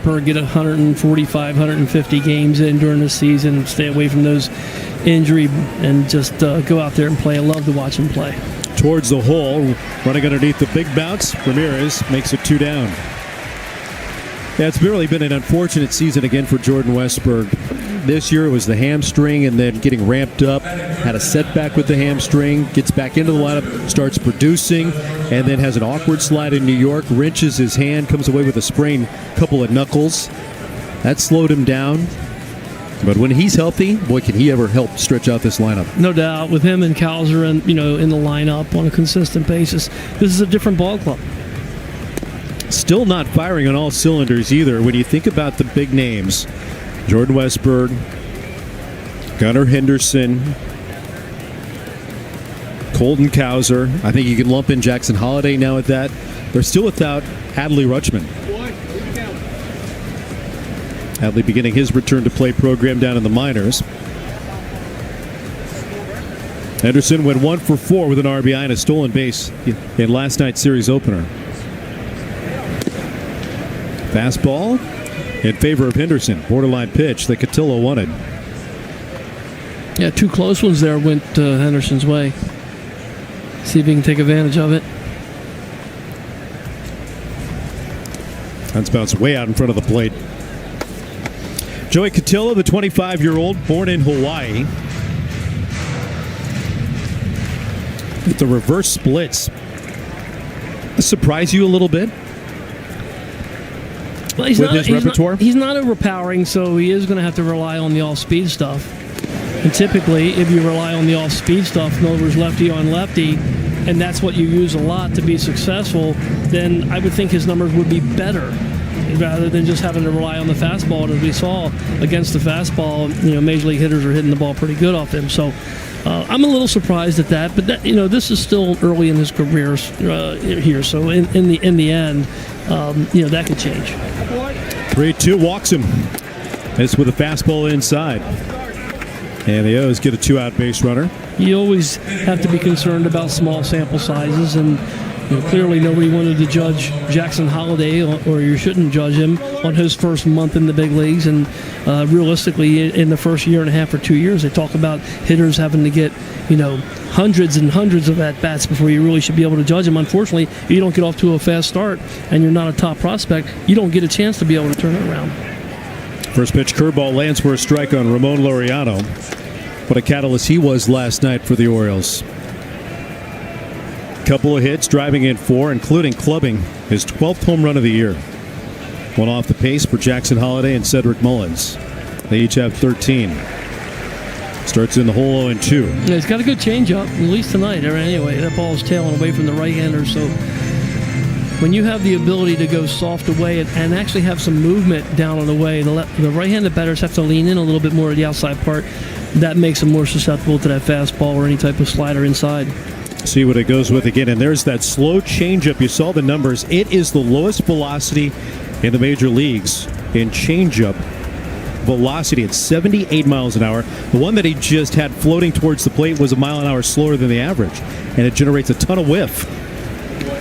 Westburg get 145, 150 games in during the season, stay away from those injury, and just go out there and play. I love to watch him play. Towards the hole, running underneath the big bounce, Ramirez makes it 2 down. Yeah, it's really been an unfortunate season again for Jordan Westburg. This year it was the hamstring and then getting ramped up, had a setback with the hamstring, gets back into the lineup, starts producing, and then has an awkward slide in New York, wrenches his hand, comes away with a sprained couple of knuckles. That slowed him down. But when he's healthy, boy, can he ever help stretch out this lineup. No doubt. With him and Cowser in the lineup on a consistent basis, this is a different ball club. Still not firing on all cylinders either. When you think about the big names, Jordan Westburg, Gunnar Henderson, Colton Cowser. I think you can lump in Jackson Holliday now at that. They're still without Adley Rutschman. Adley beginning his return to play program down in the minors. Henderson went 1 for 4 with an RBI and a stolen base in last night's series opener. Fastball in favor of Henderson. Borderline pitch that Cotillo wanted. Yeah, 2 close ones there went Henderson's way. See if he can take advantage of it. That's bounced way out in front of the plate. Joey Cotillo, the 25-year-old, born in Hawaii. With the reverse splits. Does this surprise you a little bit? Well, his repertoire? He's not overpowering, so he is going to have to rely on the off-speed stuff. And typically, if you rely on the off-speed stuff, in other words, lefty on lefty, and that's what you use a lot to be successful, then I would think his numbers would be better rather than just having to rely on the fastball. And as we saw against the fastball, major league hitters are hitting the ball pretty good off him. So I'm a little surprised at that, but this is still early in his career here. So in the end, that could change. 3-2 walks him. It's with a fastball inside. And the O's get a 2-out base runner. You always have to be concerned about small sample sizes, and clearly nobody wanted to judge Jackson Holliday, or you shouldn't judge him on his first month in the big leagues. And realistically, in the first year and a half or 2 years, they talk about hitters having to get hundreds and hundreds of at-bats before you really should be able to judge them. Unfortunately, if you don't get off to a fast start and you're not a top prospect, you don't get a chance to be able to turn it around. First pitch curveball lands for a strike on Ramon Laureano. What a catalyst he was last night for the Orioles. Couple of hits, driving in 4, including clubbing his 12th home run of the year. One off the pace for Jackson Holliday and Cedric Mullins. They each have 13. Starts in the hole 0-2. Yeah, he's got a good changeup, at least tonight. Or anyway, that ball's tailing away from the right-hander. So when you have the ability to go soft away and actually have some movement down on the way, the right-handed batters have to lean in a little bit more to the outside part. That makes them more susceptible to that fastball or any type of slider inside. See what it goes with again. And there's that slow changeup. You saw the numbers. It is the lowest velocity in the major leagues in changeup velocity at 78 miles an hour. The one that he just had floating towards the plate was a mile an hour slower than the average, and it generates a ton of whiff.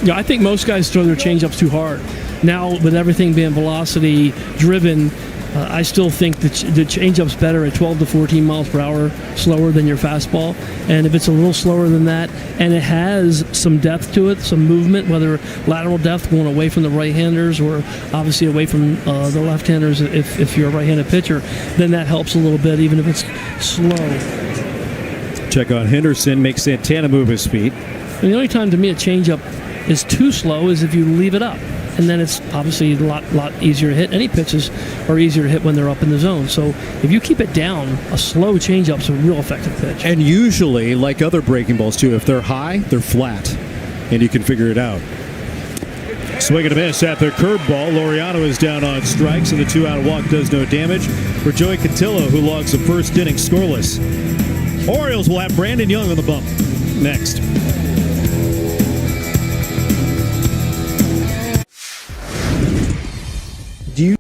Yeah, I think most guys throw their changeups too hard. Now, with everything being velocity driven, I still think the changeup's better at 12 to 14 miles per hour slower than your fastball. And if it's a little slower than that, and it has some depth to it, some movement, whether lateral depth going away from the right-handers or obviously away from the left-handers if you're a right-handed pitcher, then that helps a little bit, even if it's slow. Check on Henderson, makes Santana move his feet. And the only time to me a changeup is too slow is if you leave it up. And then it's obviously a lot easier to hit. Any pitches are easier to hit when they're up in the zone. So if you keep it down, a slow changeup's a real effective pitch. And usually, like other breaking balls too, if they're high, they're flat, and you can figure it out. Swing and a miss at their curveball. Laureano is down on strikes, and the 2-out walk does no damage for Joey Cotillo, who logs the first inning scoreless. Orioles will have Brandon Young on the bump next. Do you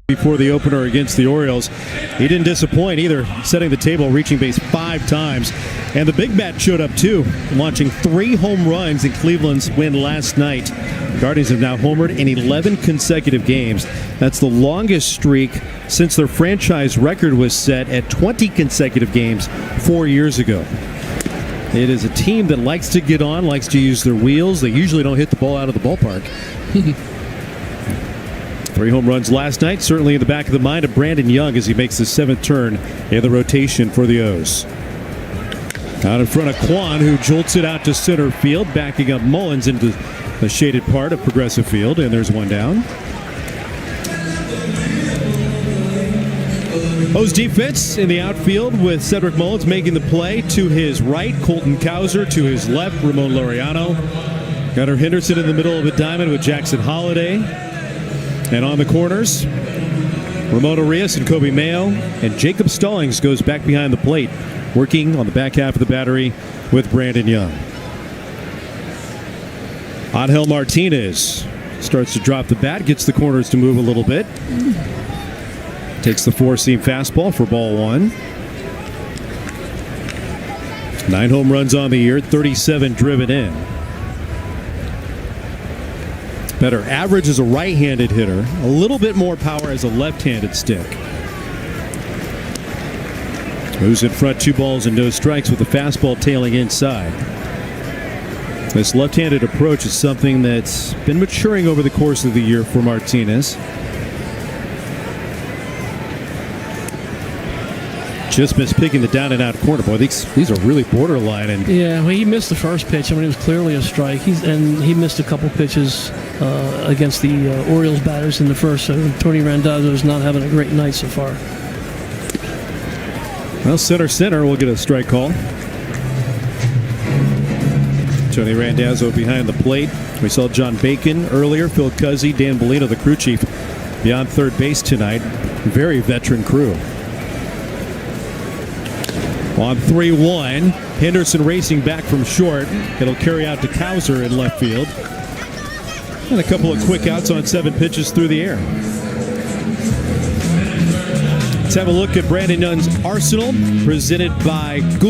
before the opener against the Orioles. He didn't disappoint either, setting the table, reaching base 5 times. And the big bat showed up too, launching 3 home runs in Cleveland's win last night. The Guardians have now homered in 11 consecutive games. That's the longest streak since their franchise record was set at 20 consecutive games 4 years ago. It is a team that likes to get on, likes to use their wheels. They usually don't hit the ball out of the ballpark. 3 home runs last night, certainly in the back of the mind of Brandon Young as he makes the 7th turn in the rotation for the O's. Out in front of Kwan, who jolts it out to center field, backing up Mullins into the shaded part of Progressive Field, and there's one down. O's defense in the outfield with Cedric Mullins making the play to his right, Colton Cowser to his left, Ramon Laureano. Gunnar Henderson in the middle of the diamond with Jackson Holliday. And on the corners, Ramon Arias and Kobe Mayo, and Jacob Stallings goes back behind the plate, working on the back half of the battery with Brandon Young. Angel Martinez starts to drop the bat, gets the corners to move a little bit. Takes the 4-seam fastball for ball 1. 9 home runs on the year, 37 driven in. Better average as a right-handed hitter, a little bit more power as a left-handed stick. Moves in front, 2 balls and no strikes with the fastball tailing inside. This left-handed approach is something that's been maturing over the course of the year for Martinez. Just missed picking the down and out corner. Boy, these are really borderline. And yeah, well, he missed the first pitch. I mean, it was clearly a strike. He missed a couple pitches against the Orioles batters in the first. So Tony Randazzo is not having a great night so far. Well, center will get a strike call. Tony Randazzo behind the plate. We saw John Bacon earlier, Phil Cuzzi, Dan Bellino, the crew chief, beyond third base tonight. Very veteran crew. On 3-1, Henderson racing back from short. It'll carry out to Cowser in left field. And a couple of quick outs on 7 pitches through the air. Let's have a look at Brandon Young's arsenal, presented by Google.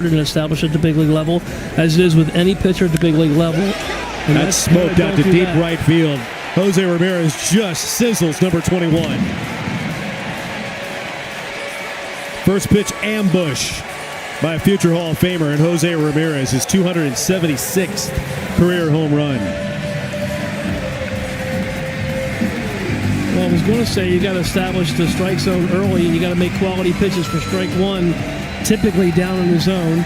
And establish at the big league level, as it is with any pitcher at the big league level. And that's smoked out to deep right field. Jose Ramirez just sizzles number 21. First pitch ambush by a future Hall of Famer, and Jose Ramirez, his 276th career home run. Well, I was going to say you got to establish the strike zone early, and you got to make quality pitches for strike 1. Typically down in the zone.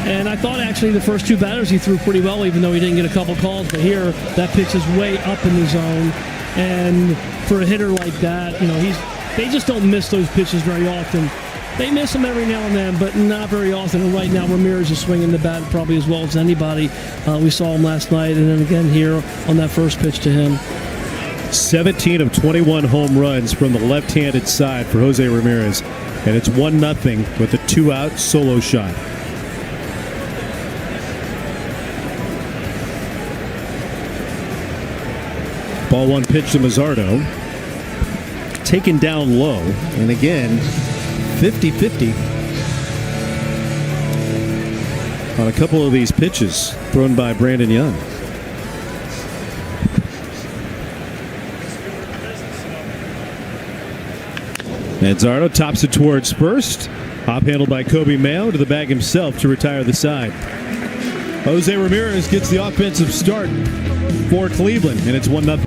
And I thought actually the first 2 batters he threw pretty well, even though he didn't get a couple calls. But here, that pitch is way up in the zone. And for a hitter like that, you know, they just don't miss those pitches very often. They miss them every now and then, but not very often. And right now, Ramirez is swinging the bat probably as well as anybody. We saw him last night, and then again here on that first pitch to him. 17 of 21 home runs from the left-handed side for Jose Ramirez. And it's 1-0 with a 2-out solo shot. Ball 1 pitch to Mazzardo. Taken down low. And again, 50-50 on a couple of these pitches thrown by Brandon Young. Mazzardo tops it towards first. Hop handled by Kobe Mayo to the bag himself to retire the side. Jose Ramirez gets the offensive start for Cleveland, and it's 1-0.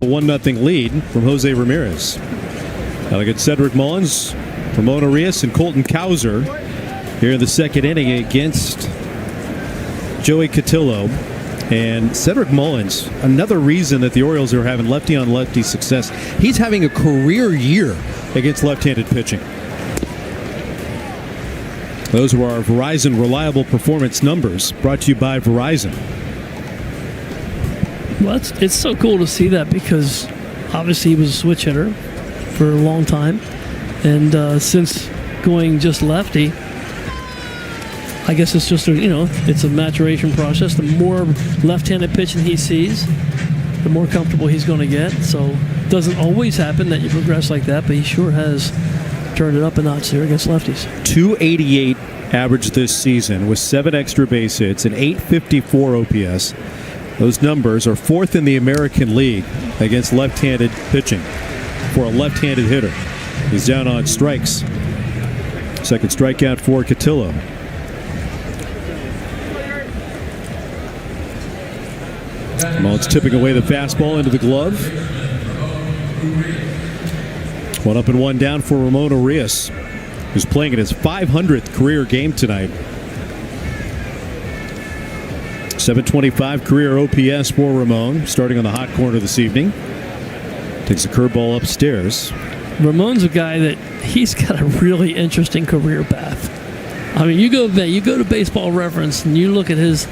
A 1-0 lead from Jose Ramirez. Now look at Cedric Mullins, Ramon Arias, and Colton Cowser here in the second inning against Joey Cotillo. And Cedric Mullins, another reason that the Orioles are having lefty-on-lefty success. He's having a career year against left-handed pitching. Those were our Verizon Reliable Performance numbers, brought to you by Verizon. Well, it's so cool to see that, because obviously he was a switch hitter for a long time, and since going just lefty, I guess it's just it's a maturation process. The more left-handed pitching he sees, the more comfortable he's going to get. So it doesn't always happen that you progress like that, but he sure has turned it up a notch there against lefties. 288 average this season with 7 extra base hits and 854 OPS. Those numbers are 4th in the American League against left-handed pitching for a left-handed hitter. He's down on strikes. Second strikeout for Cotillo. Mullins tipping away the fastball into the glove. 1 up and 1 down for Ramon Arias, who's playing in his 500th career game tonight. 725 career OPS for Ramon, starting on the hot corner this evening. Takes a curveball upstairs. Ramon's a guy that he's got a really interesting career path. I mean, you go to Baseball Reference and you look at his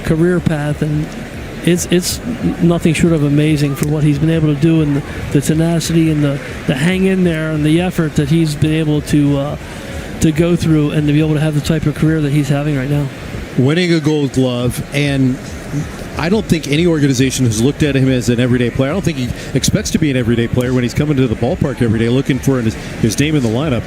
career path, and it's nothing short of amazing for what he's been able to do, and the tenacity and the hang in there and the effort that he's been able to go through, and to be able to have the type of career that he's having right now. Winning a Gold Glove, and I don't think any organization has looked at him as an everyday player. I don't think he expects to be an everyday player when he's coming to the ballpark every day looking for his name in the lineup.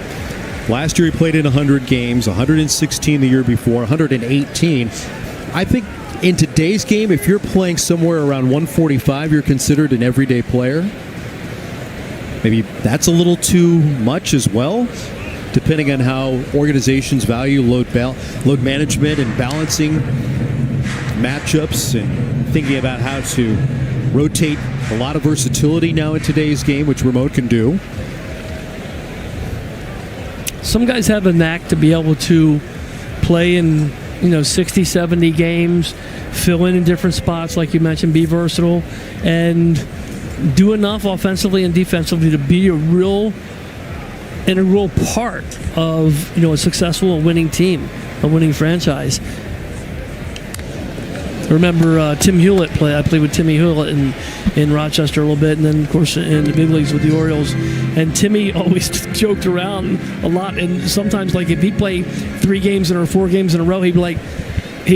Last year he played in 100 games, 116 the year before, 118. I think in today's game, if you're playing somewhere around 145, you're considered an everyday player. Maybe that's a little too much as well, depending on how organizations value load management and balancing matchups and thinking about how to rotate. A lot of versatility now in today's game, which Ramon can do. Some guys have a knack to be able to play in 60, 70 games, fill in different spots, like you mentioned, be versatile, and do enough offensively and defensively to be a real part of a successful and winning team, a winning franchise. I remember Tim Hewlett I played with Timmy Hewlett in Rochester a little bit, and then of course in the big leagues with the Orioles. And Timmy always joked around a lot, and sometimes like if he played 3 games or 4 games in a row, he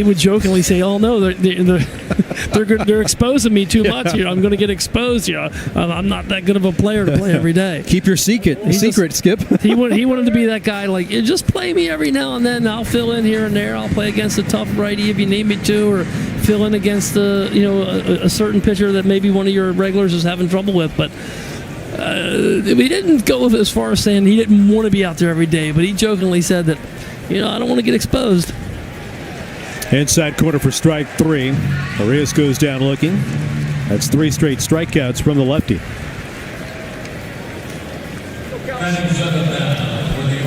would jokingly say, "Oh no, they're exposing me too much here. I'm going to get exposed here. I'm not that good of a player to play every day." Keep your secret, Skip. He wanted to be that guy, like, just play me every now and then. I'll fill in here and there. I'll play against a tough righty if you need me to, or fill in against a certain pitcher that maybe one of your regulars is having trouble with. But we didn't go as far as saying he didn't want to be out there every day. But he jokingly said that, I don't want to get exposed. Inside corner for strike 3. Arias goes down looking. That's 3 straight strikeouts from the lefty.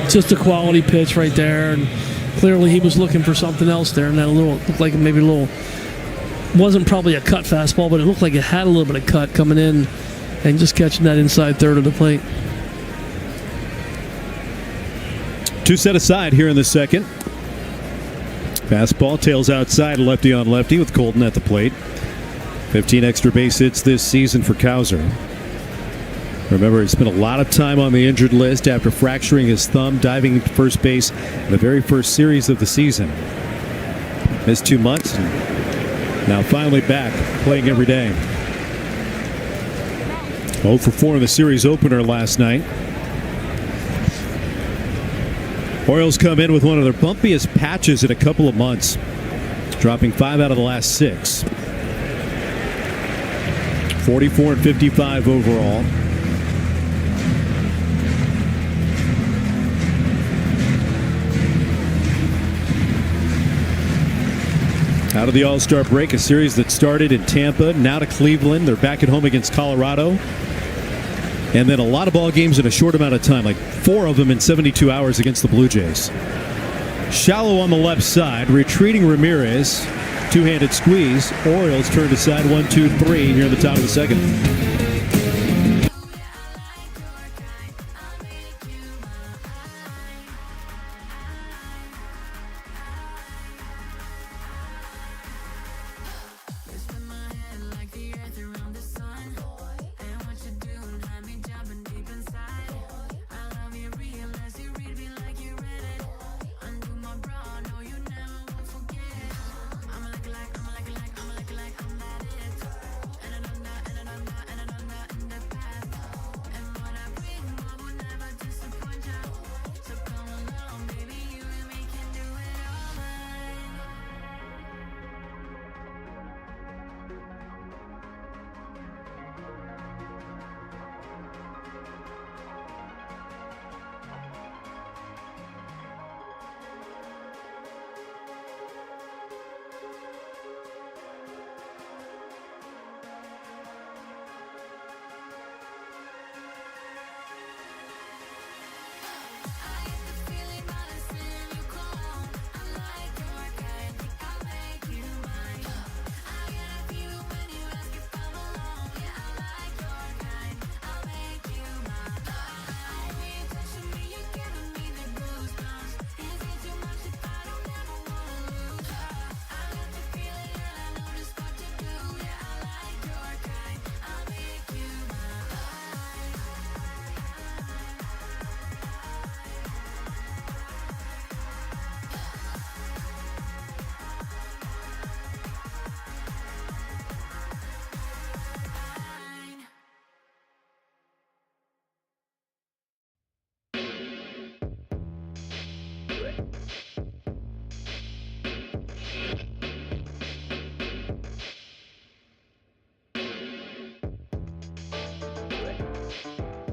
Just a quality pitch right there, and clearly he was looking for something else there, and that looked like maybe a little, wasn't probably a cut fastball, but it looked like it had a little bit of cut coming in, and just catching that inside third of the plate. 2 set aside here in the second. Fastball tails outside, lefty on lefty with Colton at the plate. 15 extra base hits this season for Cowser. Remember, he spent a lot of time on the injured list after fracturing his thumb, diving into first base in the very first series of the season. Missed 2 months, and now finally back, playing every day. 0 for 4 in the series opener last night. Orioles come in with one of their bumpiest patches in a couple of months, dropping 5 out of the last 6. 44 and 55 overall. Out of the All-Star break, a series that started in Tampa, now to Cleveland. They're back at home against Colorado. And then a lot of ball games in a short amount of time, like 4 of them in 72 hours against the Blue Jays. Shallow on the left side, retreating Ramirez, two-handed squeeze. Orioles turned aside 1-2-3 near the top of the second.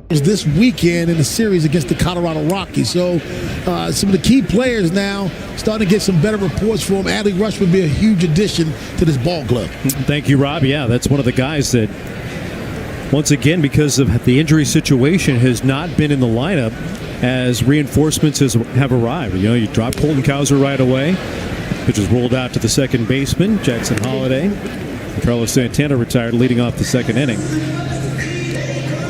This weekend in the series against the Colorado Rockies. So some of the key players now starting to get some better reports for him. Adley Rush would be a huge addition to this ball club. Thank you, Rob. Yeah, that's one of the guys that, once again, because of the injury situation, has not been in the lineup as reinforcements have arrived. You know, you drop Colton Cowser right away, which is rolled out to the second baseman, Jackson Holliday. Carlos Santana retired leading off the second inning.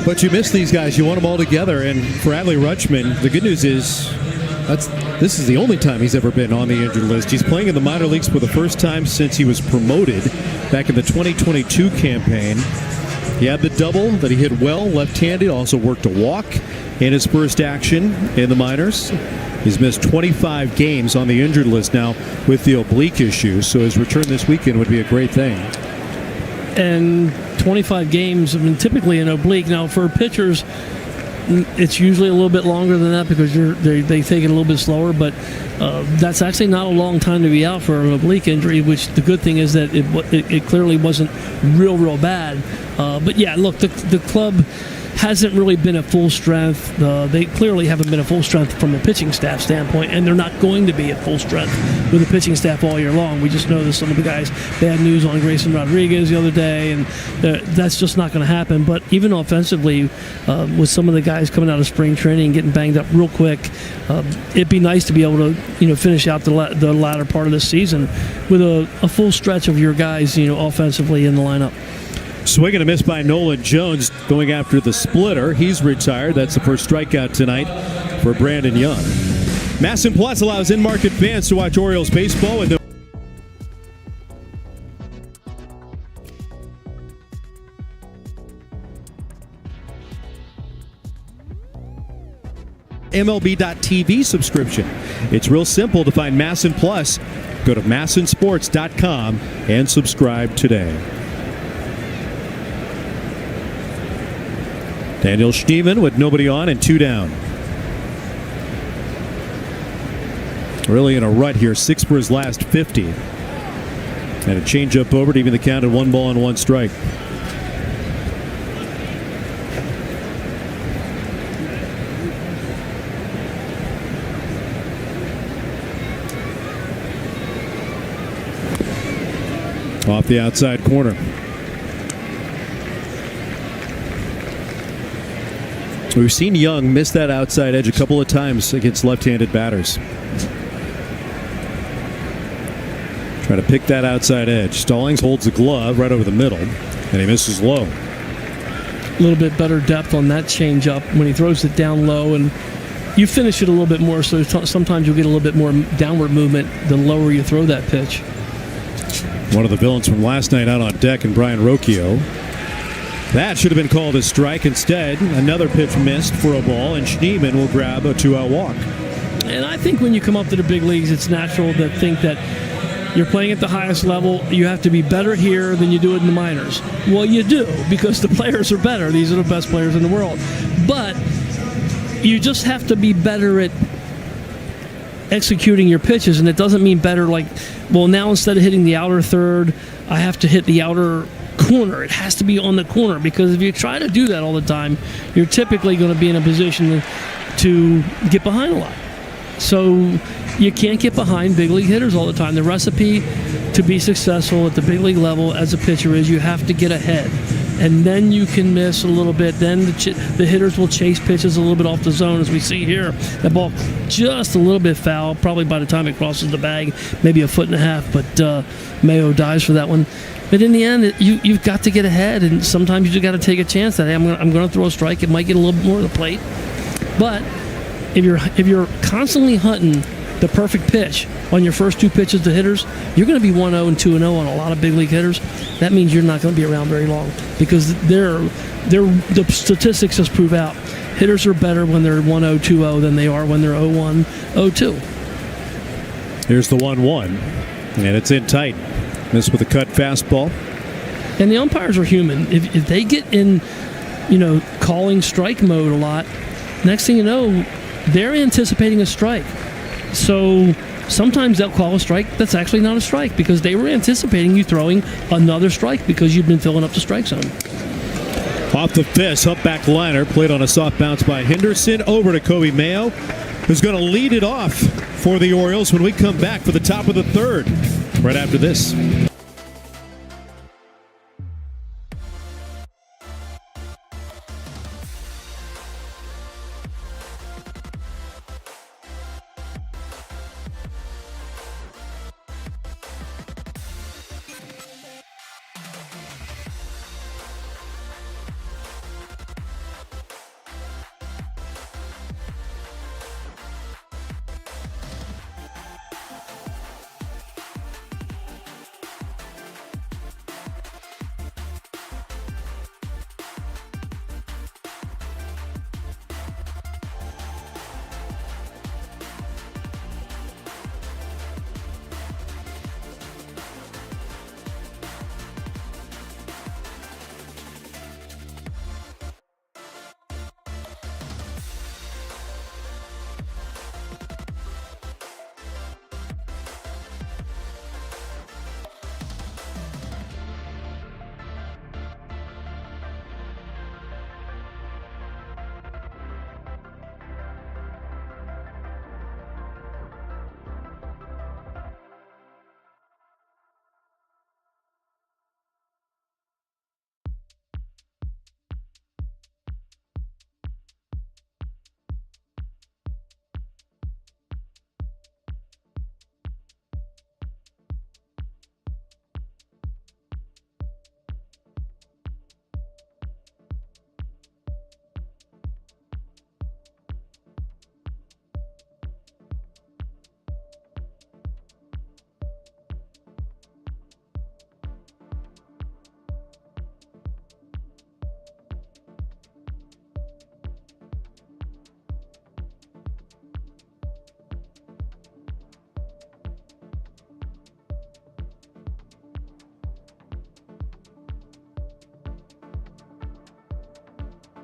But you miss these guys. You want them all together. And for Adley Rutschman, the good news is this is the only time he's ever been on the injured list. He's playing in the minor leagues for the first time since he was promoted back in the 2022 campaign. He had the double that he hit well, left-handed, also worked a walk in his first action in the minors. He's missed 25 games on the injured list now with the oblique issue, so his return this weekend would be a great thing. And 25 games, I mean, typically an oblique. Now, for pitchers, it's usually a little bit longer than that because they take it a little bit slower, but that's actually not a long time to be out for an oblique injury, which the good thing is that it clearly wasn't real bad. But yeah, look, the club hasn't really been at full strength. They clearly haven't been at full strength from a pitching staff standpoint, and they're not going to be at full strength with the pitching staff all year long. We just know that some of the guys, bad news on Grayson Rodriguez the other day, and that's just not going to happen. But even offensively, with some of the guys coming out of spring training and getting banged up real quick, it'd be nice to be able to finish out the latter part of the season with a full stretch of your guys offensively in the lineup. Swing and a miss by Nolan Jones going after the splitter. He's retired. That's the first strikeout tonight for Brandon Young. Masson Plus allows in-market fans to watch Orioles baseball with MLB.TV subscription. It's real simple to find Masson Plus. Go to massonsports.com and subscribe today. Daniel Schneemann with nobody on and 2 down. Really in a rut here, 6 for his last 50. And a changeup over to even the count at 1 ball and 1 strike. Off the outside corner. We've seen Young miss that outside edge a couple of times against left-handed batters. Try to pick that outside edge. Stallings holds the glove right over the middle, and he misses low. A little bit better depth on that changeup when he throws it down low, and you finish it a little bit more, so sometimes you'll get a little bit more downward movement the lower you throw that pitch. One of the villains from last night out on deck, and Brian Rocchio. That should have been called a strike. Instead, another pitch missed for a ball, and Schneemann will grab a 2-out walk. And I think when you come up to the big leagues, it's natural to think that you're playing at the highest level. You have to be better here than you do in the minors. Well, you do, because the players are better. These are the best players in the world. But you just have to be better at executing your pitches, and it doesn't mean better like, well, now instead of hitting the outer third, I have to hit the outer corner. It has to be on the corner, because if you try to do that all the time, you're typically going to be in a position to get behind a lot. So you can't get behind big league hitters all the time. The recipe to be successful at the big league level as a pitcher is you have to get ahead, and then you can miss a little bit. Then the hitters will chase pitches a little bit off the zone, as we see here. That ball just a little bit foul, probably by the time it crosses the bag, maybe 1.5 feet, but Mayo dives for that one. But in the end, you've got to get ahead, and sometimes you just got to take a chance that, hey, I'm going to throw a strike. It might get a little bit more of the plate, but if you're constantly hunting the perfect pitch on your first 2 pitches to hitters, you're going to be 1-0 and 2-0 on a lot of big league hitters. That means you're not going to be around very long, because the statistics just prove out hitters are better when they're 1-0, 2-0 than they are when they're 0-1, 0-2. Here's the 1-1, and it's in tight. Missed with a cut fastball. And the umpires are human. If they get in, calling strike mode a lot, next thing you know, they're anticipating a strike. So sometimes they'll call a strike that's actually not a strike, because they were anticipating you throwing another strike because you've been filling up the strike zone. Off the fist, up back liner, played on a soft bounce by Henderson, over to Kobe Mayo, who's going to lead it off for the Orioles when we come back for the top of the third, right after this.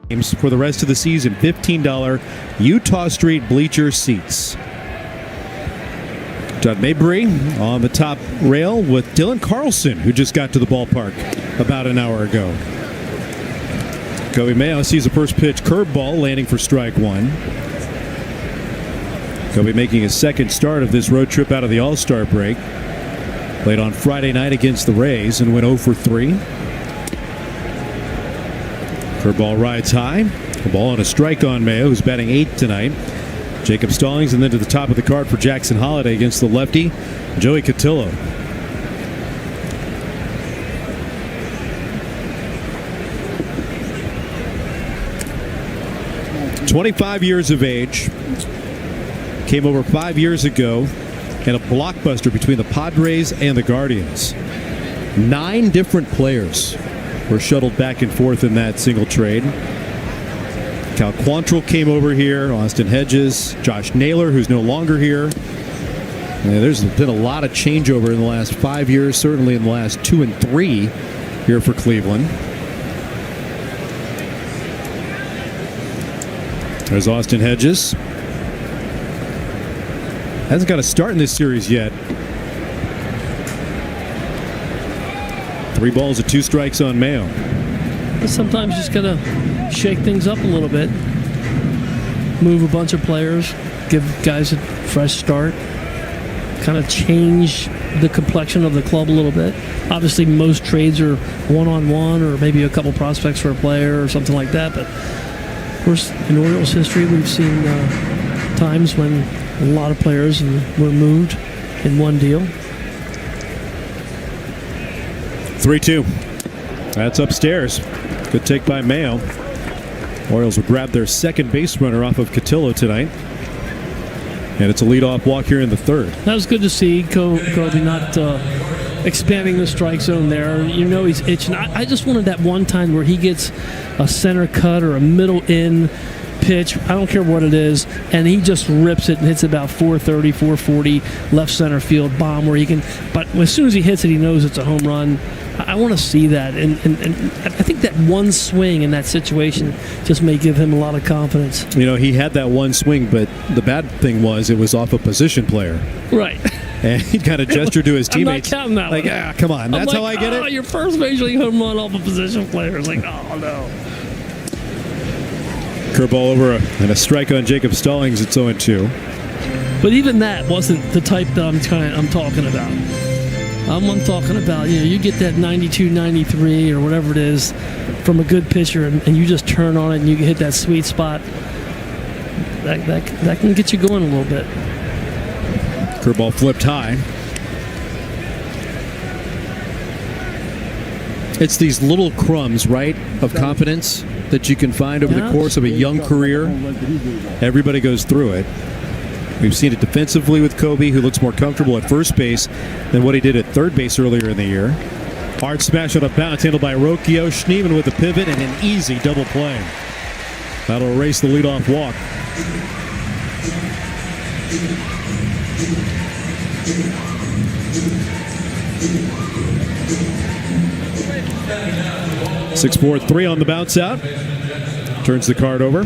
games for the rest of the season. $15 Utah Street bleacher seats. Doug Mabry on the top rail with Dylan Carlson, who just got to the ballpark about an hour ago. Kobe Mayo sees a first pitch curveball landing for strike one. Kobe making his second start of this road trip out of the All-Star break. Played on Friday night against the Rays and went 0 for 3. Curveball rides high. The ball on a strike on Mayo, who's batting 8th tonight. Jacob Stallings, and then to the top of the card for Jackson Holliday against the lefty, Joey Cotillo. "25 years of age, came over 5 years ago, and a blockbuster between the Padres and the Guardians. 9 different players were shuttled back and forth in that single trade. Cal Quantrill came over here, Austin Hedges, Josh Naylor, who's no longer here. There's been a lot of changeover in the last 5 years, certainly in the last 2 and 3 here for Cleveland. There's Austin Hedges. Hasn't got a start in this series yet. 3 balls and 2 strikes on Mayo. Sometimes you just got to shake things up a little bit. Move a bunch of players. Give guys a fresh start. Kind of change the complexion of the club a little bit. Obviously, most trades are one-on-one or maybe a couple prospects for a player or something like that. But, of course, in Orioles history, we've seen times when a lot of players were moved in one deal. 3-2. That's upstairs. Good take by Mayo. Orioles will grab their second base runner off of Cotillo tonight. And it's a leadoff walk here in the third. That was good to see Kobe not expanding the strike zone there. You know he's itching. I just wanted that one time where he gets a center cut or a middle in pitch. I don't care what it is. And he just rips it and hits about 430, 440 left center field bomb where he can. But as soon as he hits it, he knows it's a home run. I want to see that, and I think that one swing in that situation just may give him a lot of confidence. You know, he had that one swing, but the bad thing was it was off a position player. Right. And he kind of gestured to his teammates. I'm not counting that like, one. Come on, that's how I get it? Your first major league home run off a position player. It's like, oh, no. Curveball over and a strike on Jacob Stallings. It's 0-2. But even that wasn't the type that I'm talking about. I'm talking about, you get that 92, 93 or whatever it is from a good pitcher and you just turn on it and you hit that sweet spot. That can get you going a little bit. Curveball flipped high. It's these little crumbs, right, of confidence that you can find over the course of a young career. Everybody goes through it. We've seen it defensively with Kobe, who looks more comfortable at first base than what he did at third base earlier in the year. Hard smash on a bounce handled by Rocchio. Schneemann with a pivot and an easy double play. That'll erase the leadoff walk. Six, 4, 3 on the bounce out. Turns the card over.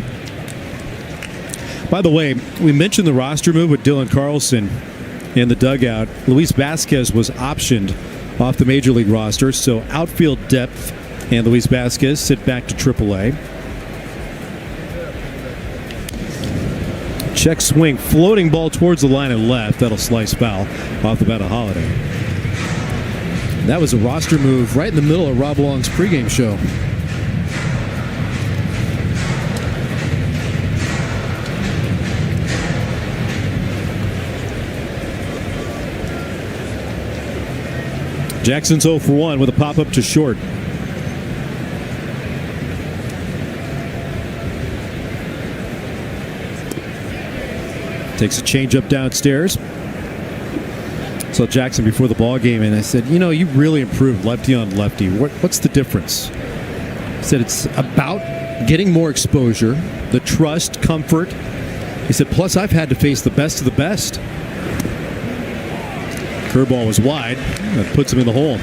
By the way, we mentioned the roster move with Dylan Carlson in the dugout. Luis Vasquez was optioned off the Major League roster, so outfield depth and Luis Vasquez sit back to AAA. Check swing, floating ball towards the line and left. That'll slice foul off the bat of Holliday. That was a roster move right in the middle of Rob Long's pregame show. Jackson's 0 for 1 with a pop-up to short. Takes a changeup downstairs. Saw Jackson before the ball game, and I said, you really improved lefty on lefty. What's the difference? He said it's about getting more exposure, the trust, comfort. He said, plus I've had to face the best of the best. Curveball was wide. That puts him in the hole.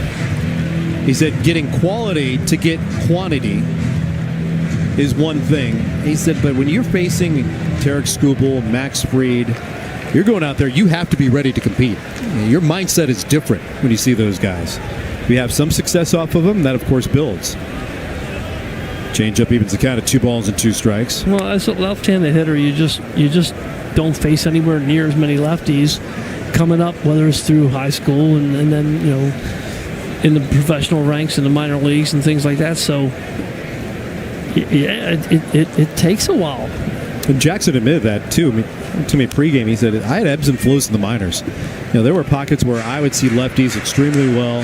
He said getting quality to get quantity. is one thing. He said, but when you're facing Tarek Skubal, Max Fried, you're going out there, you have to be ready to compete. Your mindset is different when you see those guys. We have some success off of them, that of course builds. Change-up evens the count at 2 balls and 2 strikes. Well, as a left-handed hitter, you just don't face anywhere near as many lefties coming up, whether it's through high school and then, you know, in the professional ranks in the minor leagues and things like that. So, yeah, it takes a while. And Jackson admitted that, too. I mean, to me pregame, he said, I had ebbs and flows in the minors. You know, there were pockets where I would see lefties extremely well,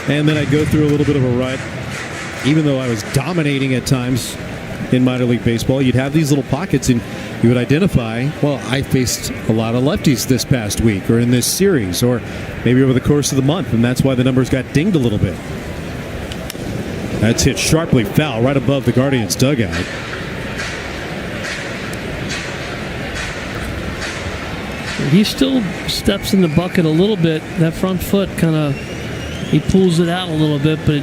and then I'd go through a little bit of a rut. Even though I was dominating at times in minor league baseball, you'd have these little pockets, and you would identify, well, I faced a lot of lefties this past week or in this series or maybe over the course of the month, and that's why the numbers got dinged a little bit. That's hit sharply foul right above the Guardians' dugout. He still steps in the bucket a little bit. That front foot kind of, he pulls it out a little bit, but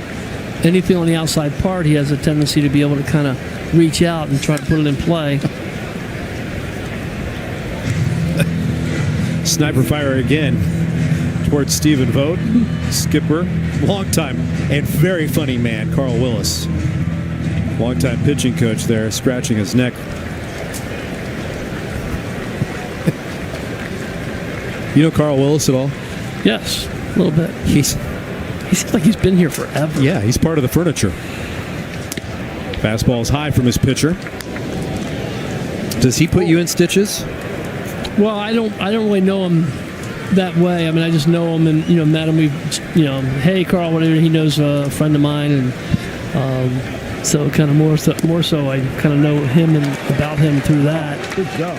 anything on the outside part, he has a tendency to be able to kind of reach out and try to put it in play. Sniper fire again towards Stephen Vogt, skipper, longtime and very funny man, Carl Willis. Longtime pitching coach there, scratching his neck. You know Carl Willis at all? Yes, a little bit. He seems like he's been here forever. Yeah, he's part of the furniture. Fastball is high from his pitcher. Does he put you in stitches? Well, I don't really know him that way. I mean, I just know him and, you know, met him. We, you know, hey, Carl, whatever. He knows a friend of mine, and so kind of more so I kind of know him and about him through that. Good job.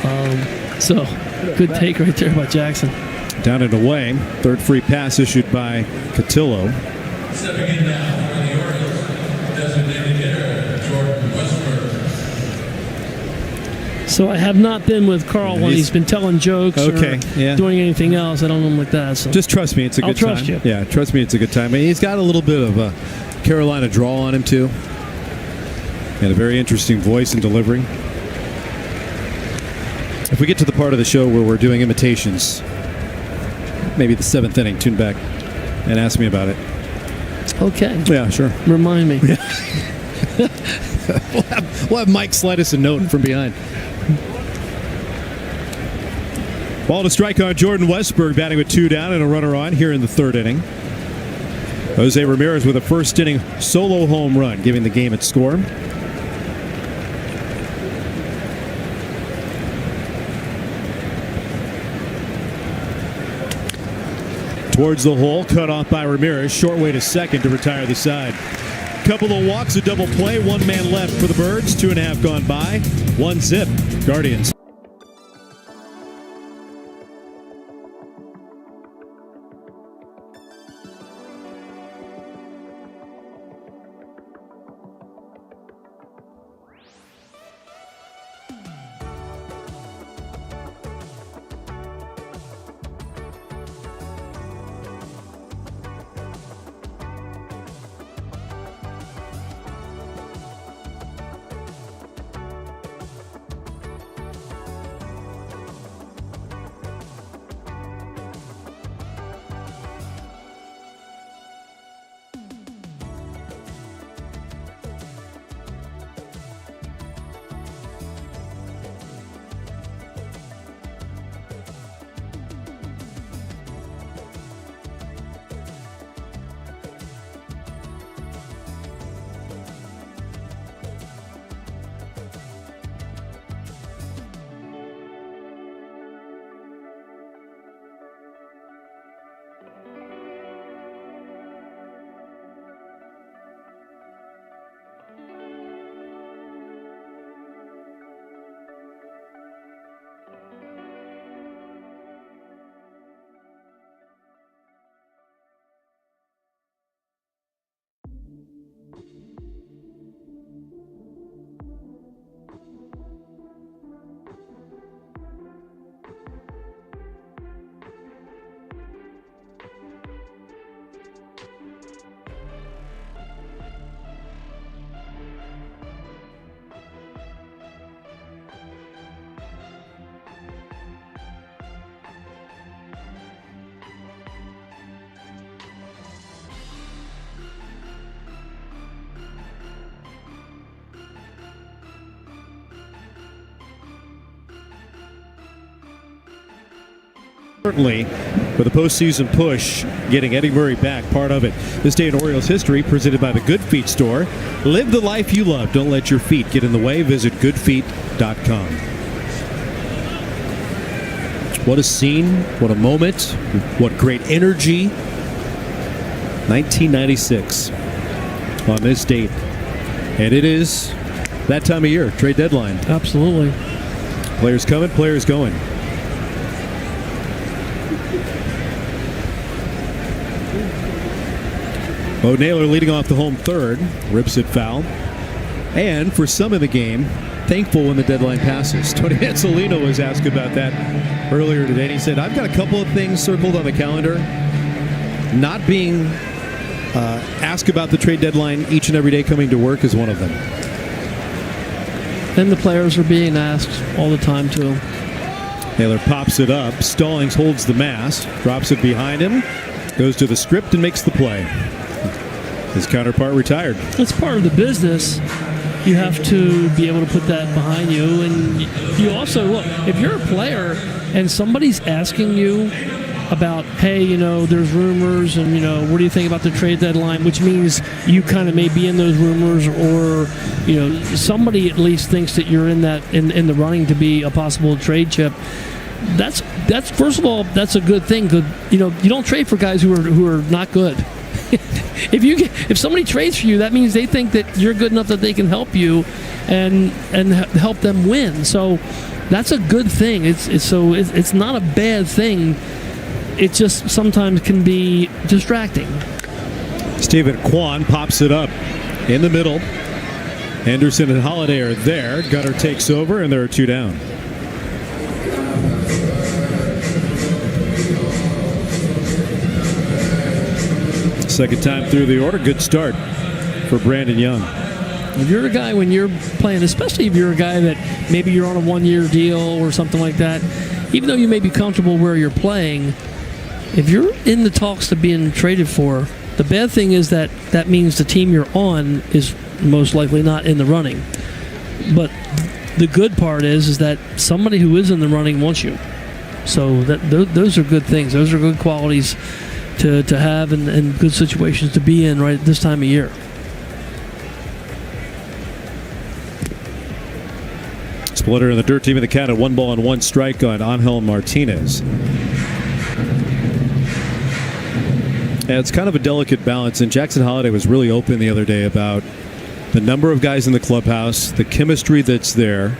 So good take right there by Jackson. Down and away. Third free pass issued by Cotillo. Stepping in now for the Orioles, designated hitter, Jordan Westbrook. So I have not been with Carl when he's been telling jokes or doing anything else. I don't know him like that. So just trust me, it's a good time. I'll trust you. Yeah, trust me, it's a good time. And he's got a little bit of a Carolina drawl on him, too. And a very interesting voice and delivery. If we get to the part of the show where we're doing imitations, maybe the 7th inning, tune back and ask me about it. Okay. Yeah, sure. Remind me. Yeah. we'll have Mike slide us a note from behind. Ball to strike on Jordan Westbrook, batting with 2 down and a runner on here in the 3rd inning. Jose Ramirez with a first inning solo home run, giving the game its score. Towards the hole, cut off by Ramirez. Short way to second to retire the side. Couple of walks, a double play. 1 man left for the Birds. 2.5 gone by. 1-zip. Guardians. certainly with the postseason push, getting Eddie Murray back, part of it. This day in Orioles history, presented by the Good Feet store. Live the life you love. Don't let your feet get in the way. Visit goodfeet.com. What a scene. What a moment. What great energy. 1996 on this date. And it is that time of year, trade deadline. Absolutely. Players coming, players going. Bo Naylor leading off the home third, rips it foul. And for some in the game, thankful when the deadline passes. Tony Ansolino was asked about that earlier today, and he said, I've got a couple of things circled on the calendar. Not being asked about the trade deadline each and every day coming to work is one of them. And the players are being asked all the time, too. Naylor pops it up. Stallings holds the mass, drops it behind him, goes to the script and makes the play. His counterpart retired. It's part of the business. You have to be able to put that behind you. And you also, look, if you're a player and somebody's asking you about, hey, you know, there's rumors and, you know, what do you think about the trade deadline, which means you kind of may be in those rumors, or, you know, somebody at least thinks that you're in that in the running to be a possible trade chip. That's first of all, that's a good thing. Good, you know, you don't trade for guys who are not good. If somebody trades for you, that means they think that you're good enough that they can help you and help them win. So that's a good thing. It's not a bad thing. It just sometimes can be distracting. Stephen Kwan pops it up in the middle. Henderson and Holiday are there. Gutter takes over, and there are two down. Second time through the order. Good start for Brandon Young. If you're a guy when you're playing, especially if you're a guy that maybe you're on a one-year deal or something like that, even though you may be comfortable where you're playing, if you're in the talks to being traded for, the bad thing is that means the team you're on is most likely not in the running. But the good part is that somebody who is in the running wants you. So those are good things. Those are good qualities to have and good situations to be in right at this time of year. Splitter in the dirt team of the count at 1-1 strike on Angel Martinez. Yeah, it's kind of a delicate balance, and Jackson Holiday was really open the other day about the number of guys in the clubhouse, the chemistry that's there,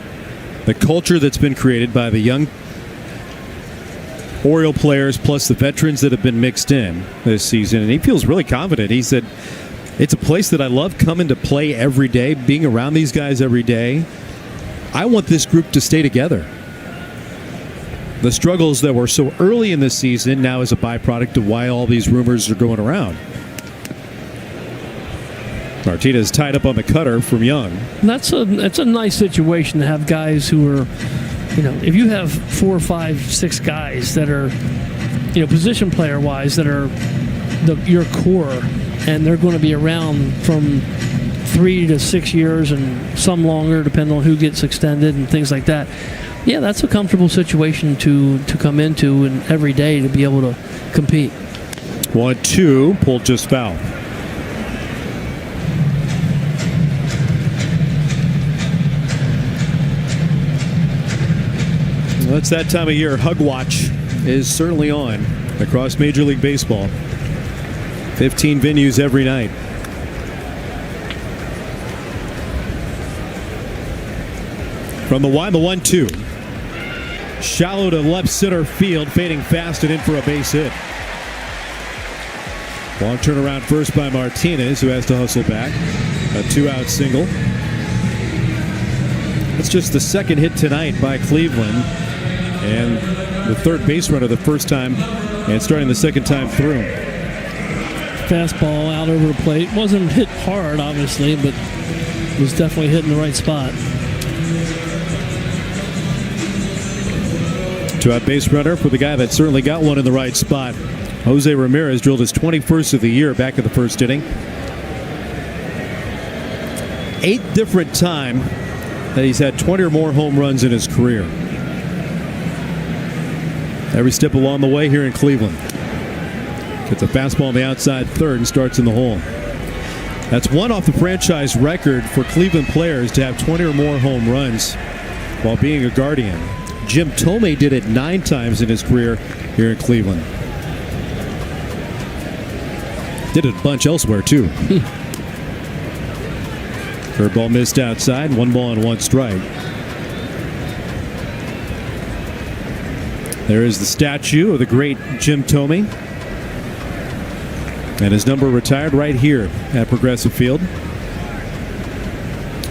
the culture that's been created by the young Oriole players plus the veterans that have been mixed in this season, and he feels really confident. He said, it's a place that I love coming to play every day, being around these guys every day. I want this group to stay together. The struggles that were so early in this season now is a byproduct of why all these rumors are going around. Martinez tied up on the cutter from Young. That's a nice situation to have guys who are, you know, if you have 4, 5, 6 guys that are, you know, position player wise that are your core, and they're going to be around from 3 to 6 years and some longer depending on who gets extended and things like that. Yeah, that's a comfortable situation to come into and every day to be able to compete. 1-2, pulled just foul. Well, it's that time of year. Hug Watch is certainly on across Major League Baseball. 15 venues every night. From the 1-2. Shallow to left center field, fading fast and in for a base hit. Long turnaround first by Martinez, who has to hustle back. A 2-out single. It's just the second hit tonight by Cleveland. And the third base runner the first time and starting the second time through. Fastball out over the plate. Wasn't hit hard, obviously, but was definitely hitting the right spot. 2-out base runner for the guy that certainly got one in the right spot. Jose Ramirez drilled his 21st of the year back in the first inning. 8th different time that he's had 20 or more home runs in his career. Every step along the way here in Cleveland. Gets a fastball on the outside third and starts in the hole. That's one off the franchise record for Cleveland players to have 20 or more home runs while being a Guardian. Jim Thome did it 9 times in his career here in Cleveland. Did it a bunch elsewhere, too. Curveball missed outside. 1 ball and 1 strike. There is the statue of the great Jim Thome. And his number retired right here at Progressive Field.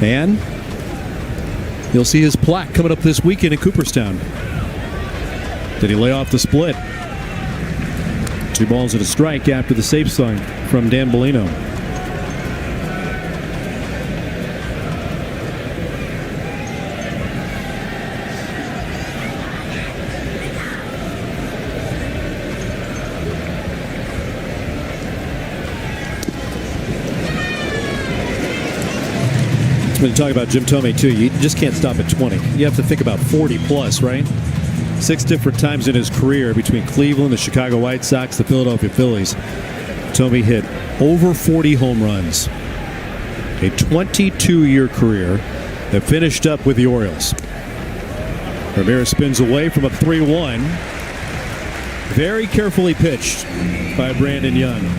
And you'll see his plaque coming up this weekend in Cooperstown. Did he lay off the split? 2 balls and a strike after the safe song from Dan Bellino. When you talk about Jim Thome, too, you just can't stop at 20. You have to think about 40 plus, right? 6 different times in his career between Cleveland, the Chicago White Sox, the Philadelphia Phillies. Thome hit over 40 home runs. A 22-year career that finished up with the Orioles. Ramirez spins away from a 3-1. Very carefully pitched by Brandon Young.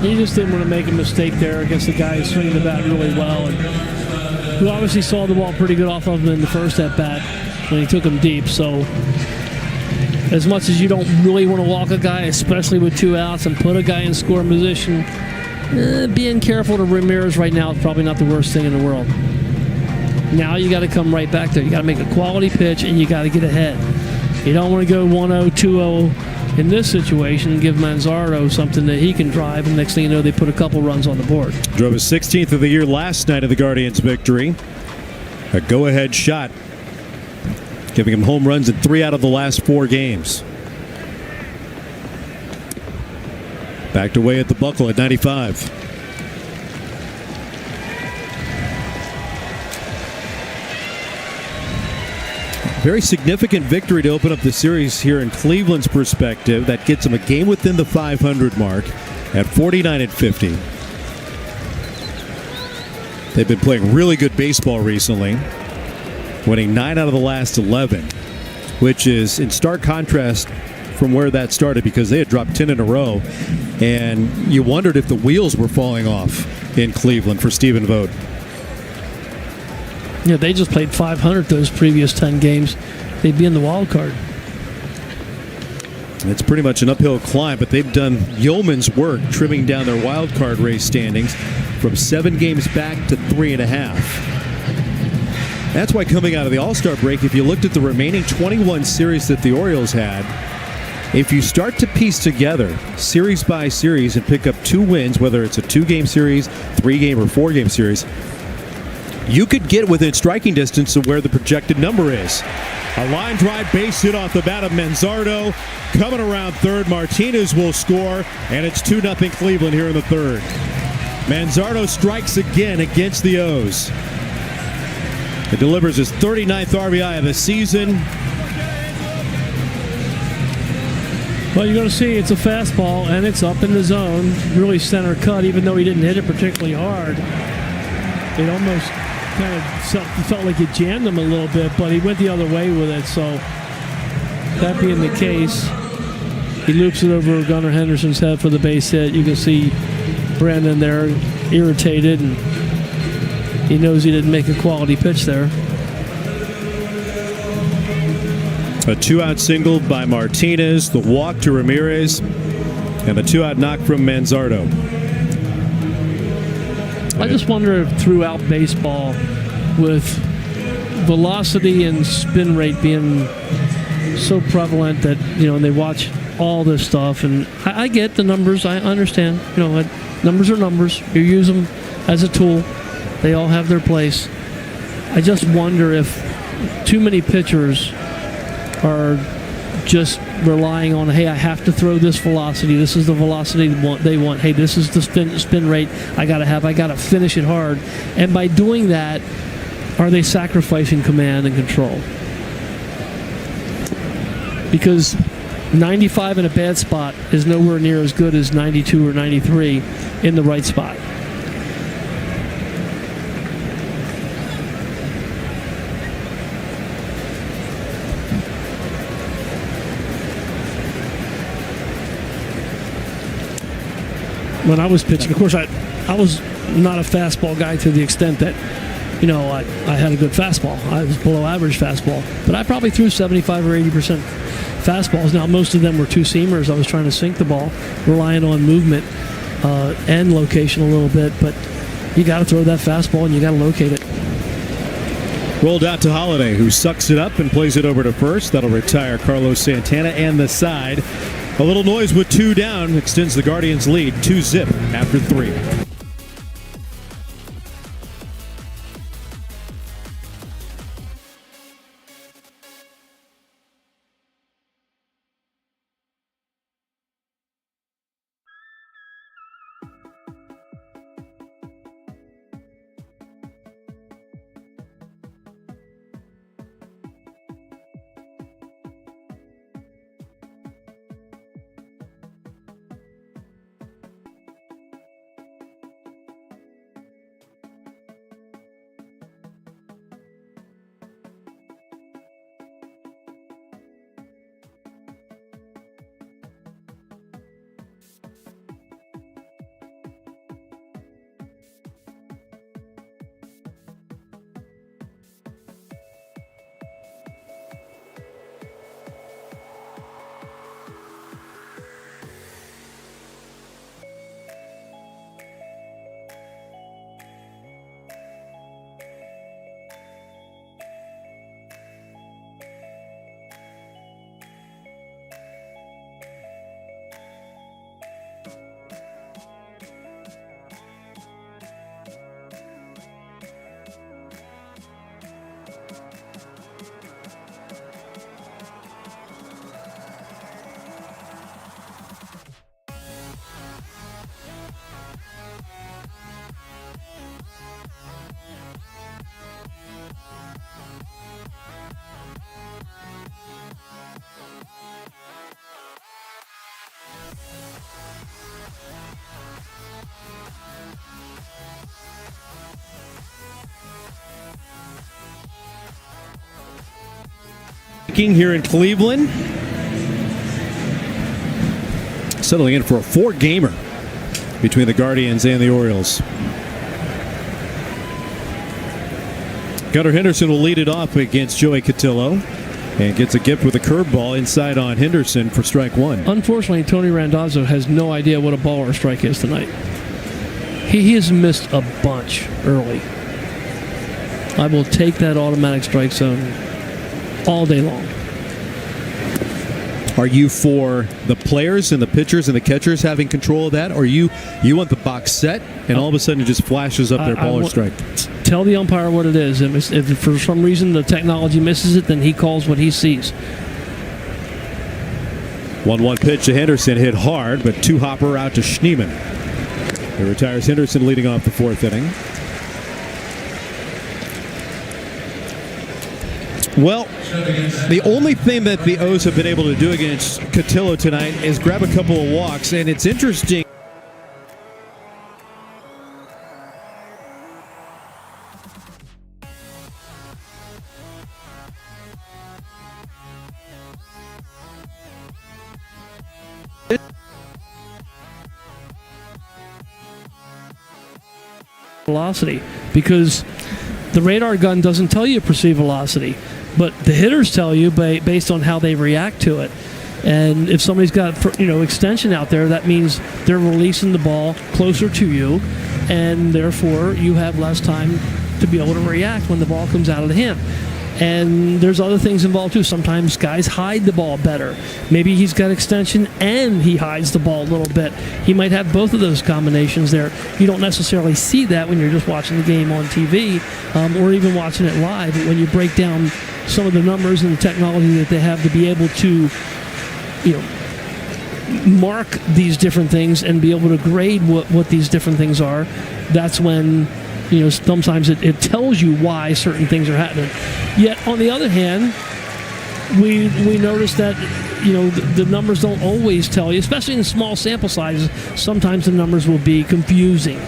He just didn't want to make a mistake there against the guy who's swinging the bat really well, and who obviously saw the ball pretty good off of him in the first at-bat when he took him deep. So as much as you don't really want to walk a guy, especially with 2 outs, and put a guy in scoring position, being careful to Ramirez right now is probably not the worst thing in the world. Now you got to come right back there. You got to make a quality pitch, and you got to get ahead. You don't want to go 1-0, 2-0 in this situation and give Manzardo something that he can drive, and next thing you know, they put a couple runs on the board. Drove his 16th of the year last night of the Guardians' victory. A go-ahead shot, giving him home runs in 3 out of the last 4 games. Backed away at the buckle at 95. Very significant victory to open up the series here in Cleveland's perspective. That gets them a game within the 500 mark at 49-50. They've been playing really good baseball recently, winning 9 out of the last 11, which is in stark contrast from where that started, because they had dropped 10 in a row, and you wondered if the wheels were falling off in Cleveland for Stephen Vogt. Yeah, they just played 500 those previous 10 games. They'd be in the wild card. It's pretty much an uphill climb, but they've done yeoman's work trimming down their wild card race standings from 7 games back to 3.5. That's why coming out of the All-Star break, if you looked at the remaining 21 series that the Orioles had, if you start to piece together series by series and pick up 2 wins, whether it's a 2-game series, 3-game, or 4-game series, you could get within striking distance of where the projected number is. A line drive base hit off the bat of Manzardo. Coming around third, Martinez will score, and it's 2-0 Cleveland here in the third. Manzardo strikes again against the O's. It delivers his 39th RBI of the season. Well, you're going to see it's a fastball, and it's up in the zone, really center cut, even though he didn't hit it particularly hard. It almost kind of felt like it jammed him a little bit, but he went the other way with it. So that being the case, he loops it over Gunnar Henderson's head for the base hit. You can see Brandon there irritated, and he knows he didn't make a quality pitch there. A 2-out single by Martinez, the walk to Ramirez, and a 2-out knock from Manzardo. I just wonder if throughout baseball, with velocity and spin rate being so prevalent that, and they watch all this stuff, and I get the numbers, I understand, numbers are numbers. You use them as a tool. They all have their place. I just wonder if too many pitchers are just relying on, hey, I have to throw this velocity. This is the velocity they want. Hey, this is the spin rate I got to finish it hard. And by doing that, are they sacrificing command and control? because 95 in a bad spot is nowhere near as good as 92 or 93 in the right spot. When I was pitching, of course, I was not a fastball guy to the extent that, I had a good fastball. I was below average fastball. But I probably threw 75 or 80% fastballs. Now, most of them were two-seamers. I was trying to sink the ball, relying on movement and location a little bit. But you got to throw that fastball, and you got to locate it. Rolled out to Holiday, who sucks it up and plays it over to first. That'll retire Carlos Santana and the side. A little noise with 2 down extends the Guardians' lead 2-zip after 3. Here in Cleveland, settling in for a 4-gamer between the Guardians and the Orioles. Gunnar Henderson will lead it off against Joey Cotillo and gets a gift with a curveball inside on Henderson for strike 1. Unfortunately, Tony Randazzo has no idea what a ball or a strike is tonight. He has missed a bunch early. I will take that automatic strike zone all day long. Are you for the players and the pitchers and the catchers having control of that, or you want the box set and all of a sudden it just flashes up their ball or strike? Tell the umpire what it is. If for some reason the technology misses it, then he calls what he sees. 1-1 pitch to Henderson, hit hard, but 2-hopper out to Schneemann. It retires Henderson leading off the 4th inning. Well, the only thing that the O's have been able to do against Cotillo tonight is grab a couple of walks, and it's interesting. Velocity, because the radar gun doesn't tell you perceived velocity, but the hitters tell you based on how they react to it. And if somebody's got extension out there, that means they're releasing the ball closer to you, and therefore you have less time to be able to react when the ball comes out of the hand. And there's other things involved too. Sometimes guys hide the ball better. Maybe he's got extension and he hides the ball a little bit. He might have both of those combinations there. You don't necessarily see that when you're just watching the game on TV or even watching it live. But when you break down some of the numbers and the technology that they have to be able to, mark these different things and be able to grade what these different things are, that's when sometimes it tells you why certain things are happening. Yet, on the other hand, we noticed that the numbers don't always tell you, especially in small sample sizes. Sometimes the numbers will be confusing.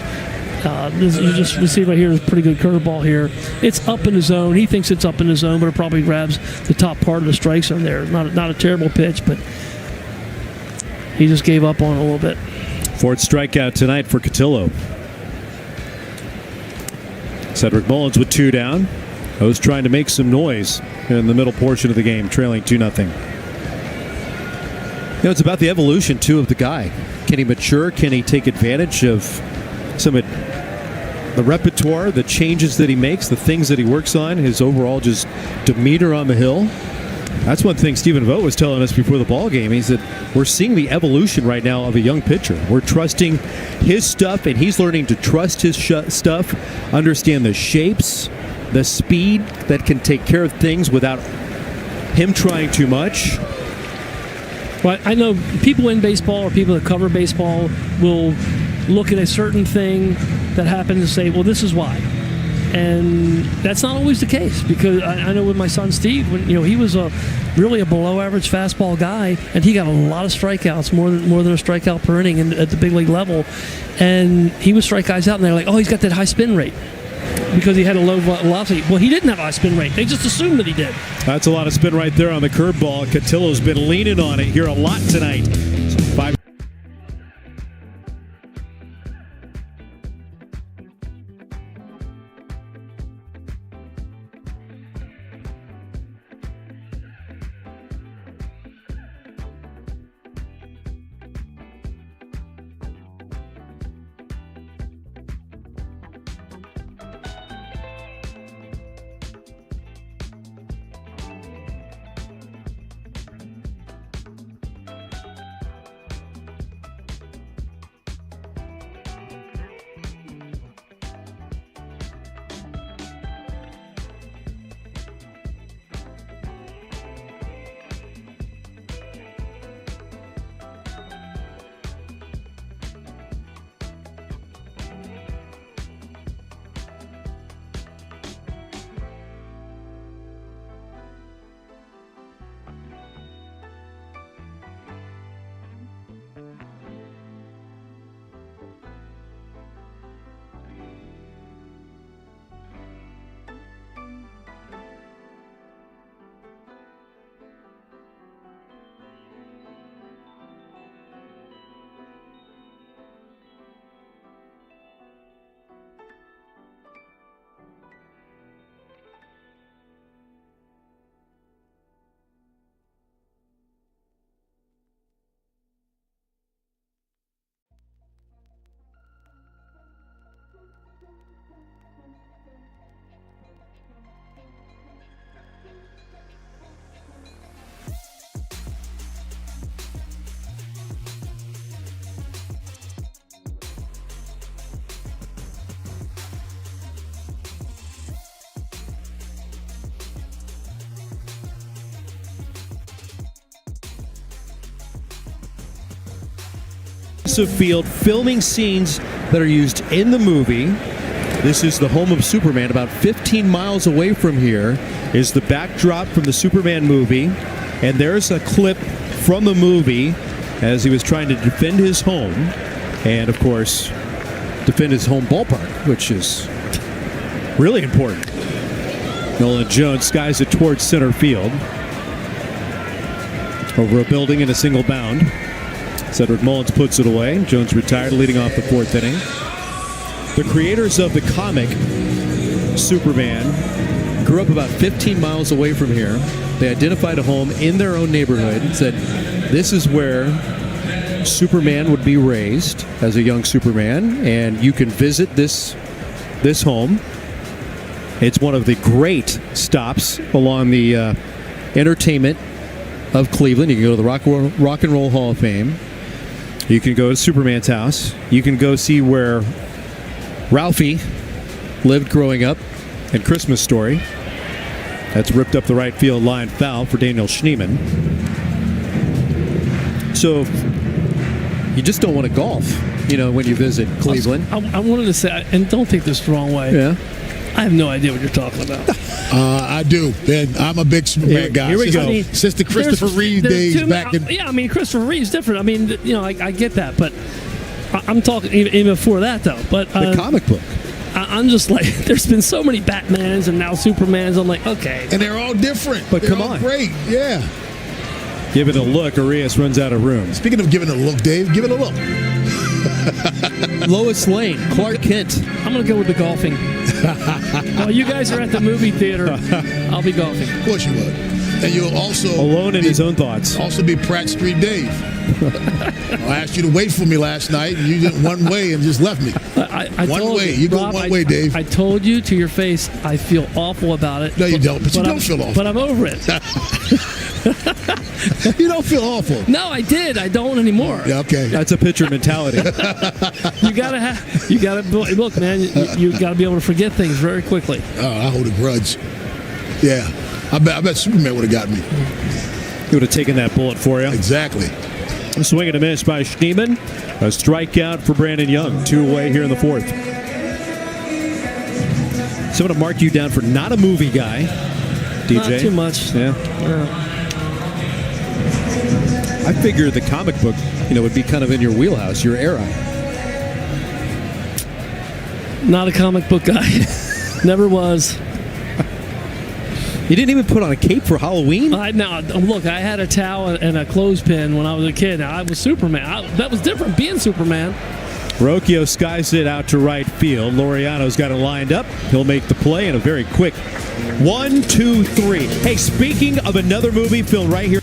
You see right here is a pretty good curveball here. It's up in the zone. He thinks it's up in the zone, but it probably grabs the top part of the strike zone there. Not a terrible pitch, but he just gave up on it a little bit. Fourth strikeout tonight for Cotillo. Cedric Mullins with 2 down. O's trying to make some noise in the middle portion of the game, trailing 2-0. It's about the evolution, too, of the guy. Can he mature? Can he take advantage of some of the repertoire, the changes that he makes, the things that he works on, his overall just demeanor on the hill? That's one thing Stephen Vogt was telling us before the ball game. He said, we're seeing the evolution right now of a young pitcher. We're trusting his stuff, and he's learning to trust his stuff, understand the shapes, the speed that can take care of things without him trying too much. Well, I know people in baseball or people that cover baseball will look at a certain thing that happens and say, well, this is why. And that's not always the case, because I know with my son Steve, when he was really a below-average fastball guy, and he got a lot of strikeouts, more than a strikeout per inning at the big league level, and he would strike guys out, and they're like, oh, he's got that high spin rate because he had a low velocity. Well, he didn't have a high spin rate. They just assumed that he did. That's a lot of spin right there on the curveball. Cotillo's been leaning on it here a lot tonight. 5. Field filming scenes that are used in the movie. This is the home of Superman. About 15 miles away from here is the backdrop from the Superman movie, and there's a clip from the movie as he was trying to defend his home, and of course defend his home ballpark, which is really important. Nolan Jones skies it towards center field over a building in a single bound. Cedric Mullins puts it away. Jones retired, leading off the 4th inning. The creators of the comic Superman grew up about 15 miles away from here. They identified a home in their own neighborhood and said, this is where Superman would be raised as a young Superman, and you can visit this home. It's one of the great stops along the entertainment of Cleveland. You can go to the Rock and Roll Hall of Fame. You can go to Superman's house. You can go see where Ralphie lived growing up in Christmas Story. That's ripped up the right field line foul for Daniel Schneemann. So you just don't want to golf, when you visit Cleveland. I wanted to say, and don't take this the wrong way. Yeah. I have no idea what you're talking about. I do. And I'm a big Superman guy. Here we go. Since the Christopher Reeve days back in. Yeah, I mean, Christopher Reeve's different. I mean, I get that, but I'm talking even before that, though. But The comic book. I'm just like, there's been so many Batmans and now Supermans. I'm like, okay. And they're all different. But they're come all on. great. Yeah. Give it a look. Arias runs out of room. Speaking of giving it a look, Dave, give it a look. Lois Lane, Clark Kent. I'm going to go with the golfing. While you guys are at the movie theater, I'll be golfing. Of course you would. And you'll also Alone in his own thoughts. Also be Pratt Street Dave. I asked you to wait for me last night, and you went one way and just left me. I One told way. You, You go Rob, one way, Dave. I told you to your face, I feel awful about it. No, you don't. But you don't feel awful. But I'm over it. You don't feel awful. No, I did. I don't anymore. Yeah, okay. That's a pitcher mentality. You gotta look, man. You gotta be able to forget things very quickly. Oh, I hold a grudge. Yeah. I bet Superman would have got me. He would have taken that bullet for you. Exactly. A swing and a miss by Schneemann. A strikeout for Brandon Young. 2 away here in the 4th. So I'm going to mark you down for not a movie guy, DJ. Not too much. Yeah. I figured the comic book, would be kind of in your wheelhouse, your era. Not a comic book guy. Never was. You didn't even put on a cape for Halloween? Look, I had a towel and a clothespin when I was a kid. Now, I was Superman. That was different, being Superman. Rocchio skies it out to right field. Laureano's got it lined up. He'll make the play in a very quick 1, 2, 3. Hey, speaking of another movie, Phil, right here.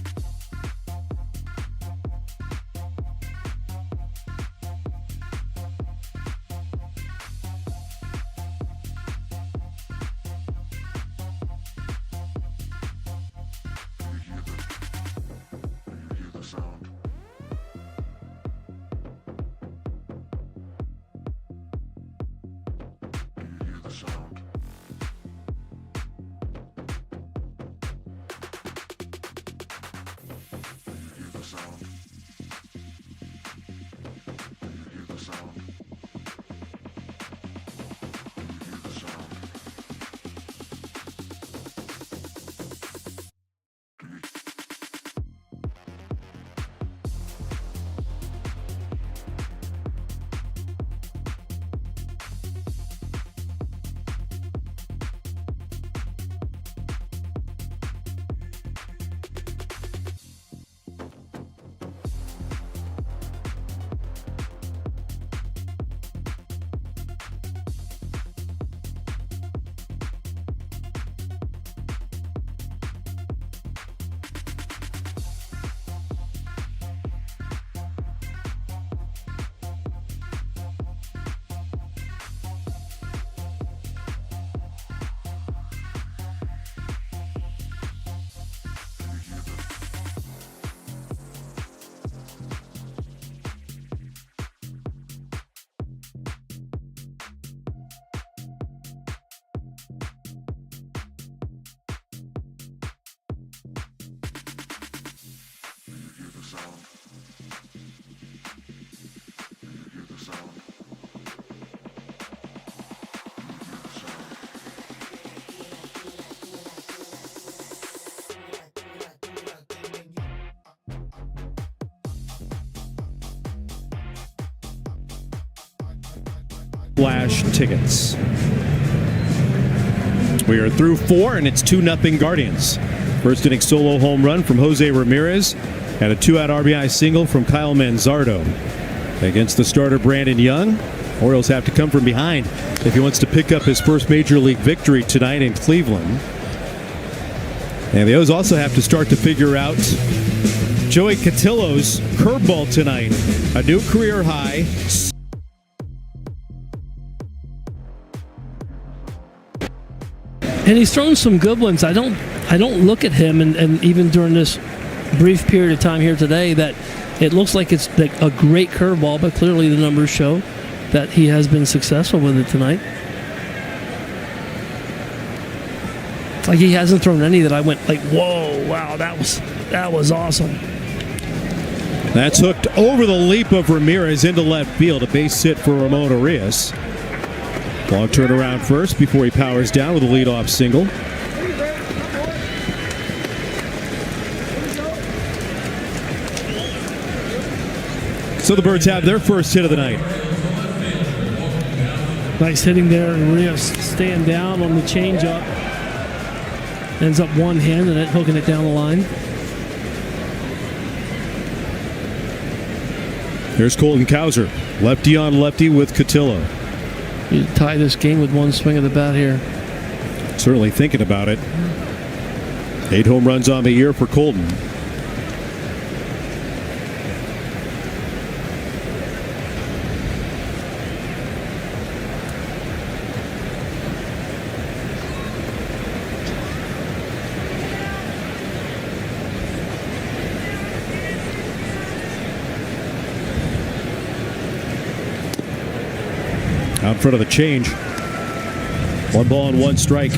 Flash tickets. We are through 4, and it's 2-0 Guardians. First inning solo home run from Jose Ramirez and a 2-out RBI single from Kyle Manzardo. Against the starter Brandon Young, Orioles have to come from behind if he wants to pick up his first major league victory tonight in Cleveland. And the O's also have to start to figure out Joey Cotillo's curveball tonight. A new career high. And he's thrown some good ones. I don't look at him, and even during this brief period of time here today, that it looks like it's like a great curveball, but clearly the numbers show that he has been successful with it tonight. It's like he hasn't thrown any that I went like, whoa, wow, that was awesome. That's hooked over the leap of Ramirez into left field. A base hit for Ramon Arias. Long turnaround first before he powers down with a leadoff single. So the Birds have their first hit of the night. Nice hitting there, and Rios staying down on the changeup. Ends up one-handed it, hooking it down the line. Here's Colton Cowser, lefty on lefty with Cotillo. You tie this game with one swing of the bat here. Certainly thinking about it. 8 home runs on the year for Colton. Out in front of the change. 1 ball and 1 strike.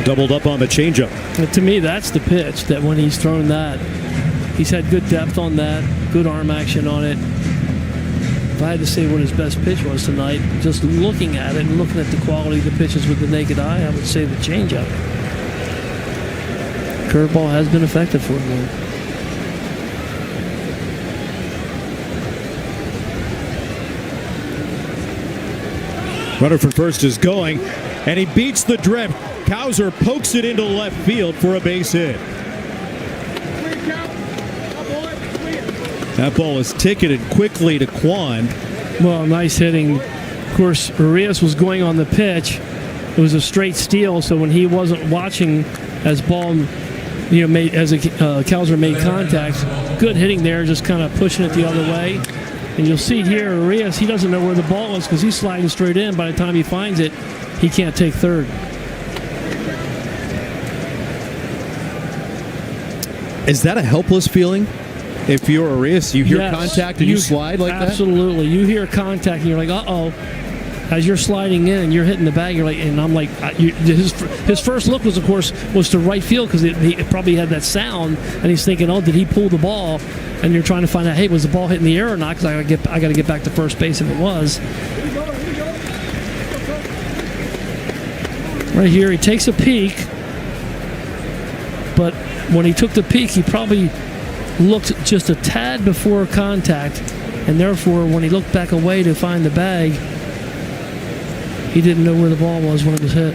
Doubled up on the changeup. But to me, that's the pitch that when he's thrown that, he's had good depth on that, good arm action on it. If I had to say what his best pitch was tonight, just looking at it and looking at the quality of the pitches with the naked eye, I would say the changeup. Curveball has been effective for him. Runner from first is going, and he beats the drift. Cowser pokes it into left field for a base hit. That ball is ticketed quickly to Kwan. Well, nice hitting. Of course, Arias was going on the pitch. It was a straight steal, so when he wasn't watching as ball, made as Cowser made contact, good hitting there, just kind of pushing it the other way. And you'll see here, Arias, he doesn't know where the ball is because he's sliding straight in. By the time he finds it, he can't take third. Is that a helpless feeling? If you're Arias, you hear contact and you slide like that? Absolutely. You hear contact and you're like, uh-oh. As you're sliding in and you're hitting the bag, you're like, and I'm like, his first look was, of course, was to right field because he probably had that sound, and he's thinking, oh, did he pull the ball? And you're trying to find out, hey, was the ball hitting the air or not? Because I got to get back to first base if it was. Right here, he takes a peek, but when he took the peek, he probably looked just a tad before contact, and therefore when he looked back away to find the bag, he didn't know where the ball was when it was hit.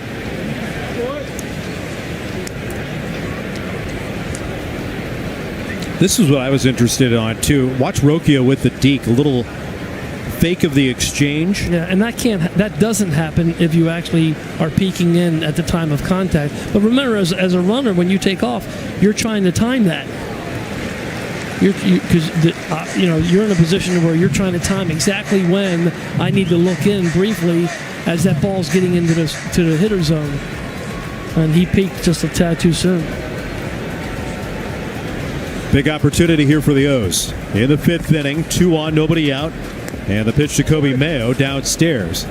This is what I was interested on too. Watch Rocchio with the deke, a little fake of the exchange. Yeah, and that doesn't happen if you actually are peeking in at the time of contact. But remember, as a runner, when you take off, you're trying to time that. Because you're in a position where you're trying to time exactly when I need to look in briefly as that ball's getting into the hitter zone, and he peaked just a tad too soon. Big opportunity here for the O's in the 5th inning. 2 on, nobody out, and the pitch to Kobe Mayo downstairs.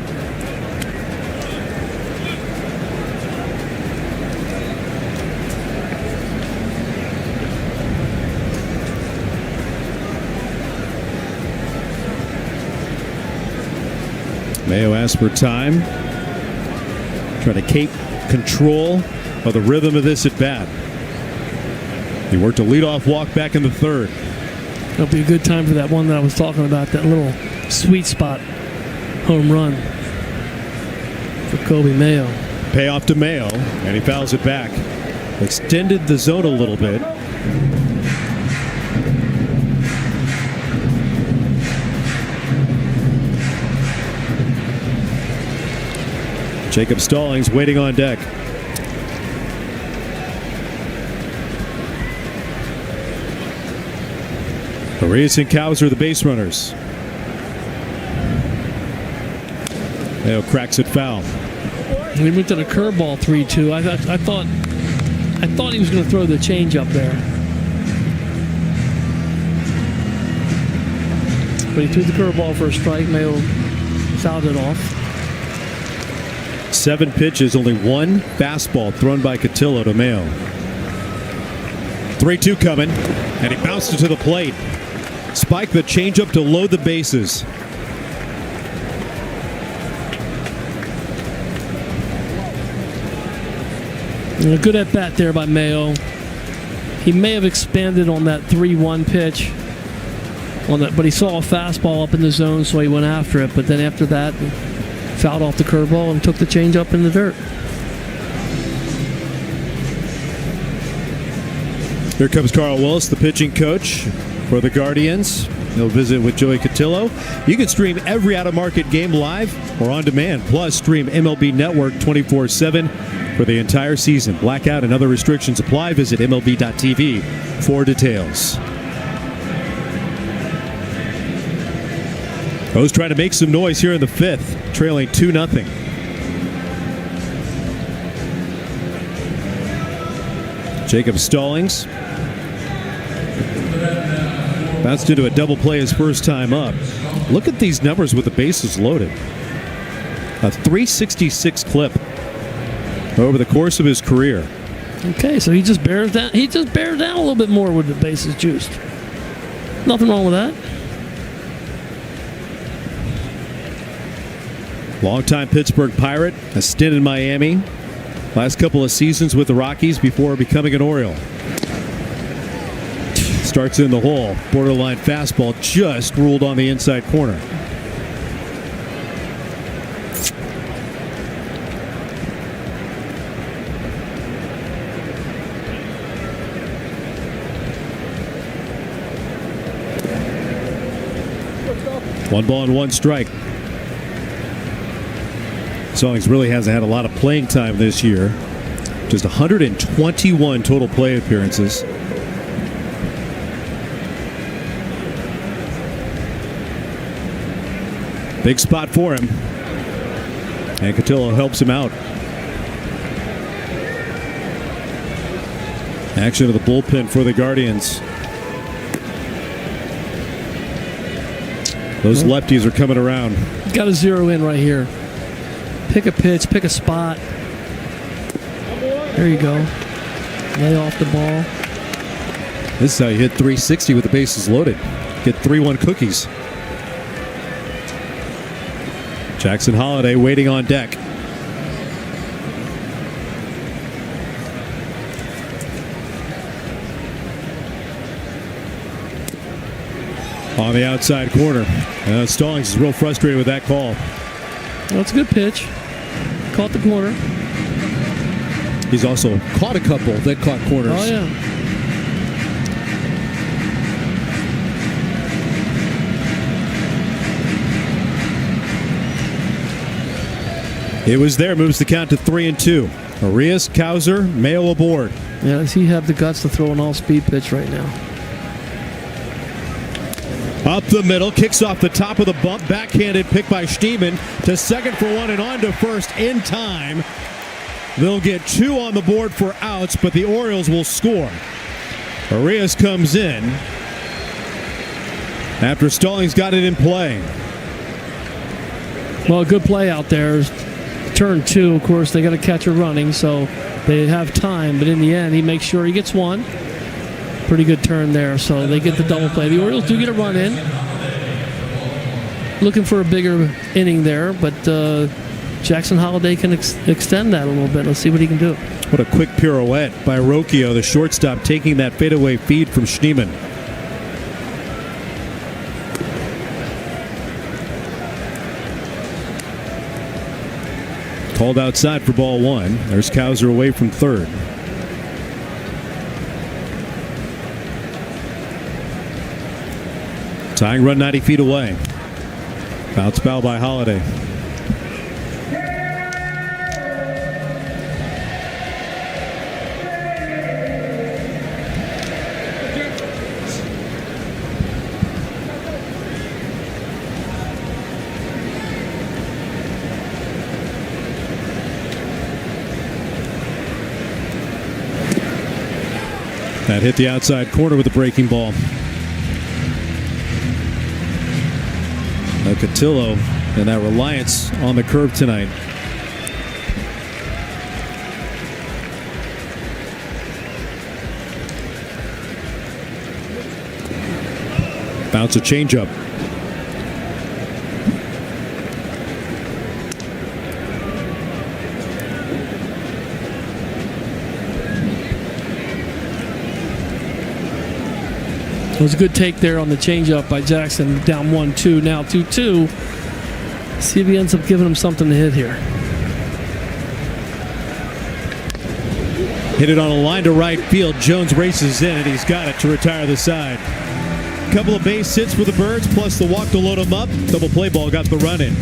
Mayo asks for time. Trying to keep control of the rhythm of this at bat. He worked a leadoff walk back in the 3rd. It'll be a good time for that one that I was talking about, that little sweet spot home run for Kobe Mayo. Payoff to Mayo, and he fouls it back. Extended the zone a little bit. Jacob Stallings waiting on deck. Arias and Cowser, the base runners. Mayo cracks it foul. He went to the curveball 3-2. I thought he was going to throw the changeup there, but he threw the curveball for a strike. Mayo fouled it off. 7 pitches, only 1 fastball thrown by Cotillo to Mayo. 3-2 coming, and he bounced it to the plate. Spike the changeup to load the bases. And a good at bat there by Mayo. He may have expanded on that 3-1 pitch, but he saw a fastball up in the zone, so he went after it. But then after that, fouled off the curveball and took the changeup in the dirt. Here comes Carl Willis, the pitching coach for the Guardians. He'll visit with Joey Cotillo. You can stream every out-of-market game live or on demand. Plus, stream MLB Network 24/7 for the entire season. Blackout and other restrictions apply. Visit MLB.tv for details. O's trying to make some noise here in the 5th, trailing 2-0. Jacob Stallings bounced into a double play his first time up. Look at these numbers with the bases loaded. A 366 clip over the course of his career. Okay, so he just bears down. He just bears down a little bit more with the bases juiced. Nothing wrong with that. Longtime Pittsburgh Pirate, a stint in Miami. Last couple of seasons with the Rockies before becoming an Oriole. Starts in the hole. Borderline fastball just ruled on the inside corner. One ball and 1 strike. Stallings really hasn't had a lot of playing time this year. Just 121 total play appearances. Big spot for him. And Cotillo helps him out. Action of the bullpen for the Guardians. Those lefties are coming around. Got to zero in right here. Pick a pitch, pick a spot. There you go. Lay off the ball. This is how you hit 360 with the bases loaded. Get 3-1 cookies. Jackson Holliday waiting on deck. On the outside corner. Stallings is real frustrated with that call. That's a good pitch. Caught the corner. He's also caught a couple that caught corners. Oh, yeah. It was there. Moves the count to 3-2. Arias, Cowser, Mayo aboard. Yeah, does he have the guts to throw an all-speed pitch right now? Up the middle, kicks off the top of the bump. Backhanded pick by Schneemann to second for 1 and on to first in time. They'll get 2 on the board for outs, but the Orioles will score. Arias comes in after Stallings got it in play. Well, a good play out there. Turn 2, of course, they got a catcher running, so they have time, but in the end, he makes sure he gets 1. Pretty good turn there, so they get the double play. The Orioles do get a run in. Looking for a bigger inning there, but Jackson Holliday can extend that a little bit. Let's see what he can do. What a quick pirouette by Rocchio, the shortstop, taking that fadeaway feed from Schneemann. Called outside for ball 1. There's Cowser away from third. Tying run 90 feet away. Bounce foul by Holliday. That hit the outside corner with a breaking ball. Cotillo and that reliance on the curve tonight. Bounce a changeup. It was a good take there on the changeup by Jackson. Down 1-2, now 2-2. See if he ends up giving him something to hit here. Hit it on a line to right field. Jones races in, and he's got it to retire the side. Couple of base hits for the Birds, plus the walk to load them up. Double play ball got the run in.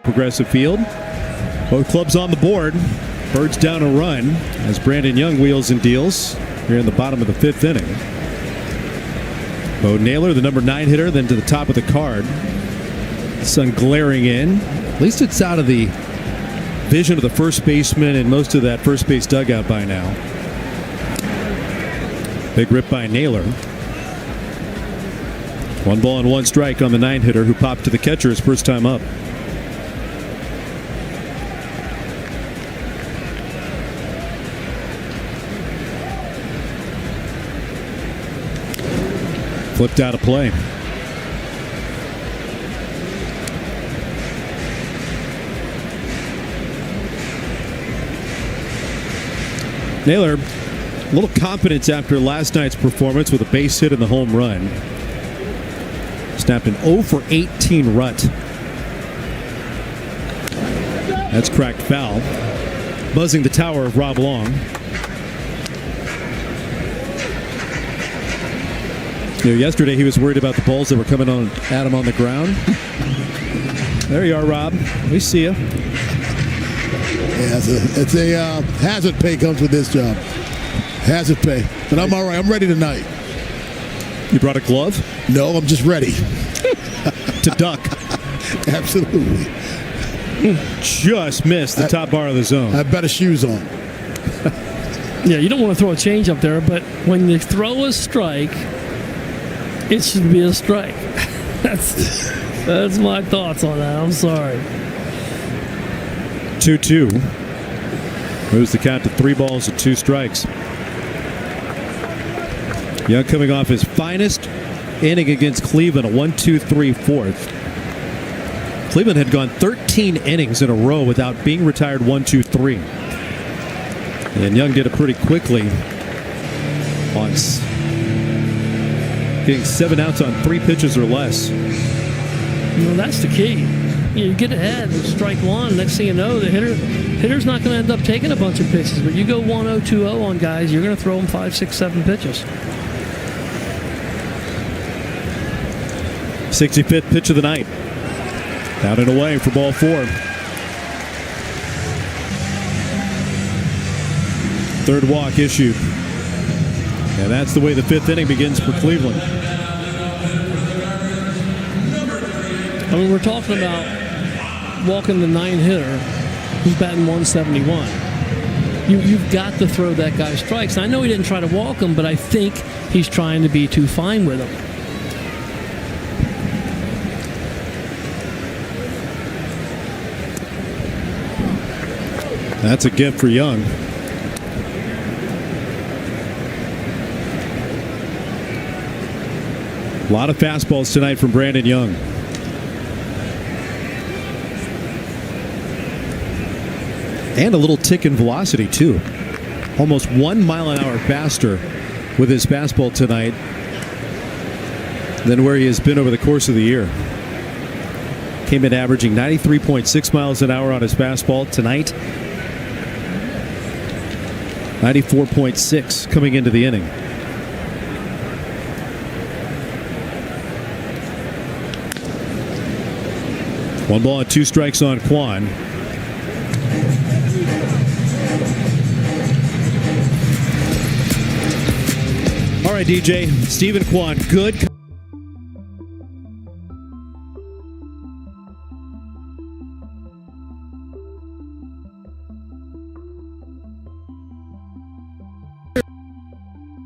Progressive Field. Both clubs on the board. Birds down a run as Brandon Young wheels and deals here in the bottom of the 5th inning. Bo Naylor, the number 9 hitter, then to the top of the card. Sun glaring in. At least it's out of the vision of the first baseman and most of that first base dugout by now. Big rip by Naylor. 1 ball and 1 strike on the 9 hitter who popped to the catcher his first time up. Flipped out of play. Naylor, a little confidence after last night's performance with a base hit and the home run. Snapped an 0 for 18 rut. That's cracked foul. Buzzing the tower of Rob Long. You know, yesterday he was worried about the balls that were coming on at him on the ground. There you are, Rob. We see you. Yeah, it's a hazard pay comes with this job. Hazard pay. But I'm all right. I'm ready tonight. You brought a glove? No, I'm just ready. To duck. Absolutely. Just missed the top bar of the zone. I have better shoes on. Yeah, you don't want to throw a change up there, but when you throw a strike, it should be a strike. That's my thoughts on that. I'm sorry. 2-2. Moves the count to 3 balls and 2 strikes. Young coming off his finest inning against Cleveland, a 1-2-3 fourth. Cleveland had gone 13 innings in a row without being retired 1-2-3. And Young did it pretty quickly on getting 7 outs on 3 pitches or less. Well, that's the key. You get ahead and strike one. Next thing you know, the hitter's not going to end up taking a bunch of pitches. But you go 1-0, 2-0 on guys, you're going to throw them 5, 6, 7 pitches. 65th pitch of the night. Down and away for ball 4. Third walk issued. And that's the way the 5th inning begins for Cleveland. I mean, we're talking about walking the 9-hitter who's batting 171. You've got to throw that guy strikes. I know he didn't try to walk him, but I think he's trying to be too fine with him. That's a gift for Young. A lot of fastballs tonight from Brandon Young. And a little tick in velocity, too. Almost 1 mile an hour faster with his fastball tonight than where he has been over the course of the year. Came in averaging 93.6 miles an hour on his fastball tonight. 94.6 coming into the inning. One ball and 2 strikes on Kwan. All right, DJ. Stephen Kwan, good.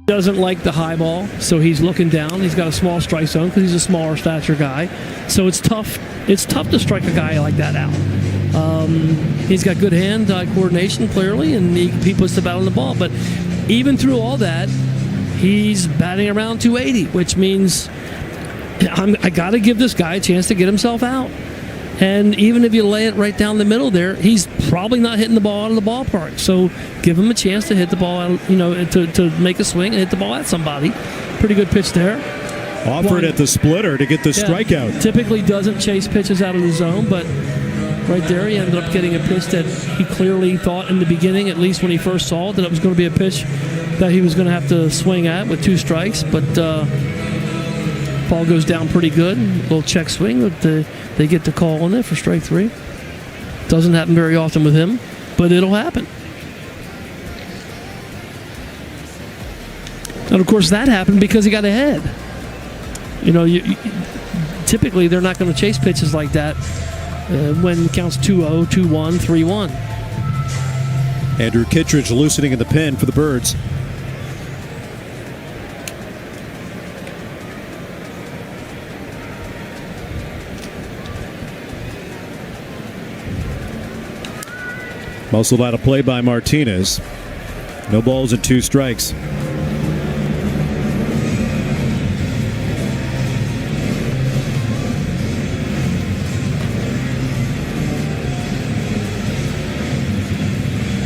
Doesn't like the high ball, so he's looking down. He's got a small strike zone because he's a smaller stature guy. So it's tough. It's tough to strike a guy like that out. He's got good hand-eye coordination, clearly, and he puts the bat on the ball. But even through all that, he's batting around 280, which means I got to give this guy a chance to get himself out. And even if you lay it right down the middle there, he's probably not hitting the ball out of the ballpark. So give him a chance to hit the ball out, to make a swing and hit the ball at somebody. Pretty good pitch there. Offered at the splitter to get the strikeout. Typically doesn't chase pitches out of the zone, but right there he ended up getting a pitch that he clearly thought in the beginning, at least when he first saw it, that it was going to be a pitch that he was going to have to swing at with 2 strikes. But ball goes down pretty good. A little check swing. They get the call on it for strike 3. Doesn't happen very often with him, but it'll happen. And of course that happened because he got ahead. Typically they're not going to chase pitches like that when it counts 2-0, 2-1, 3-1. Andrew Kittredge loosening in the pen for the Birds. Muscled out of play by Martinez. No balls and 2 strikes.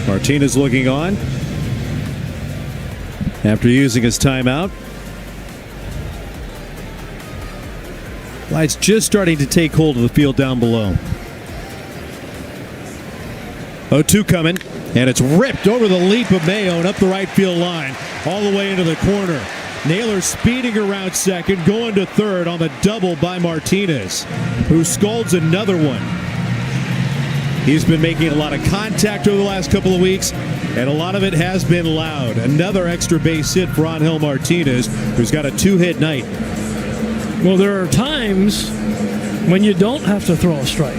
Martinez looking on after using his timeout. Light's just starting to take hold of the field down below. 0-2 coming, and it's ripped over the leap of Mayo and up the right field line, all the way into the corner. Naylor speeding around second, going to third on the double by Martinez, who scalds another one. He's been making a lot of contact over the last couple of weeks, and a lot of it has been loud. Another extra base hit for Angel Martinez, who's got a 2-hit night. Well, there are times when you don't have to throw a strike.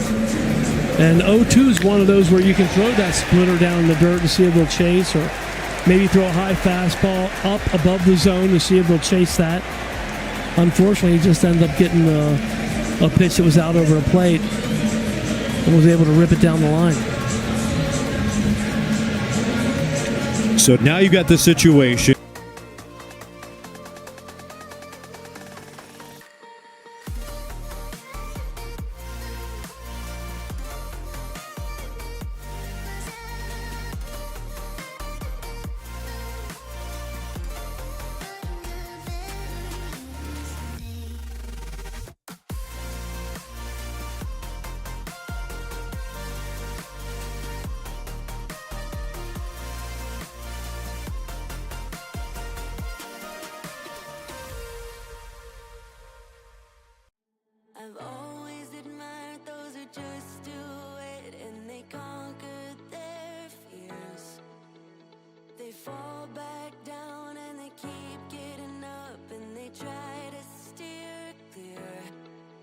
And 0-2 is one of those where you can throw that splitter down in the dirt to see if they'll chase, or maybe throw a high fastball up above the zone to see if they'll chase that. Unfortunately, he just ended up getting a pitch that was out over a plate and was able to rip it down the line. So now you've got the situation. fall back down and they keep getting up and they try to steer clear.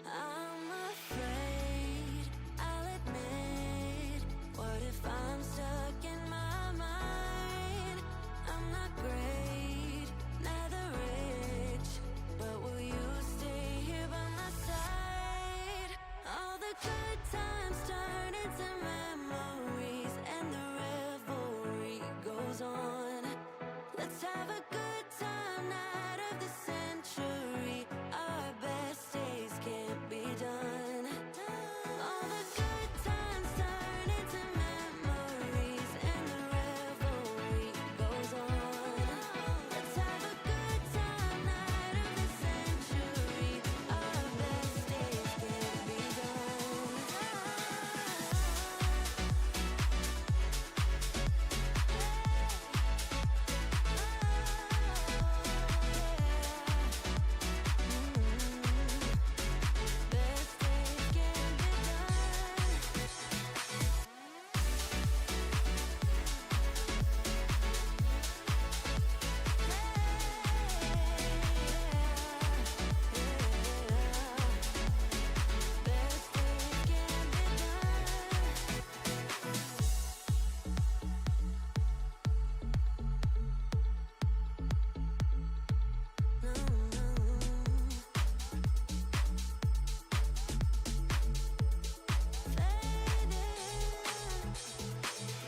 I'm afraid, I'll admit. What if I'm stuck in my mind? I'm not great, neither rich, but will you stay here by my side? All the good times turn into memories and the revelry goes on. Let's have a good time, night of the century. Our best days can't be done. All the good times turn into memories and the revelry goes on. Let's have a good time, night of the century. Our best days can't be done. Best days can't be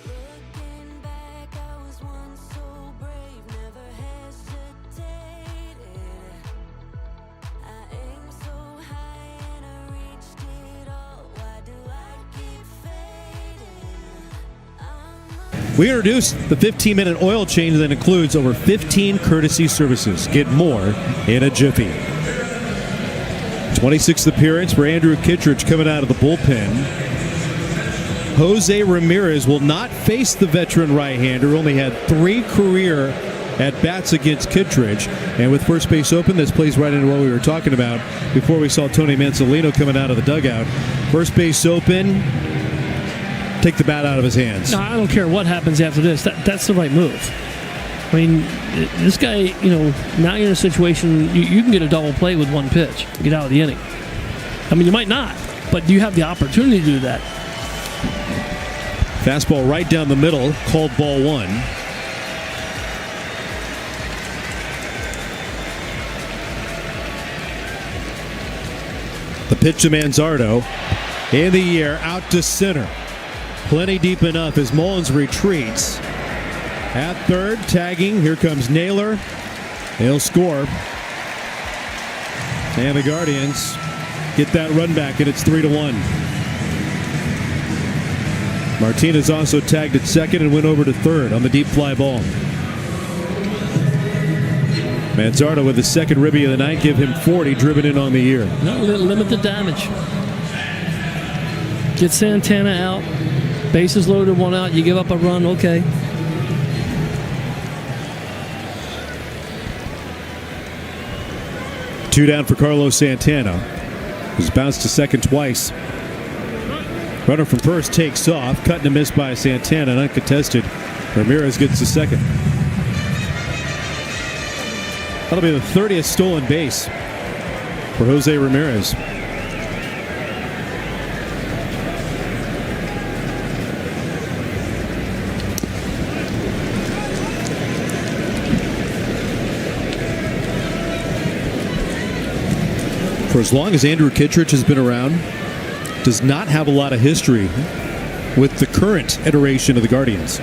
Looking back, I was once so brave, never hesitated. I aimed so high and I reached it all. Why do I keep fading? We introduced the 15-minute oil change that includes over 15 courtesy services. Get more in a jiffy. 26th appearance for Andrew Kittredge coming out of the bullpen. Jose Ramirez will not face the veteran right-hander. Only had 3 career at-bats against Kittredge. And with first base open, this plays right into what we were talking about before we saw Tony Mansolino coming out of the dugout. First base open, take the bat out of his hands. No, I don't care what happens after this. That's the right move. I mean, this guy, now you're in a situation, you can get a double play with one pitch, get out of the inning. I mean, you might not, but you have the opportunity to do that. Fastball right down the middle, called ball 1. The pitch to Manzardo. In the air, out to center. Plenty deep enough as Mullins retreats. At third, tagging. Here comes Naylor. He'll score. And the Guardians get that run back, and it's 3-1. Martinez also tagged at second and went over to third on the deep fly ball. Manzardo with the second ribby of the night, give him 40, driven in on the year. No, limit the damage. Get Santana out. Bases loaded, 1 out. You give up a run, okay. Two down for Carlos Santana, who's bounced to second twice. Runner from first takes off, cut and a miss by Santana, and uncontested. Ramirez gets the second. That'll be the 30th stolen base for Jose Ramirez. For as long as Andrew Kittredge has been around, does not have a lot of history with the current iteration of the Guardians.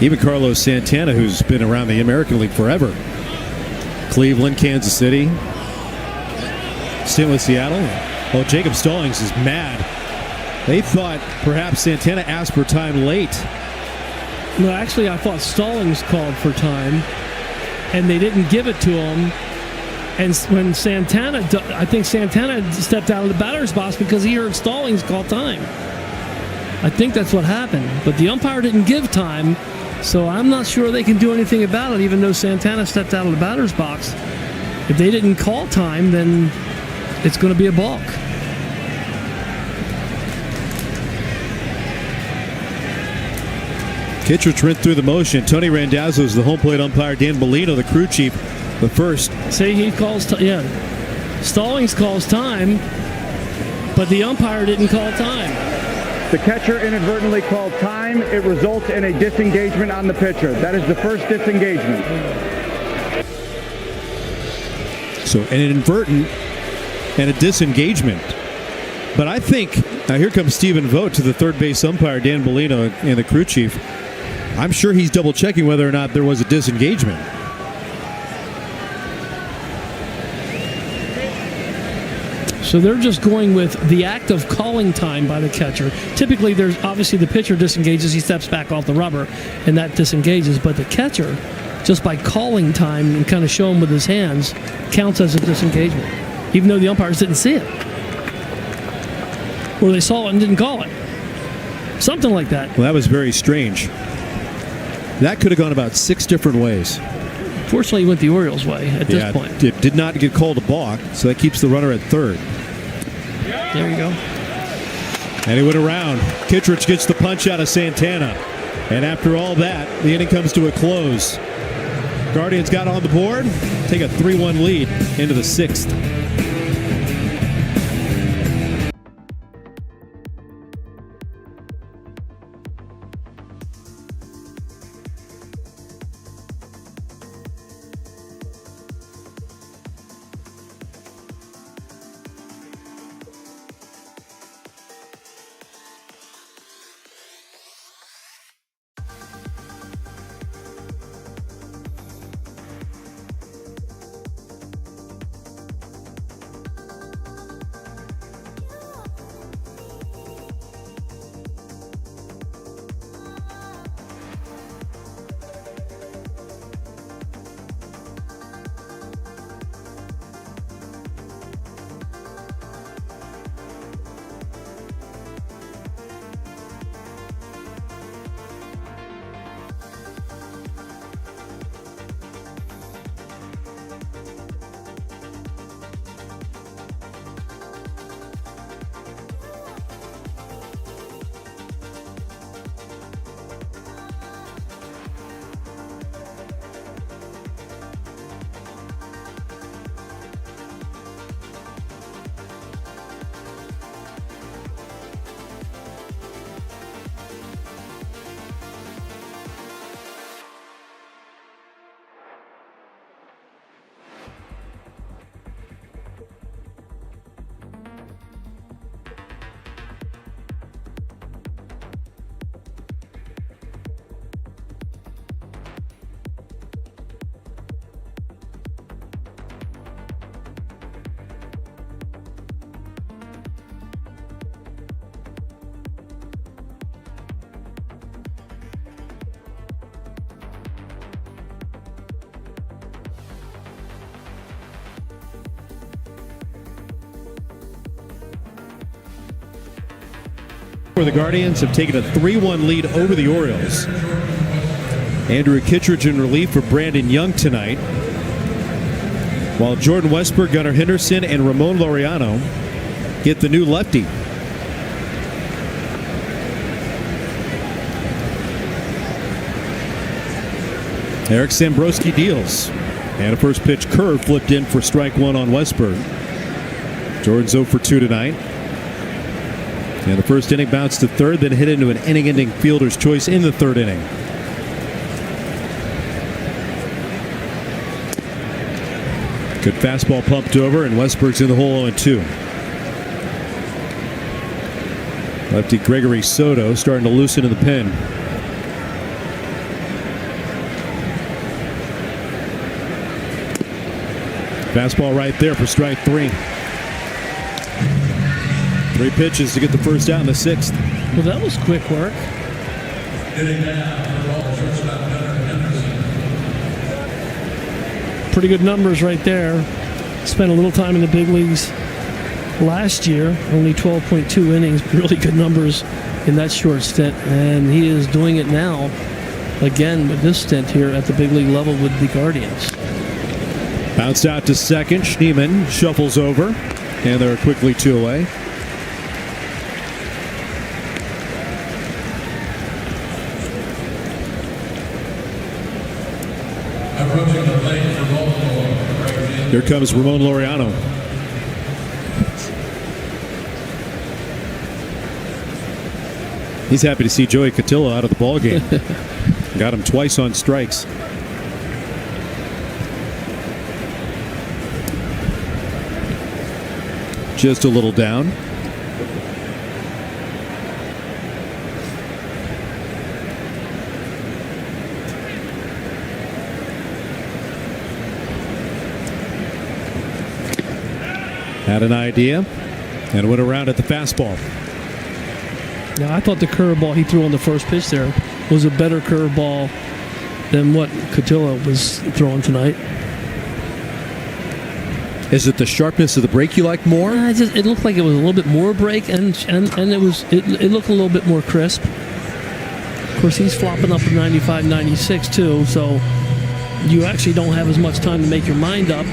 Even Carlos Santana, who's been around the American League forever. Cleveland, Kansas City, stint with Seattle. Well, Jacob Stallings is mad. They thought perhaps Santana asked for time late. No, actually, I thought Stallings called for time, and they didn't give it to him. And when I think Santana stepped out of the batter's box because he heard Stallings call time. I think that's what happened. But the umpire didn't give time, so I'm not sure they can do anything about it, even though Santana stepped out of the batter's box. If they didn't call time, then it's going to be a balk. Kittredge went through the motion. Tony Randazzo is the home plate umpire. Dan Bellino, the crew chief, the first. See, he calls, Stallings calls time, but the umpire didn't call time. The catcher inadvertently called time. It results in a disengagement on the pitcher. That is the first disengagement. So an inadvertent and a disengagement. But I think, now here comes Stephen Vogt to the third base umpire, Dan Bellino, and the crew chief. I'm sure he's double checking whether or not there was a disengagement. So they're just going with the act of calling time by the catcher. Typically, there's obviously the pitcher disengages, he steps back off the rubber, and that disengages. But the catcher, just by calling time and kind of showing with his hands, counts as a disengagement, even though the umpires didn't see it. Or they saw it and didn't call it. Something like that. Well, that was very strange. That could have gone about 6 different ways. Fortunately, he went the Orioles' way at this point. It did not get called a balk, so that keeps the runner at third. There you go. And he went around. Kittredge gets the punch out of Santana. And after all that, the inning comes to a close. Guardians got on the board, take a 3-1 lead into the 6th. The Guardians have taken a 3-1 lead over the Orioles. Andrew Kittredge in relief for Brandon Young tonight, while Jordan Westberg, Gunnar Henderson, and Ramon Laureano get the new lefty. Eric Sambrowski deals. And a first pitch curve flipped in for strike 1 on Westberg. Jordan's 0 for 2 tonight. And the first inning bounced to third, then hit into an inning-ending fielder's choice in the third inning. Good fastball pumped over, and Westberg's in the hole 0-2. Lefty Gregory Soto starting to loosen in the pen. Fastball right there for strike 3. 3 pitches to get the first out in the 6th. Well, that was quick work. Pretty good numbers right there. Spent a little time in the big leagues last year, only 12.2 innings, really good numbers in that short stint, and he is doing it now again with this stint here at the big league level with the Guardians. Bounced out to second. Schneemann shuffles over, and they're quickly 2 away. Approaching the plate for Baltimore. Here comes Ramon Laureano. He's happy to see Joey Cotillo out of the ball game. Got him twice on strikes. Just a little down. Had an idea and went around at the fastball. Now, I thought the curveball he threw on the first pitch there was a better curveball than what Cotillo was throwing tonight. Is it the sharpness of the break you like more? It looked like it was a little bit more break, and it looked a little bit more crisp. Of course, he's flopping up to 95, 96 too, so you actually don't have as much time to make your mind up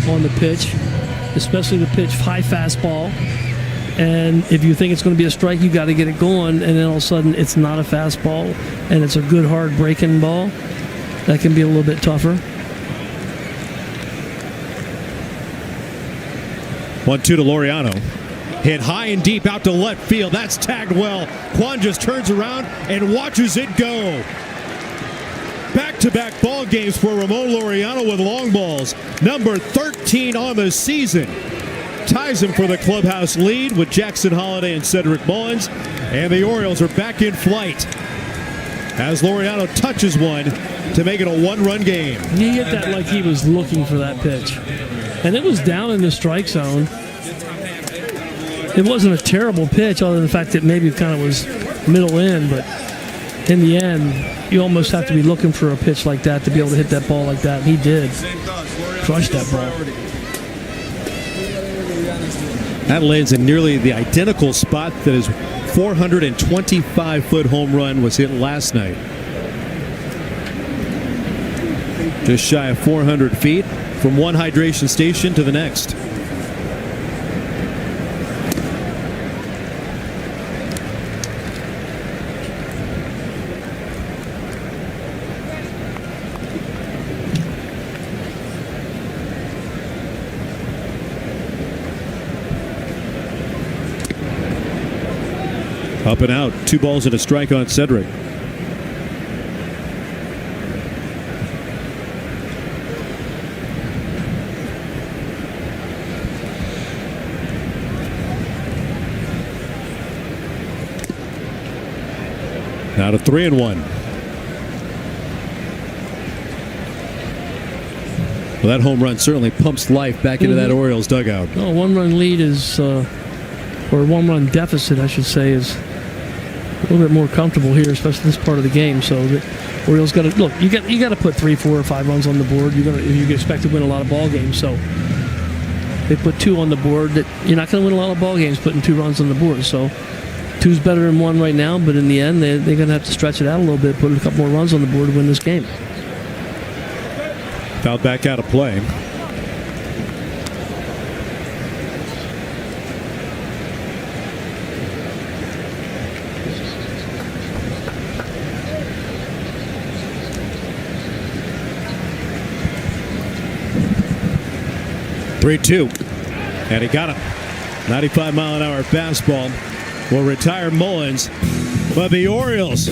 on the pitch, especially the pitch high fastball. And if you think it's going to be a strike, you got to get it going, and then all of a sudden it's not a fastball, and it's a good hard breaking ball. That can be a little bit tougher. 1-2 to Laureano. Hit high and deep out to left field. That's tagged well. Kwan just turns around and watches it go. Back-to-back ball games for Ramon Laureano with long balls. Number 13 on the season. Ties him for the clubhouse lead with Jackson Holliday and Cedric Mullins. And the Orioles are back in flight as Laureano touches one to make it a one-run game. He hit that like he was looking for that pitch. And it was down in the strike zone. It wasn't a terrible pitch, other than the fact that maybe it kind of was middle in, but in the end, you almost have to be looking for a pitch like that to be able to hit that ball like that. And he did. Crushed that ball. That lands in nearly the identical spot that his 425-foot home run was hit last night. Just shy of 400 feet from one hydration station to the next. Up and out. 2 balls and a strike on Cedric. Now to 3-1. Well, that home run certainly pumps life back into that Orioles dugout. Oh, one-run lead is, or one-run deficit, I should say, is a little bit more comfortable here, especially this part of the game. So the Orioles got to look. You got to put 3, 4, or 5 runs on the board. You expect to win a lot of ball games. So they put 2 on the board. That you're not going to win a lot of ball games putting 2 runs on the board. So 2's better than 1 right now, but in the end, they're going to have to stretch it out a little bit, put a couple more runs on the board to win this game. Fouled back out of play. Three-2, and he got him. 95-mile-an-hour fastball will retire Mullins, but the Orioles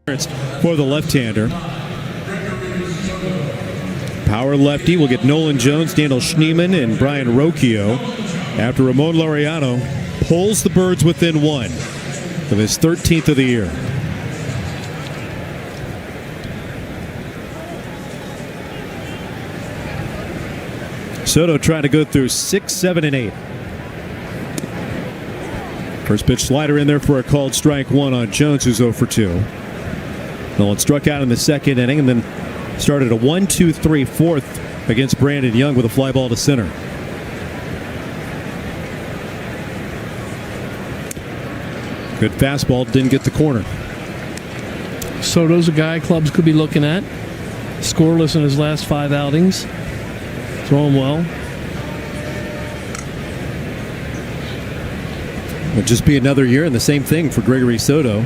For the left-hander. Power lefty will get Nolan Jones, Daniel Schneemann, and Brian Rocchio after Ramon Laureano pulls the Birds within one of his 13th of the year. Soto trying to go through 6, 7, and 8. First pitch slider in there for a called strike one on Jones, who's 0 for 2. Nolan struck out in the second inning and then started a 1-2-3 fourth against Brandon Young with a fly ball to center. Good fastball, didn't get the corner. Soto's a guy clubs could be looking at. Scoreless in his last 5 outings. Throwing well. It'll just be another year and the same thing for Gregory Soto,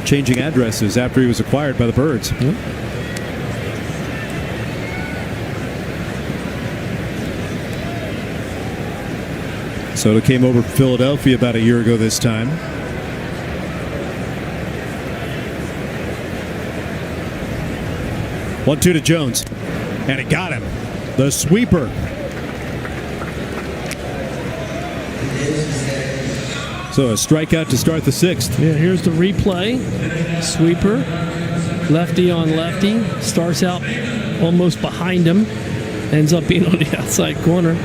changing addresses after he was acquired by the Birds. Soto came over from Philadelphia about a year ago this time. One-two to Jones, and it got him. The sweeper. So a strikeout to start the 6th. Yeah, here's the replay. Sweeper. Lefty on lefty. Starts out almost behind him. Ends up being on the outside corner.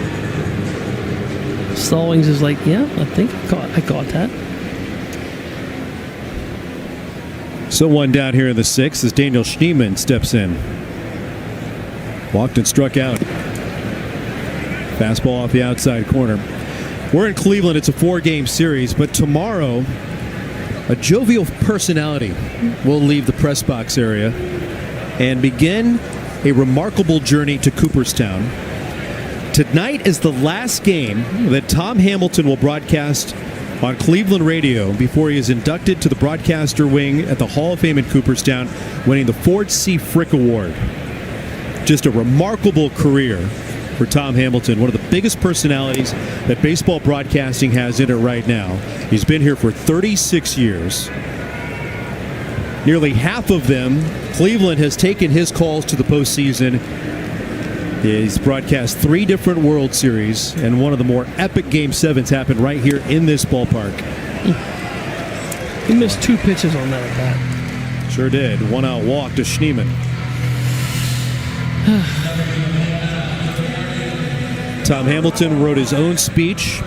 Stallings is like, yeah, I think I caught that. So one down here in the 6th as Daniel Schneemann steps in. Walked and struck out. Fastball off the outside corner. We're in Cleveland. It's a 4-game series, but tomorrow a jovial personality will leave the press box area and begin a remarkable journey to Cooperstown. Tonight is the last game that Tom Hamilton will broadcast on Cleveland radio before he is inducted to the broadcaster wing at the Hall of Fame in Cooperstown, winning the Ford C. Frick Award. Just a remarkable career for Tom Hamilton, one of the biggest personalities that baseball broadcasting has in it right now. He's been here for 36 years. Nearly half of them, Cleveland has taken his calls to the postseason. He's broadcast 3 different World Series, and one of the more epic Game 7s happened right here in this ballpark. He missed 2 pitches on that at bat. Sure did. 1-out walk to Schneemann. Tom Hamilton wrote his own speech.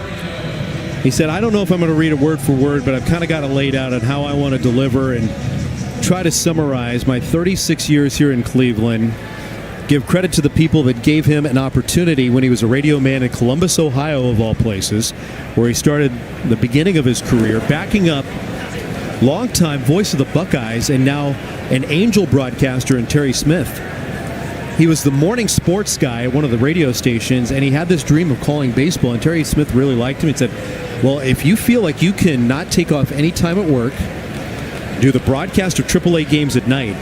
He said, I don't know if I'm going to read it word for word, but I've kind of got it laid out on how I want to deliver and try to summarize my 36 years here in Cleveland. Give credit to the people that gave him an opportunity when he was a radio man in Columbus, Ohio, of all places, where he started the beginning of his career, backing up longtime voice of the Buckeyes and now an Angel broadcaster in Terry Smith. He was the morning sports guy at one of the radio stations, and he had this dream of calling baseball, and Terry Smith really liked him. He said, well, if you feel like you can not take off any time at work, do the broadcast of AAA games at night,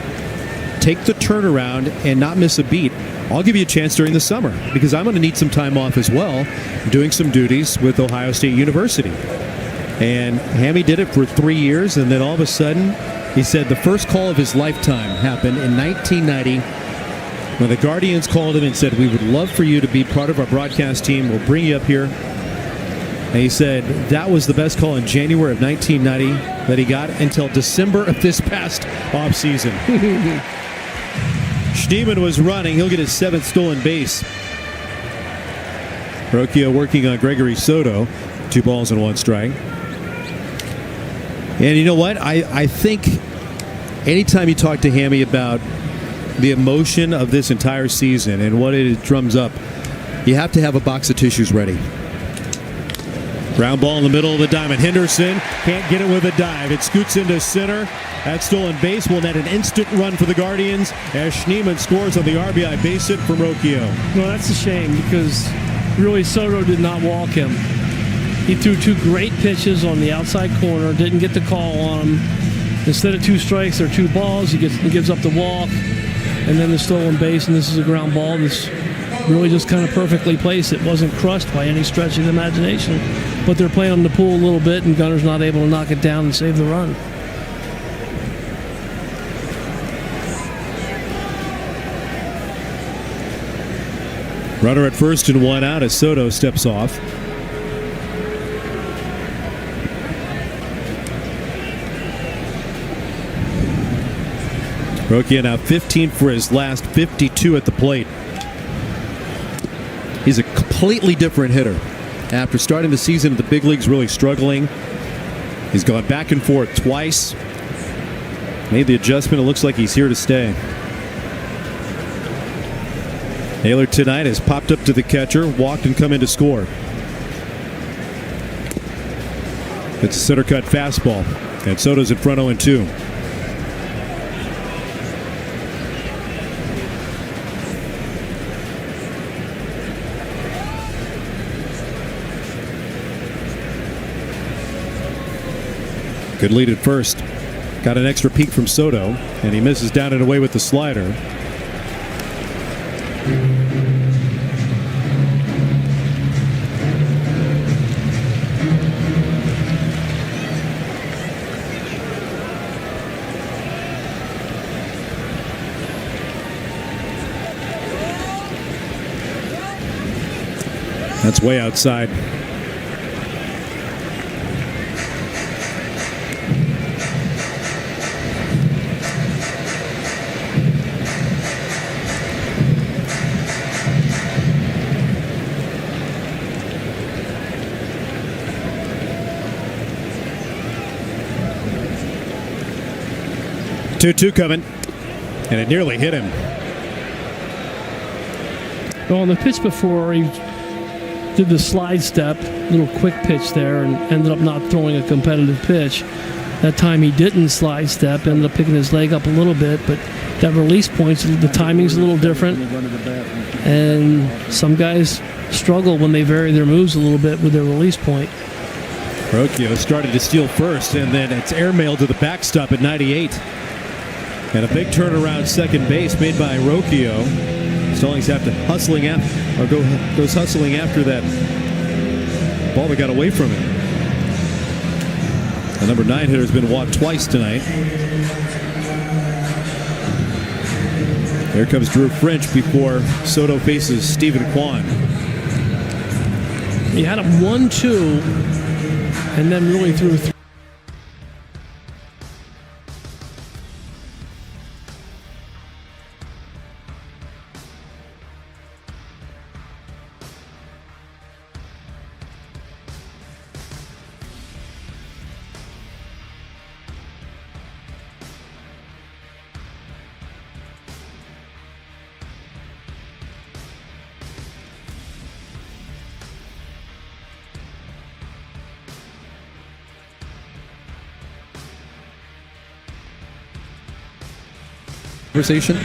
take the turnaround and not miss a beat, I'll give you a chance during the summer, because I'm going to need some time off as well, doing some duties with Ohio State University. And Hammy did it for 3 years, and then all of a sudden, he said the first call of his lifetime happened in 1990 when the Guardians called him and said, we would love for you to be part of our broadcast team. We'll bring you up here. And he said that was the best call in January of 1990 that he got until December of this past offseason. Schneemann was running. He'll get his 7th stolen base. Rocchio working on Gregory Soto. 2 balls and 1 strike. And you know what? I think anytime you talk to Hammy about the emotion of this entire season and what it drums up, you have to have a box of tissues ready. Ground ball in the middle of the diamond. Henderson can't get it with a dive. It scoots into center. That stolen base will net an instant run for the Guardians as Schneemann scores on the RBI base hit from Rocchio. Well, that's a shame because really Soto did not walk him. He threw 2 great pitches on the outside corner, didn't get the call on him. Instead of 2 strikes or 2 balls, he gives up the walk and then the stolen base, and this is a ground ball that's really just kind of perfectly placed. It wasn't crushed by any stretch of the imagination, but they're playing on the pool a little bit, and Gunner's not able to knock it down and save the run. Runner at first and 1 out as Soto steps off. Rocchio now 15 for his last 52 at the plate. He's a completely different hitter. After starting the season at the big leagues really struggling, he's gone back and forth twice. Made the adjustment. It looks like he's here to stay. Naylor tonight has popped up to the catcher, walked and come in to score. It's a center cut fastball, and Soto's in front 0-2. Good lead at first. Got an extra peek from Soto, and he misses down and away with the slider. That's way outside. Two coming, and it nearly hit him. Well, on the pitch before, he did the slide step, little quick pitch there, and ended up not throwing a competitive pitch. That time he didn't slide step, ended up picking his leg up a little bit, but that release point, the timing's a little different. And some guys struggle when they vary their moves a little bit with their release point. Rocchio started to steal first, and then it's airmailed to the backstop at 98. And a big turnaround second base made by Rocchio. Stallings after hustling after, or goes hustling after that ball that got away from him. The number 9 hitter has been walked twice tonight. Here comes Drew French before Soto faces Stephen Kwan. He had a 1-2 and then really threw 3. Conversation?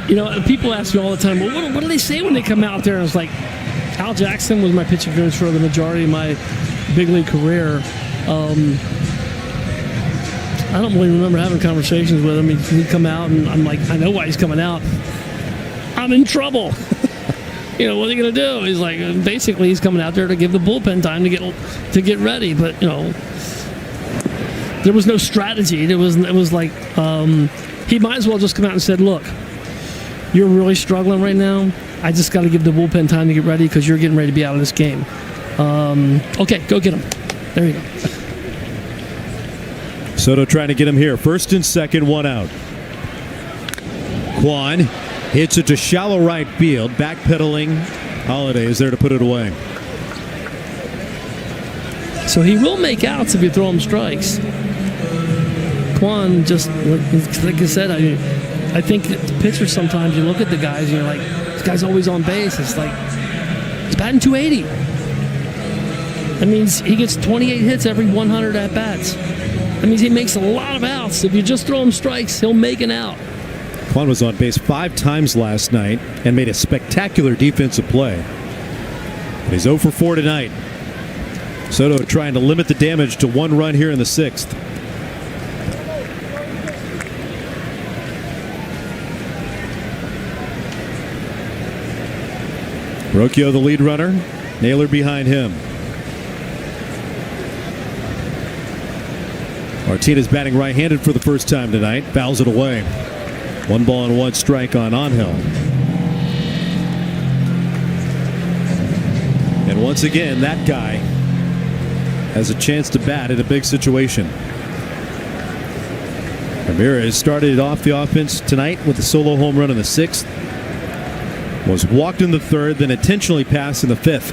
You know, people ask me all the time, well, what do they say when they come out there? And it's like, Al Jackson was my pitching coach for the majority of my big league career. I don't really remember having conversations with him. He'd come out, and I'm like, I know why he's coming out. I'm in trouble. You know, what are you going to do? He's like, basically, he's coming out there to give the bullpen time to get ready. But, you know, there was no strategy. It was like, he might as well just come out and said, look, you're really struggling right now. I just got to give the bullpen time to get ready because you're getting ready to be out of this game. Okay, go get him. There you go. Soto trying to get him here. First and second, 1 out. Kwan hits it to shallow right field. Backpedaling. Holiday is there to put it away. So he will make outs if you throw him strikes. Kwan just, like I said, I think the pitchers sometimes you look at the guys and you're like, this guy's always on base. It's like, he's batting 280. That means he gets 28 hits every 100 at-bats. That means he makes a lot of outs. If you just throw him strikes, he'll make an out. Kwan was on base 5 times last night and made a spectacular defensive play. But he's 0 for 4 tonight. Soto trying to limit the damage to 1 run here in the 6th. Rocchio the lead runner. Naylor behind him. Martinez batting right-handed for the first time tonight. Fouls it away. 1 ball and 1 strike on Angel. Once again, that guy has a chance to bat in a big situation. Ramirez started off the offense tonight with a solo home run in the 6th. Was walked in the 3rd, then intentionally passed in the 5th.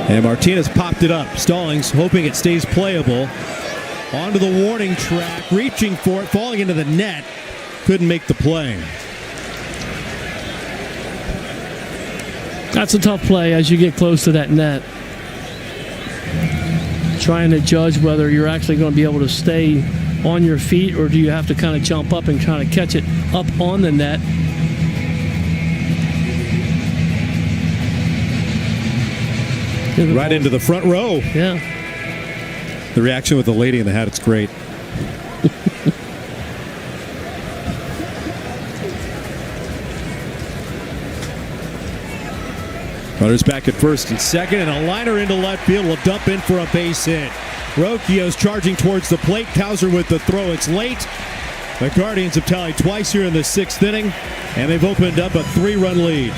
And Martinez popped it up. Stallings hoping it stays playable. Onto the warning track, reaching for it, falling into the net. Couldn't make the play. That's a tough play as you get close to that net. Trying to judge whether you're actually going to be able to stay on your feet, or do you have to kind of jump up and kind of catch it up on the net. Right into the front row. Yeah. The reaction with the lady in the hat, it's great. Runners back at first and second, and a liner into left field will dump in for a base hit. Rocchio's charging towards the plate. Cowser with the throw. It's late. The Guardians have tallied twice here in the 6th inning, and they've opened up a 3-run lead.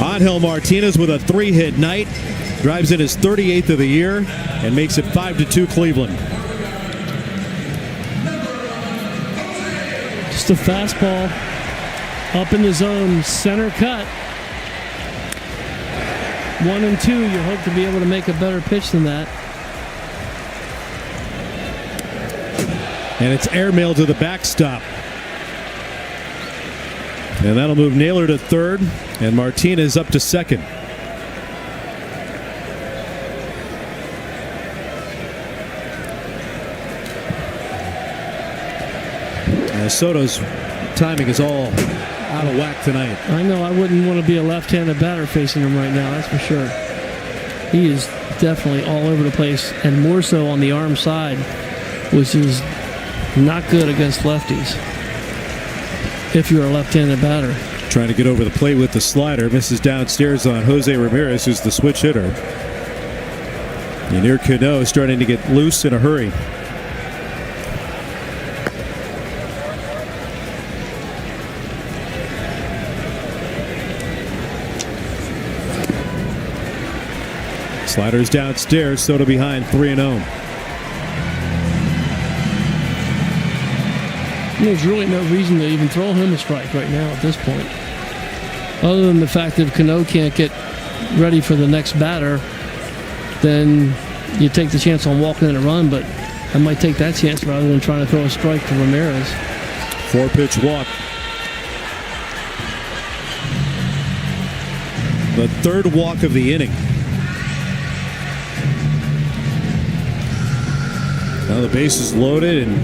Angel Martinez with a 3-hit night. Drives in his 38th of the year and makes it 5-2 Cleveland. Just a fastball up in the zone, center cut. 1 and 2, you hope to be able to make a better pitch than that. And it's airmailed to the backstop. And that'll move Naylor to 3rd, and Martinez up to 2nd. Soto's timing is all out of whack tonight. I know, I wouldn't want to be a left-handed batter facing him right now, that's for sure. He is definitely all over the place, and more so on the arm side, which is not good against lefties if you're a left-handed batter. Trying to get over the plate with the slider. Misses downstairs on Jose Ramirez, who's the switch hitter. Yennier Cano starting to get loose in a hurry. Sliders downstairs, Soto behind 3-0. There's really no reason to even throw him a strike right now at this point. Other than the fact that if Cano can't get ready for the next batter, then you take the chance on walking in a run, but I might take that chance rather than trying to throw a strike to Ramirez. 4-pitch walk. The 3rd walk of the inning. Now the base is loaded, and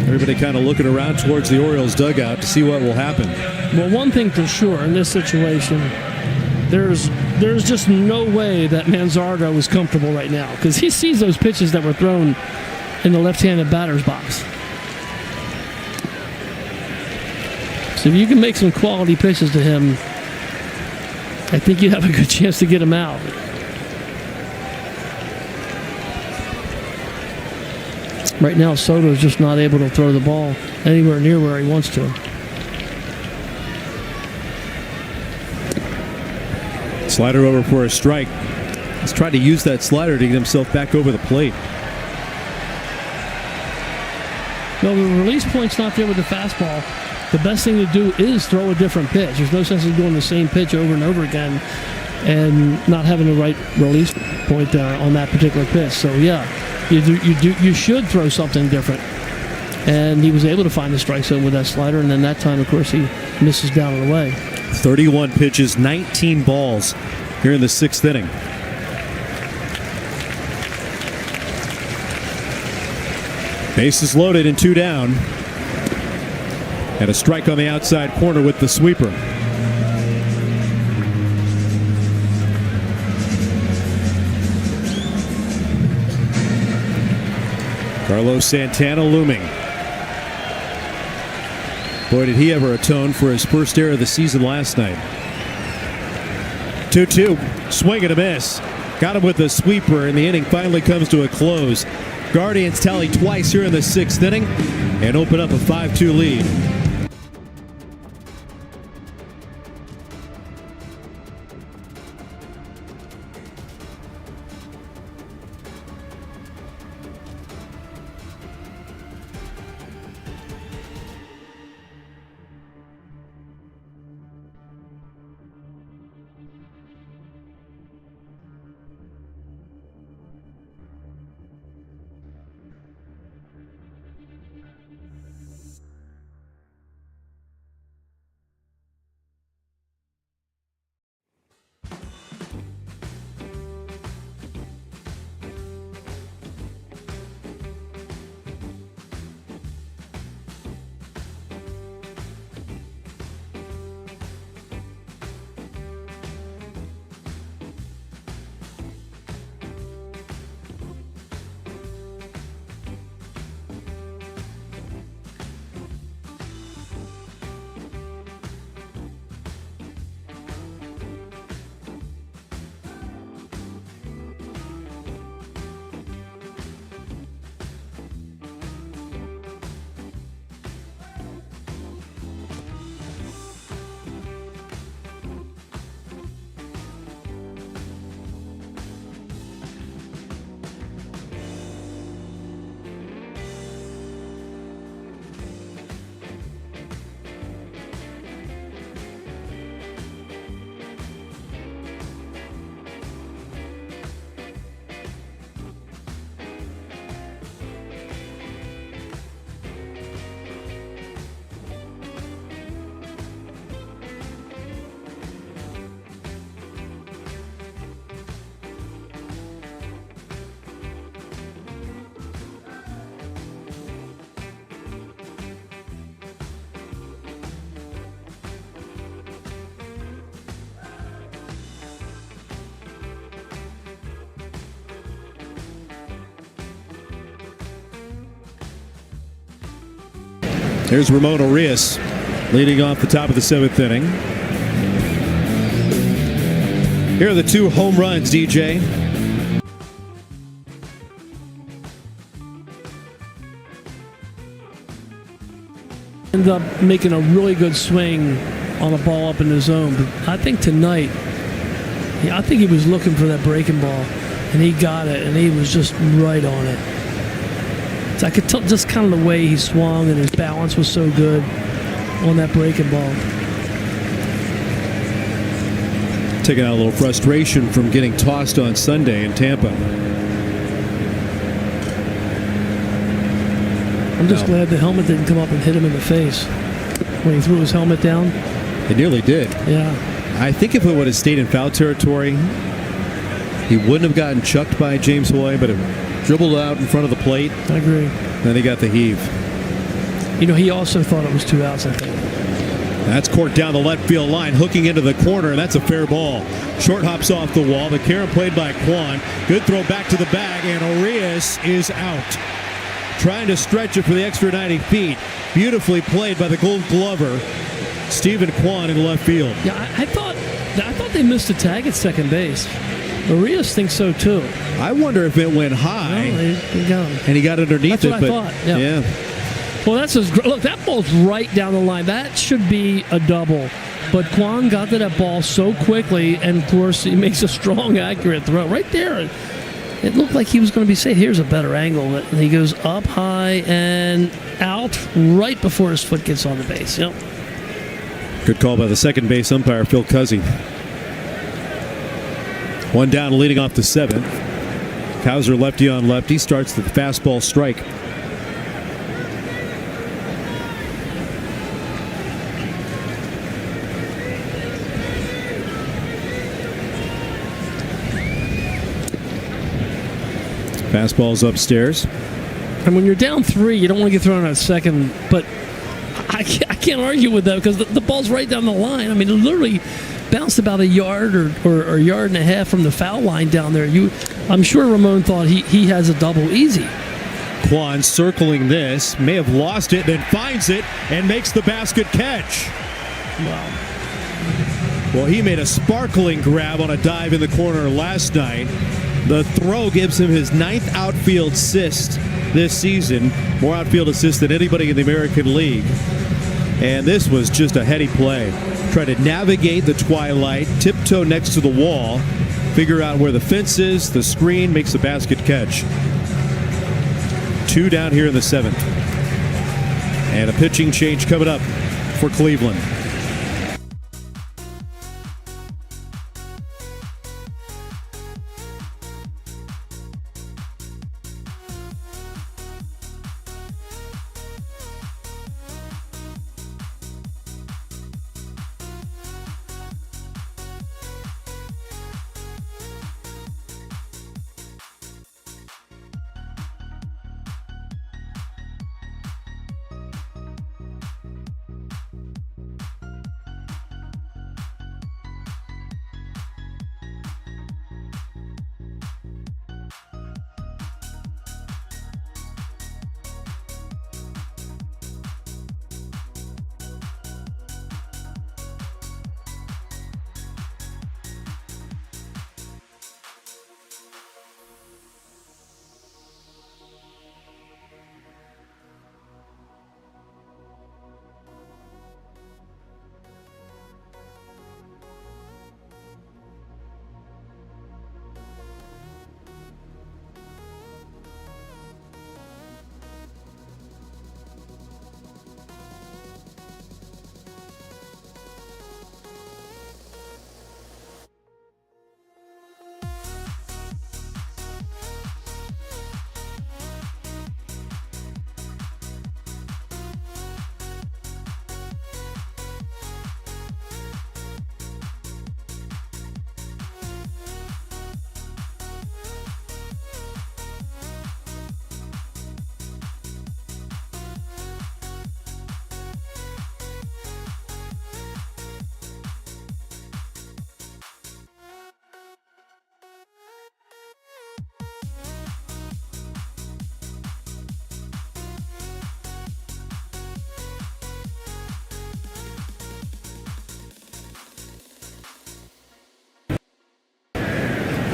everybody kind of looking around towards the Orioles dugout to see what will happen. Well, one thing for sure in this situation, there's just no way that Manzardo is comfortable right now, because he sees those pitches that were thrown in the left-handed batter's box. So if you can make some quality pitches to him, I think you'd have a good chance to get him out. Right now, Soto's just not able to throw the ball anywhere near where he wants to. Slider over for a strike. He's tried to use that slider to get himself back over the plate. Well, the release point's not there with the fastball. The best thing to do is throw a different pitch. There's no sense in doing the same pitch over and over again and not having the right release point on that particular pitch. So, yeah. You should throw something different. And he was able to find the strike zone with that slider, and then that time, of course, he misses down and away. 31 pitches, 19 balls here in the 6th inning. Bases loaded and 2 down. And a strike on the outside corner with the sweeper. Carlos Santana looming. Boy, did he ever atone for his first error of the season last night. 2-2. Swing and a miss. Got him with the sweeper, and the inning finally comes to a close. Guardians tally twice here in the 6th inning. and open up a 5-2 lead. Here's Ramon Arias leading off the top of the 7th inning. Here are the 2 home runs, DJ. Ended up making a really good swing on a ball up in the zone. But I think tonight, I think he was looking for that breaking ball, and he got it, and he was just right on it. So I could tell just kind of the way he swung, and his balance was so good on that breaking ball. Taking out a little frustration from getting tossed on Sunday in Tampa. I'm just glad the helmet didn't come up and hit him in the face when he threw his helmet down. It nearly did. Yeah. I think if it would have stayed in foul territory, he wouldn't have gotten chucked by James Hoy, but it dribbled out in front of the plate. I agree. Then he got the heave. You know, he also thought it was 2 outs, I think. That's court down the left field line, hooking into the corner, and that's a fair ball. Short hops off the wall. The carry played by Kwan. Good throw back to the bag, and Arias is out. Trying to stretch it for the extra 90 feet. Beautifully played by the Gold Glover, Stephen Kwan, in left field. Yeah, I thought they missed a tag at second base. Arias thinks so too. I wonder if it went high. No, they got him. And he got underneath That's it. what I thought. Yeah. Well, that's look. That ball's right down the line. That should be a double. But Kwan got to that ball so quickly, and of course he makes a strong, accurate throw right there. It looked like he was going to be safe. Here's a better angle, and he goes up high and out right before his foot gets on the base. Yep. Good call by the second base umpire, Phil Cuzzy. One down, leading off the 7th. Kauser lefty on lefty, starts the fastball strike. Fastball's upstairs. And when you're down 3, you don't want to get thrown out at second, but I can't argue with that because the ball's right down the line. I mean, it literally bounced about a yard or a yard and a half from the foul line down there. I'm sure Ramon thought he has a double easy. Kwan circling this, may have lost it, then finds it and makes the basket catch. Wow. Well, he made a sparkling grab on a dive in the corner last night. The throw gives him his 9th outfield assist this season, more outfield assists than anybody in the American League. And this was just a heady play. Try to navigate the twilight, tiptoe next to the wall, figure out where the fence is, the screen, makes a basket catch. 2 down here in the 7th. And a pitching change coming up for Cleveland.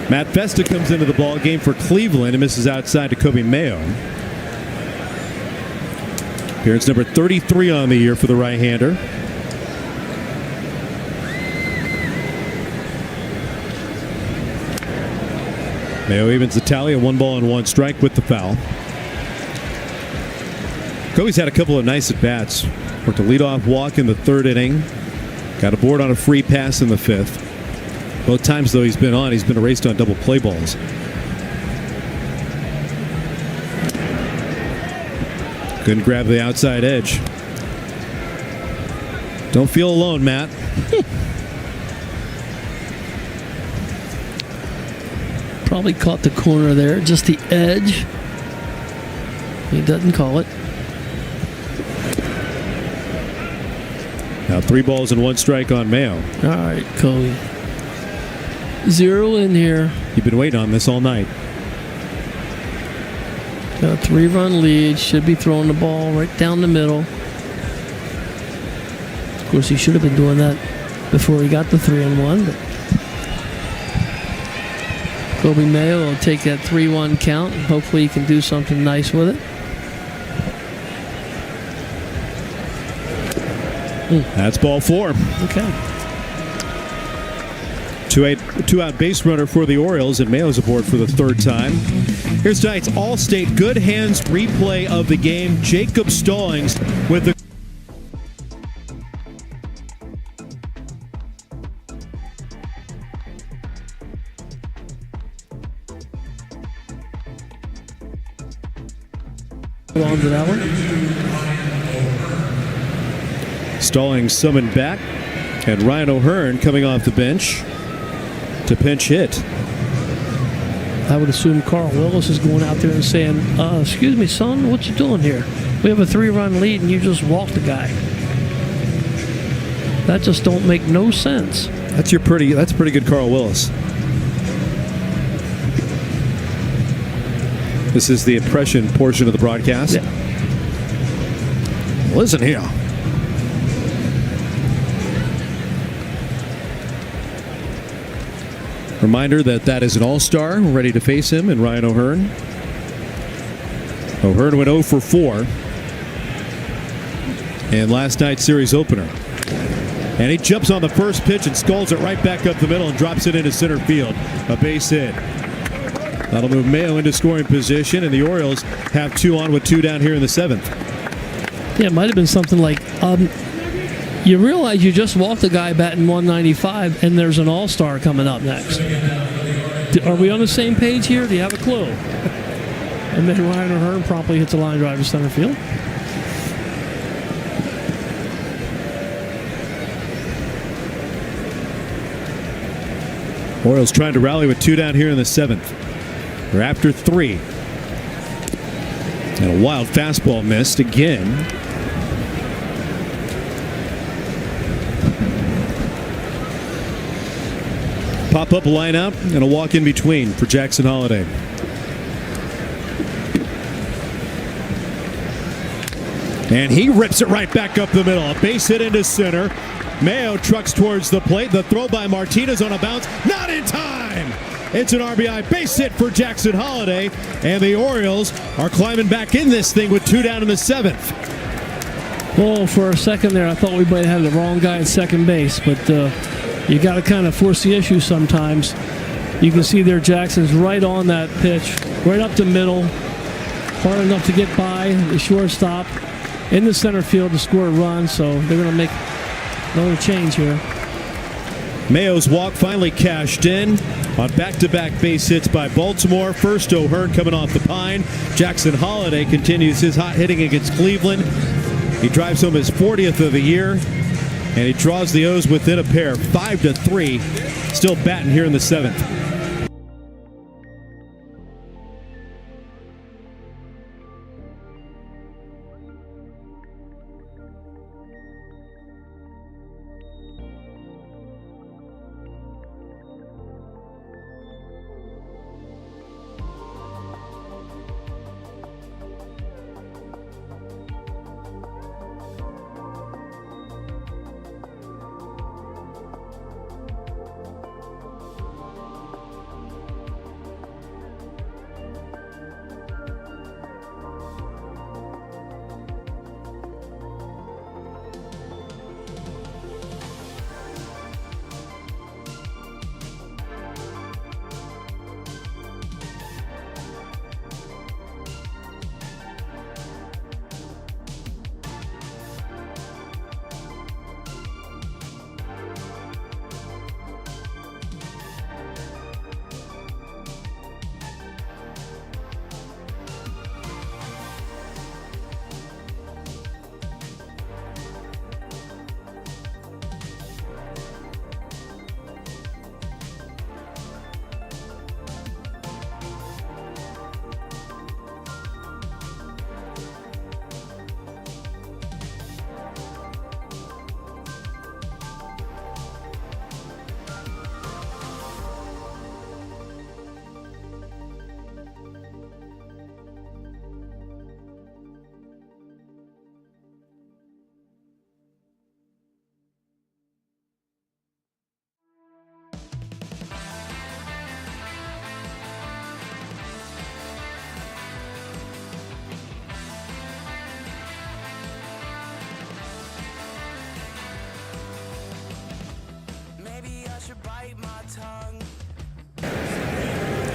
Matt Festa comes into the ball game for Cleveland and misses outside to Kobe Mayo. Appearance number 33 on the year for the right-hander. Mayo evens the tally, a 1-1 strike with the foul. Kobe's had a couple of nice at-bats. Worked a leadoff walk in the 3rd inning. Got a board on a free pass in the 5th. Both times, though, he's been erased on double play balls. Couldn't grab the outside edge. Don't feel alone, Matt. Probably caught the corner there, just the edge. He doesn't call it. Now 3 balls and 1 strike on Mayo. All right, Kobe. 0 in here. You've been waiting on this all night. Got a 3-run lead. Should be throwing the ball right down the middle. Of course, he should have been doing that before he got the 3-1. But Kobe Mayo will take that 3-1 count, and hopefully he can do something nice with it. That's ball 4. Okay. 2-out base runner for the Orioles, and Mayo's aboard for the 3rd time. Here's tonight's All-State Good Hands replay of the game. Jacob Stallings with the on to that one. Stallings summoned back, and Ryan O'Hearn coming off the bench to pinch hit. I would assume Carl Willis is going out there and saying, excuse me, son, what you doing here? We have a 3-run lead and you just walked the guy. That just don't make no sense. That's pretty good Carl Willis. This is the impression portion of the broadcast. Yeah. Listen here. Reminder that is an all-star ready to face him, and Ryan O'Hearn. O'Hearn went 0 for 4 in last night's series opener. And he jumps on the first pitch and skulls it right back up the middle and drops it into center field. A base hit. That'll move Mayo into scoring position, and the Orioles have 2 on with 2 down here in the 7th. Yeah, it might have been something like, you realize you just walked a guy batting 195, and there's an all-star coming up next. Are we on the same page here? Do you have a clue? And then Ryan O'Hearn promptly hits a line drive to center field. Orioles trying to rally with 2 down here in the 7th. They're after 3. And a wild fastball missed again. Pop-up lineup and a walk in between for Jackson Holliday. And he rips it right back up the middle. A base hit into center. Mayo trucks towards the plate. The throw by Martinez on a bounce. Not in time! It's an RBI base hit for Jackson Holliday. And the Orioles are climbing back in this thing with 2 down in the 7th. Oh, for a second there, I thought we might have the wrong guy at second base. But you got to kind of force the issue sometimes. You can see there Jackson's right on that pitch. Right up the middle. Hard enough to get by the shortstop. In the center field to score a run. So they're going to make another change here. Mayo's walk finally cashed in on back-to-back base hits by Baltimore. First, O'Hearn coming off the pine. Jackson Holliday continues his hot hitting against Cleveland. He drives home his 40th of the year, and he draws the O's within a pair, 5-3. Still batting here in the 7th.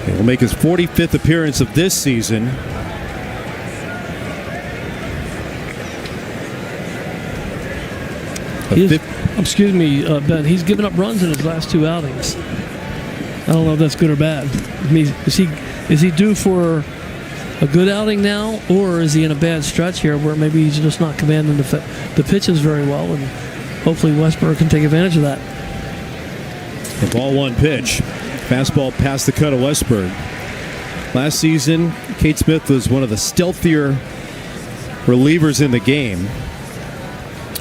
He'll make his 45th appearance of this season. Excuse me, Ben. He's given up runs in his last 2 outings. I don't know if that's good or bad. I mean, is he due for a good outing now, or is he in a bad stretch here where maybe he's just not commanding the pitches very well, and hopefully Westburg can take advantage of that. The ball 1 pitch. Fastball past the cut of Westburg. Last season, Kate Smith was one of the stealthier relievers in the game.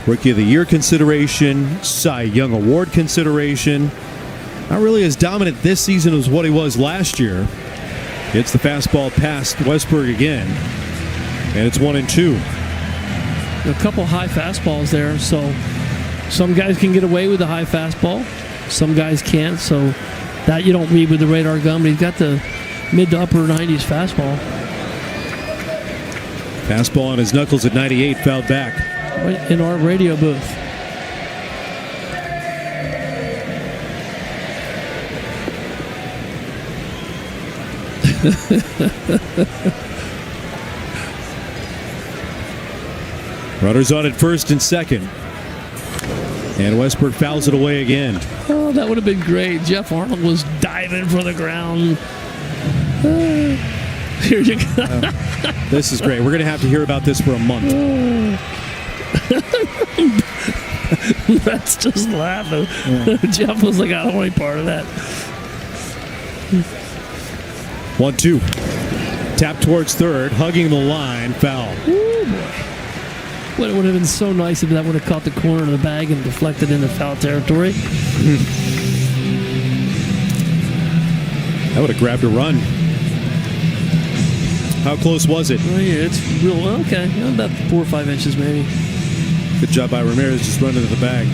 Rookie of the Year consideration, Cy Young Award consideration. Not really as dominant this season as what he was last year. It's the fastball past Westburg again. And it's 1-2. A couple high fastballs there, so some guys can get away with the high fastball. Some guys can't, so that you don't read with the radar gun, but he's got the mid to upper 90s fastball. Fastball on his knuckles at 98, fouled back. Right in our radio booth. Runners on at first and second. And Westbrook fouls it away again. Oh, that would have been great. Jeff Arnold was diving for the ground. Here you go. This is great. We're going to have to hear about this for a month. That's just laughing. Yeah. Jeff was like, I don't want any part of that. 1-2. Tap towards third, hugging the line, foul. Ooh, boy. Well, it would have been so nice if that would have caught the corner of the bag and deflected into foul territory. That would have grabbed a run. How close was it? Oh, yeah, it's real. Okay, about 4 or 5 inches maybe. Good job by Ramirez, just running to the bag.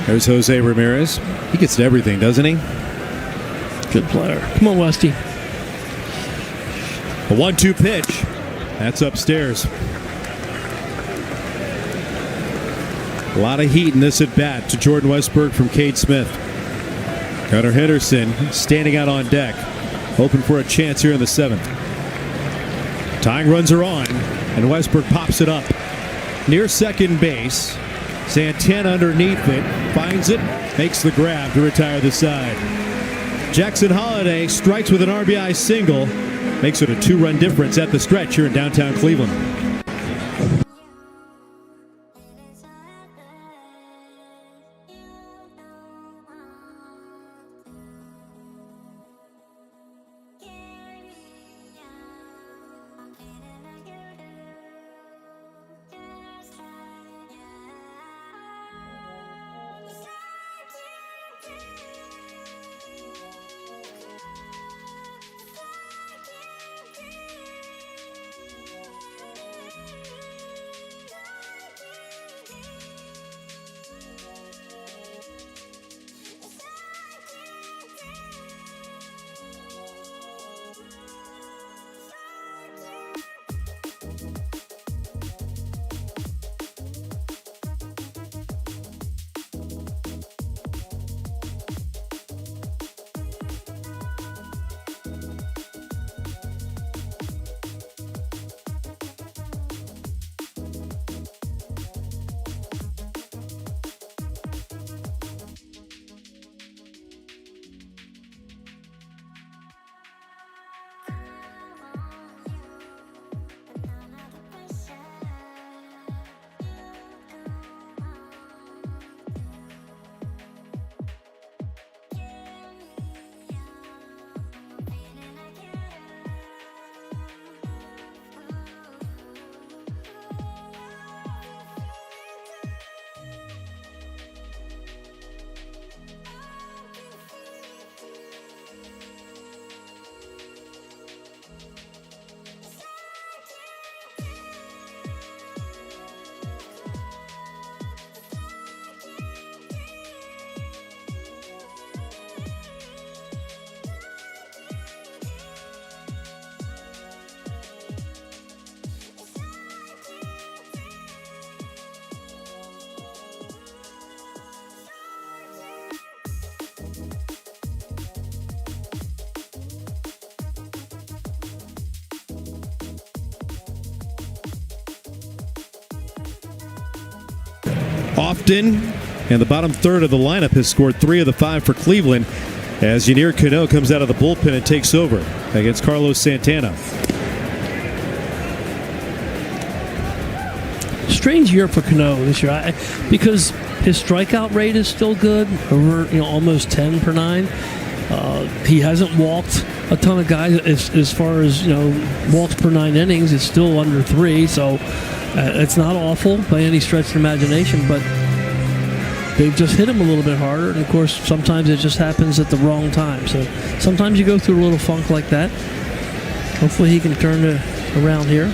There's Jose Ramirez. He gets to everything, doesn't he? Good player. Come on, Westy. A 1-2 pitch. That's upstairs. A lot of heat in this at-bat to Jordan Westburg from Cade Smith. Gunnar Henderson standing out on deck, hoping for a chance here in the 7th. Tying runs are on, and Westbrook pops it up. Near second base, Santana underneath it, finds it, makes the grab to retire the side. Jackson Holliday strikes with an RBI single, makes it a 2-run difference at the stretch here in downtown Cleveland. Often, and the bottom third of the lineup has scored 3 of the 5 for Cleveland as Yanier Cano comes out of the bullpen and takes over against Carlos Santana. Strange year for Cano this year because his strikeout rate is still good, over almost 10 per 9. He hasn't walked a ton of guys as far as walks per 9 innings. It's still under 3, so it's not awful by any stretch of the imagination, but they've just hit him a little bit harder, and of course sometimes it just happens at the wrong time. So sometimes you go through a little funk like that. Hopefully he can turn it around here.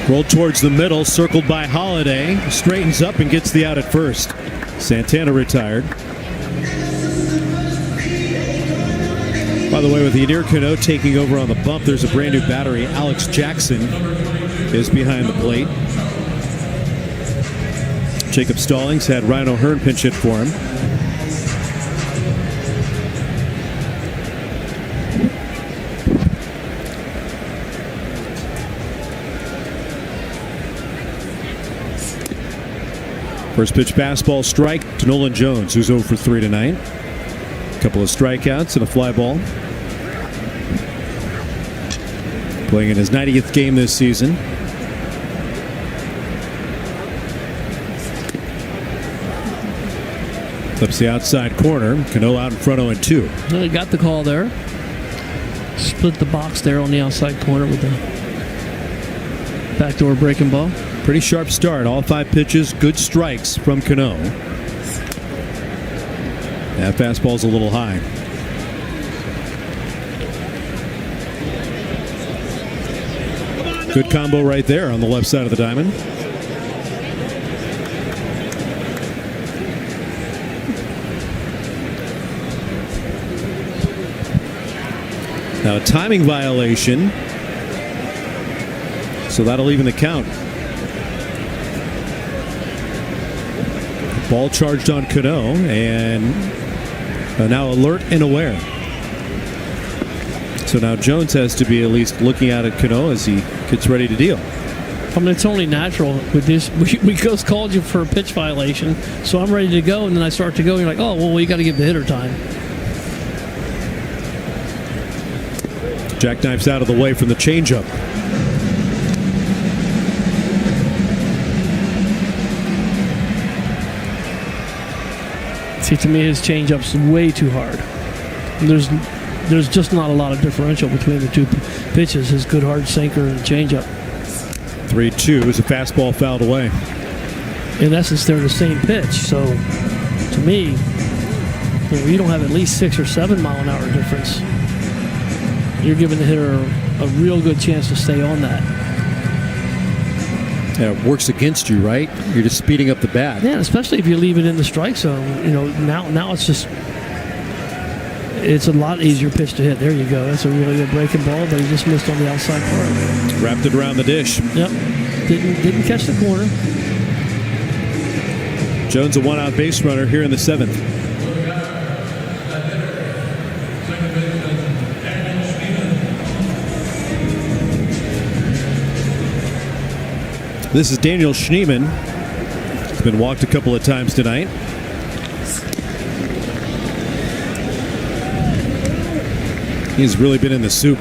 Rolled towards the middle, circled by Holliday, straightens up and gets the out at first. Santana retired. By the way, with Yadier Cano taking over on the bump, there's a brand new battery. Alex Jackson is behind the plate. Jacob Stallings had Ryan O'Hearn pinch hit for him. First pitch fastball strike to Nolan Jones, who's 0 for 3 tonight. A couple of strikeouts and a fly ball. Playing in his 90th game this season. Flips the outside corner. Cano out in front 0-2. Well, he got the call there. Split the box there on the outside corner with the backdoor breaking ball. Pretty sharp start. All 5 pitches, good strikes from Cano. That fastball's a little high. Good combo right there on the left side of the diamond. Now a timing violation. So that'll even the count. Ball charged on Cano, and now alert and aware. So now Jones has to be at least looking out at Cano as he gets ready to deal. I mean, it's only natural with this. We just called you for a pitch violation, so I'm ready to go, and then I start to go, and you're like, oh, well, you got to give the hitter time. Jackknifes out of the way from the changeup. See, to me, his changeup's way too hard. There's just not a lot of differential between the two pitches, his good hard sinker and changeup. 3-2 is a fastball fouled away. In essence, they're the same pitch. So, to me, you don't have at least 6 or 7 mile an hour difference. You're giving the hitter a real good chance to stay on that. Yeah, it works against you, right? You're just speeding up the bat. Yeah, especially if you leave it in the strike zone. You know, now it's just. It's a lot easier pitch to hit. There you go. That's a really good breaking ball, but he just missed on the outside part. Wrapped it around the dish. Yep. Didn't catch the corner. Jones a one-out base runner here in the 7th. This is Daniel Schneemann. He's been walked a couple of times tonight. He's really been in the soup.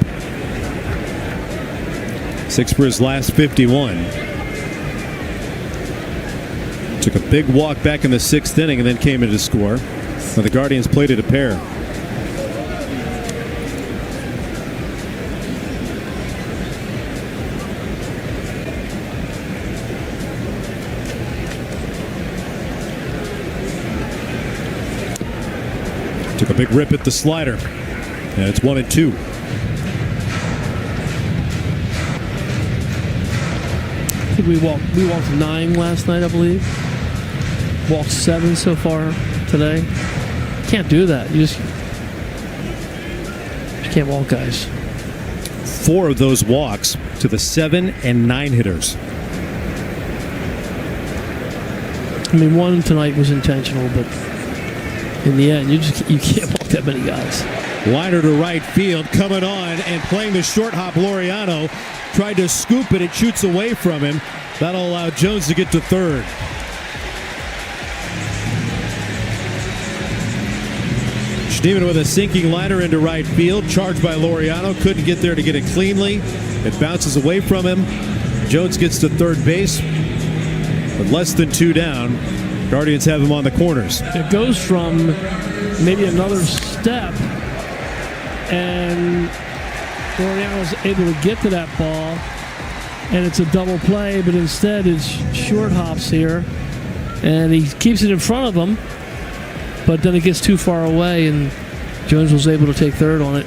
6 for his last 51. Took a big walk back in the 6th inning and then came in to score. Now the Guardians played it a pair. Took a big rip at the slider. And it's 1-2. I think we walked 9 last night, I believe. Walked 7 so far today. Can't do that. You can't walk guys. 4 of those walks to the 7 and 9 hitters. I mean, 1 tonight was intentional, but in the end, you can't walk that many guys. Liner to right field, coming on and playing the short hop. Laureano tried to scoop it. It shoots away from him. That'll allow Jones to get to third. Schneemann with a sinking liner into right field. Charged by Laureano. Couldn't get there to get it cleanly. It bounces away from him. Jones gets to third base. With less than 2 down, Guardians have him on the corners. It goes from maybe another step, and Laureano's able to get to that ball, and it's a double play, but instead it's short hops here, and he keeps it in front of him, but then it gets too far away, and Jones was able to take third on it.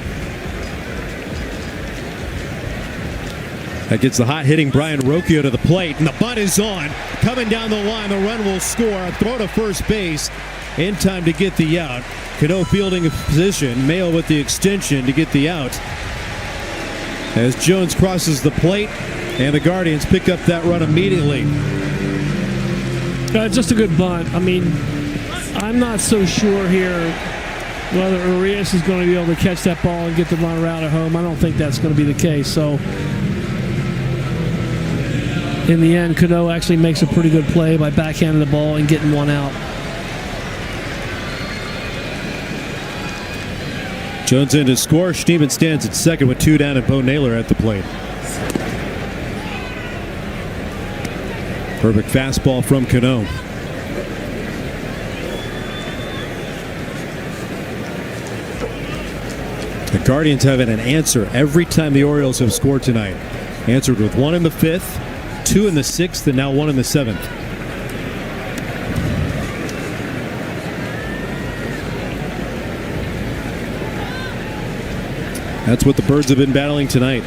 That gets the hot-hitting Brian Rocchio to the plate, and the bunt is on. Coming down the line, the run will score. A throw to first base, in time to get the out. Cano fielding a position. Mayo with the extension to get the out. As Jones crosses the plate, and the Guardians pick up that run immediately. Just a good bunt. I mean, I'm not so sure here whether Urias is going to be able to catch that ball and get the runner out at home. I don't think that's going to be the case. So, in the end, Cano actually makes a pretty good play by backhanding the ball and getting one out. Jones in to score. Schneemann stands at second with 2 down, and Bo Naylor at the plate. Perfect fastball from Cano. The Guardians having an answer every time the Orioles have scored tonight. Answered with 1 in the 5th, 2 in the 6th, and now 1 in the 7th. That's what the Birds have been battling tonight.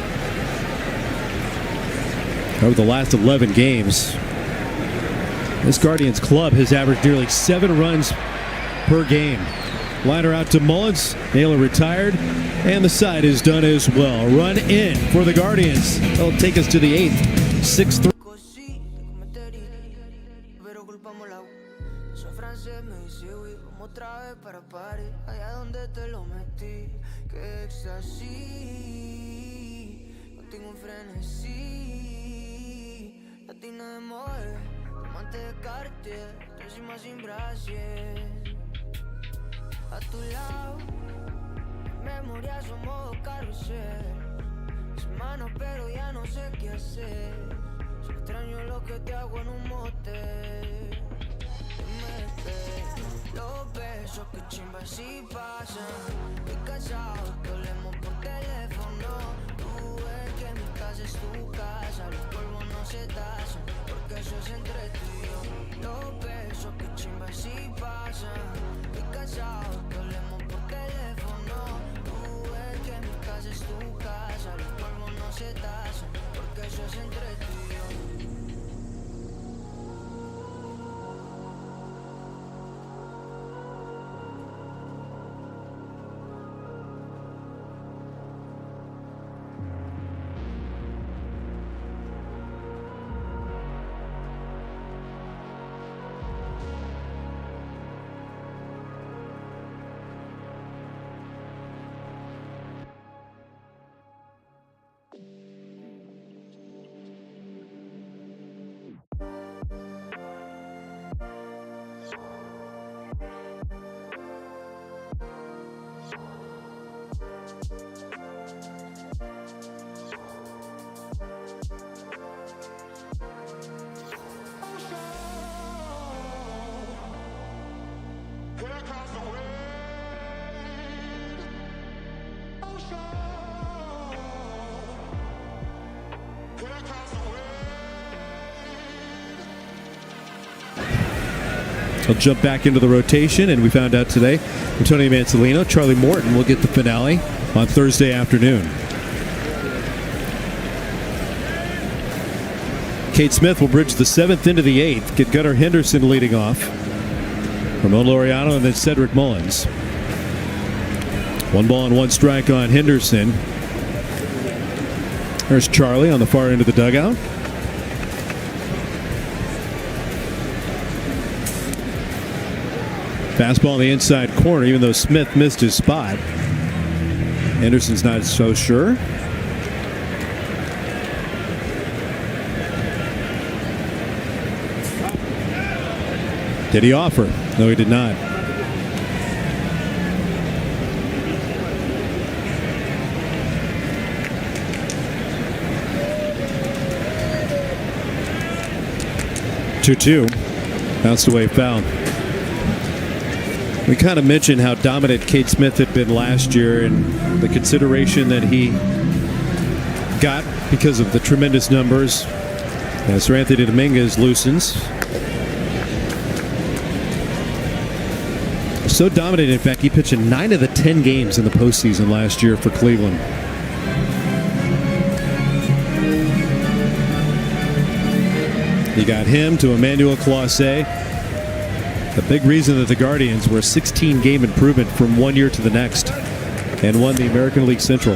Over the last 11 games, this Guardians club has averaged nearly 7 runs per game. Liner out to Mullins. Naylor retired, and the side is done as well. Run in for the Guardians. They'll take us to the 8th. 6-3. A tu lado, memoria son modo carrusel. Semana pero ya no sé qué hacer. Si extraño lo que te hago en un motel. Los besos que chimba si pasan. Estoy cansado que hablemos por teléfono. Tú ves que mi casa es tu casa. Los polvos no se tasan, porque eso es entre tú y yo. Los besos que chimba si pasan. Estoy cansado que hablemos por teléfono. Tú ves que mi casa es tu casa. Los polvos no se tasan, porque eso es entre tú y yo. He'll jump back into the rotation, and we found out today Antonio Manzolino, Charlie Morton will get the finale on Thursday afternoon. Kate Smith will bridge the 7th into the 8th, get Gunnar Henderson leading off. Ramon Laureano and then Cedric Mullins. 1 ball and 1 strike on Henderson. There's Charlie on the far end of the dugout. Fastball in the inside corner, even though Smith missed his spot. Henderson's not so sure. Did he offer? No, he did not. Two-two. Bounced away foul. We kind of mentioned how dominant Kate Smith had been last year and the consideration that he got because of the tremendous numbers. Sir Anthony Dominguez loosens. So dominant, in fact, he pitched in 9 of the 10 games in the postseason last year for Cleveland. You got him to Emmanuel Clase. The big reason that the Guardians were a 16-game improvement from one year to the next and won the American League Central.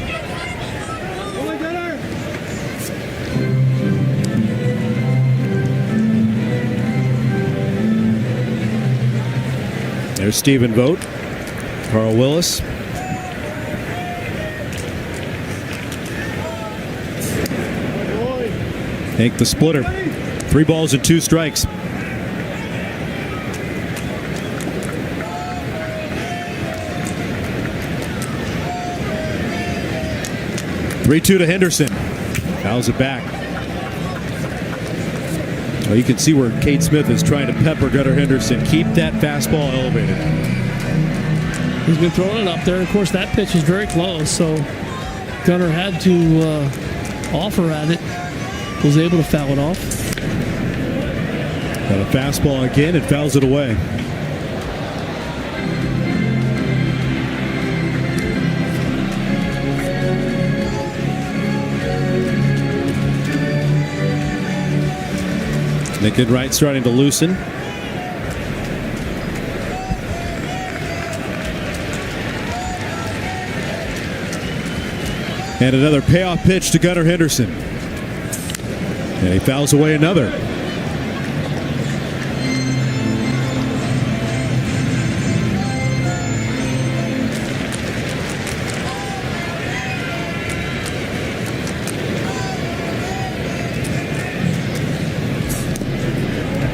There's Stephen Vogt, Carl Willis. Hank the splitter. 3 balls and 2 strikes. Three-two to Henderson. Fouls it back. Well, you can see where Kate Smith is trying to pepper Gunnar Henderson. Keep that fastball elevated. He's been throwing it up there. Of course, that pitch was very close, so Gunnar had to offer at it. Was able to foul it off. Got a fastball again and fouls it away. Nick Enright starting to loosen. And another payoff pitch to Gunnar Henderson. And he fouls away another.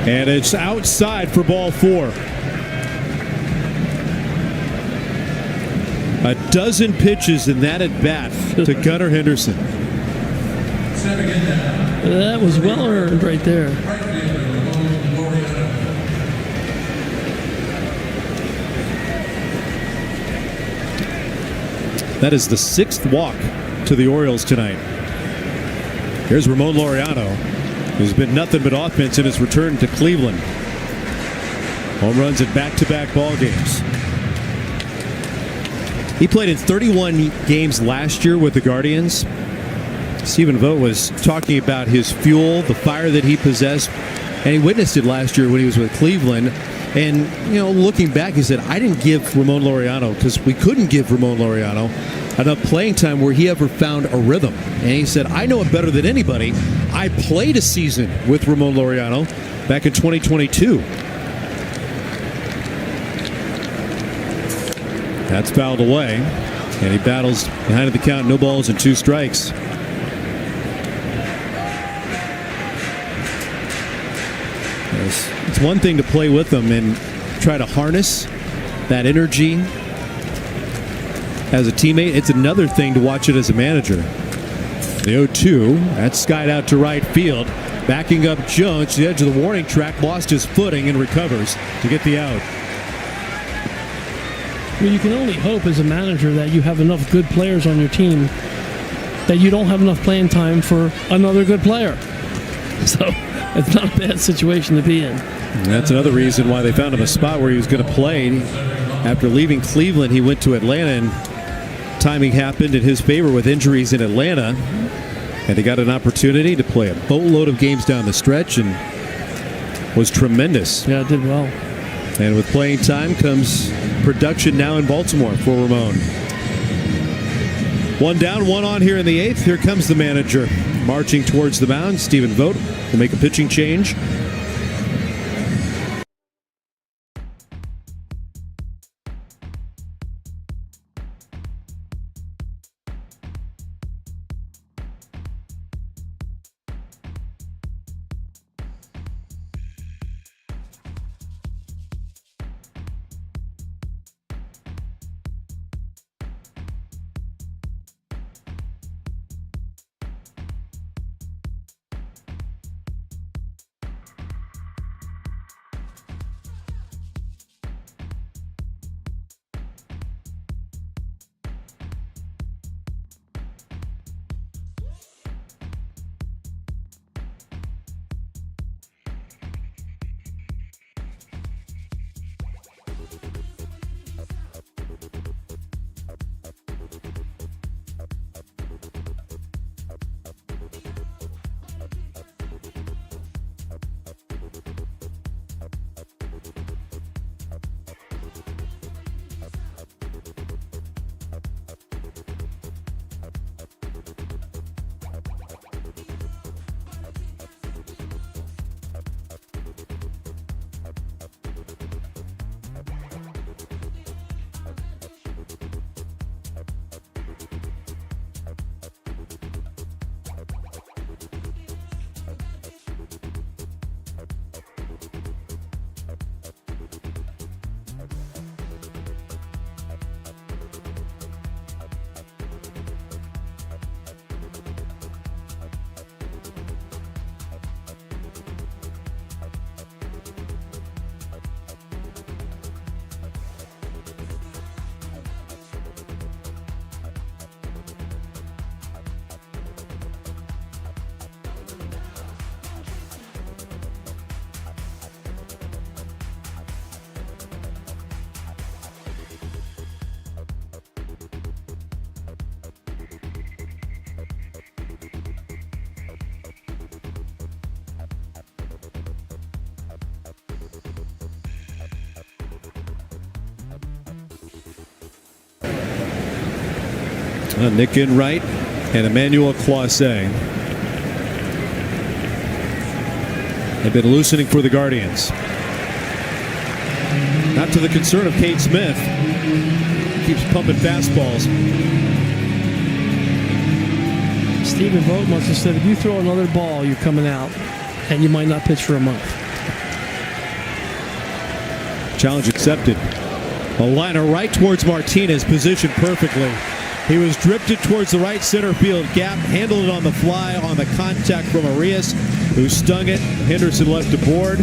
And it's outside for ball 4. A dozen pitches in that at bat to Gunnar Henderson. That was well earned right there. That is the 6th walk to the Orioles tonight. Here's Ramon Laureano, who's been nothing but offense in his return to Cleveland. Home runs in back-to-back ball games. He played in 31 games last year with the Guardians. Stephen Vogt was talking about his fuel, the fire that he possessed, and he witnessed it last year when he was with Cleveland. And, you know, looking back, he said, I didn't give Ramon Laureano, because we couldn't give Ramon Laureano enough playing time where he ever found a rhythm. And he said, I know it better than anybody. I played a season with Ramon Laureano back in 2022. That's fouled away, and he battles behind the count, no balls and 2 strikes. It's one thing to play with them and try to harness that energy as a teammate. It's another thing to watch it as a manager. The 0-2, that's skied out to right field. Backing up Jones to the edge of the warning track, lost his footing and recovers to get the out. Well, you can only hope as a manager that you have enough good players on your team that you don't have enough playing time for another good player. So it's not a bad situation to be in. And that's another reason why they found him a spot where he was going to play. After leaving Cleveland, he went to Atlanta, and timing happened in his favor with injuries in Atlanta. And he got an opportunity to play a boatload of games down the stretch and was tremendous. Yeah, did well. And with playing time comes production now in Baltimore for Ramon. 1 down, 1 on here in the 8th. Here comes the manager marching towards the mound. Stephen Vogt will make a pitching change. Nick Enright and Emmanuel Clauset have been loosening for the Guardians. Not to the concern of Kate Smith. Keeps pumping fastballs. Stephen Vogt must have said, if you throw another ball, you're coming out, and you might not pitch for a month. Challenge accepted. A liner right towards Martinez, positioned perfectly. He was drifted towards the right center field gap, handled it on the fly on the contact from Arias, who stung it. Henderson left aboard.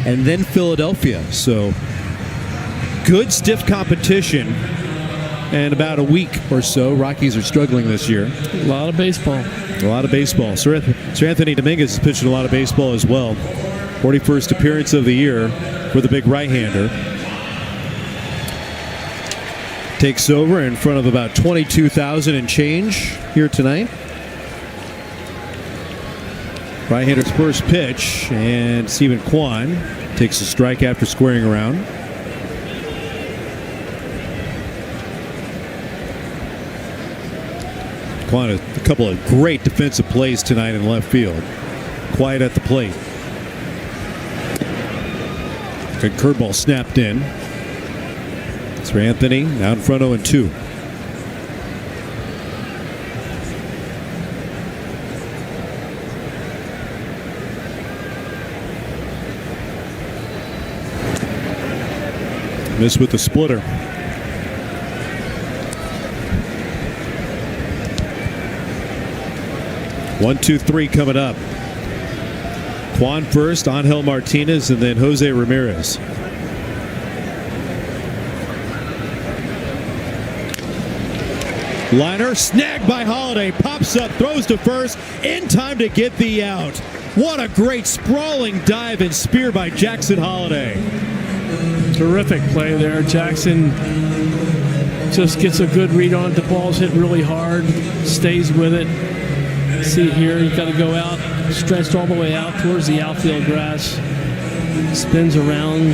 And then Philadelphia. So good stiff competition. And about a week or so, Rockies are struggling this year. A lot of baseball. A lot of baseball. Sir Anthony Dominguez has pitched a lot of baseball as well. 41st appearance of the year for the big right-hander. Takes over in front of about 22,000 and change here tonight. Right-hander's first pitch, and Stephen Kwan takes a strike after squaring around. Kwan, a couple of great defensive plays tonight in left field. Quiet at the plate. Good curveball snapped in. Sir Anthony out in front 0-2. Missed with the splitter. One, two, three coming up. Kwan first, Angel Martinez, and then Jose Ramirez. Liner snagged by Holiday, pops up, throws to first, in time to get the out. What a great sprawling dive and spear by Jackson Holiday. Terrific play there. Jackson just gets a good read on it. The ball's hit really hard, stays with it. See here, you got to go out, stretched all the way out towards the outfield grass. Spins around,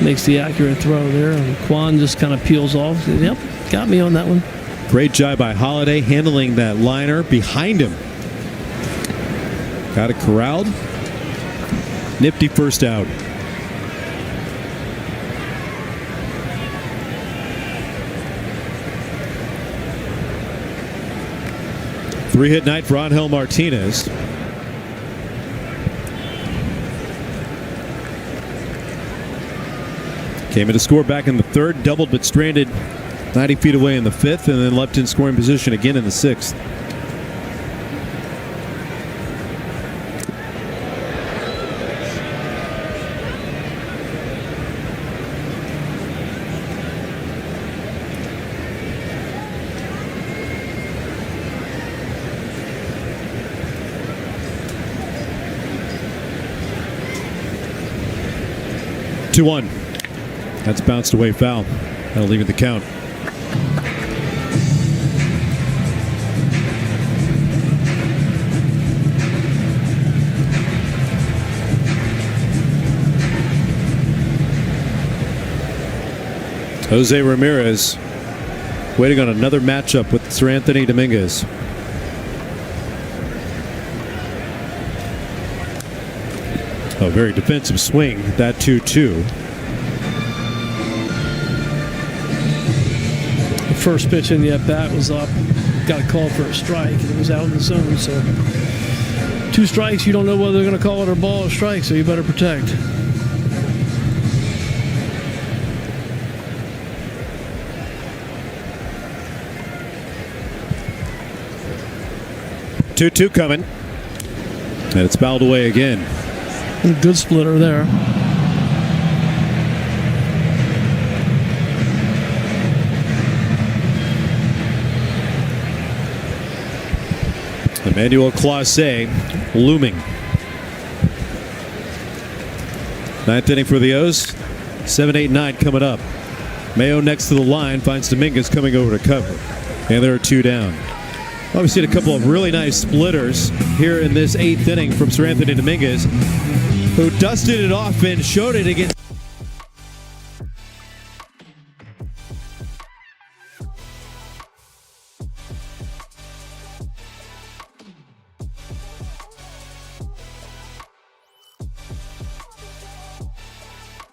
makes the accurate throw there. And Kwan just kind of peels off. Yep, got me on that one. Great job by Holiday handling that liner behind him. Got it corralled. Nifty first out. Three-hit night for Angel Martinez. Came in to score back in the third, doubled but stranded 90 feet away in the fifth, and then left in scoring position again in the sixth. Two one. That's bounced away foul. That'll leave it the count. Jose Ramirez waiting on another matchup with Sir Anthony Dominguez. A very defensive swing, that 2-2. The first pitch in the at-bat was up. Got a call for a strike, and it was out in the zone. So 2 strikes, you don't know whether they're going to call it a ball or strike, so you better protect. Two coming. And it's fouled away again. Good splitter there. Emmanuel Clase looming. Ninth inning for the O's. 7, 8, 9 coming up. Mayo next to the line finds Dominguez coming over to cover. And there are 2 down. Well, we've seen a couple of really nice splitters here in this 8th inning from Sir Anthony Dominguez, who dusted it off and showed it against.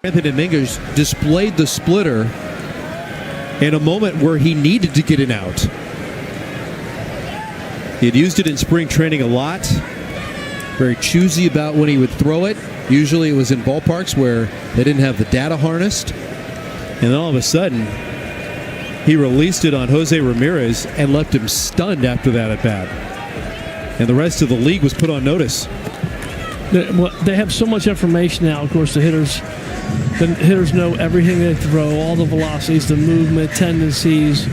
Anthony Dominguez displayed the splitter in a moment where he needed to get an out. He had used it in spring training a lot. Very choosy about when he would throw it. Usually it was in ballparks where they didn't have the data harnessed. And then all of a sudden, he released it on Jose Ramirez and left him stunned after that at bat. And the rest of the league was put on notice. They have so much information now. Of course, the hitters know everything they throw, all the velocities, the movement, tendencies,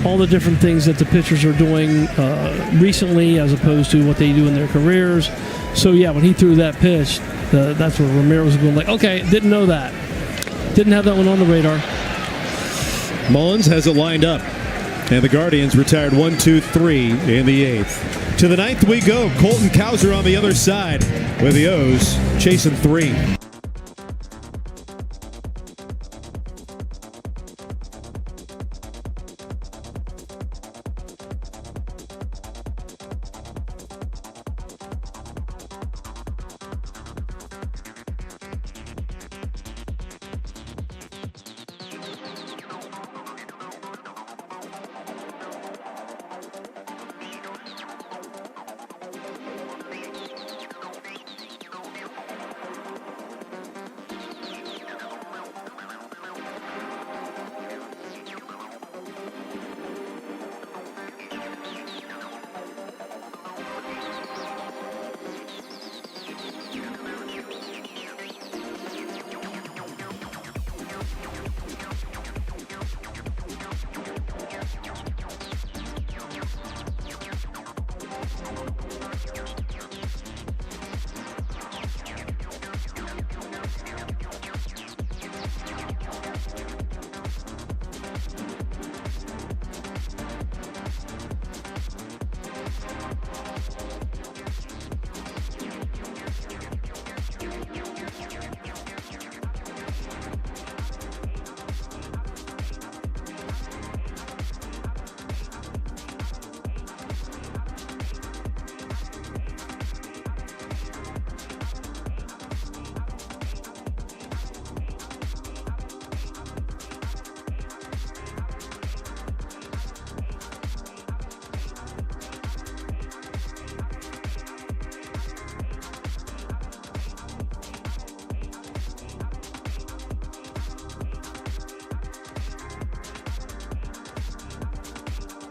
all the different things that the pitchers are doing recently as opposed to what they do in their careers. So, yeah, when he threw that pitch, that's where Ramirez was going like, okay, didn't know that. Didn't have that one on the radar. Mullins has it lined up. And the Guardians retired 1, 2, 3 in the 8th. To the 9th we go. Colton Cowser on the other side with the O's chasing 3.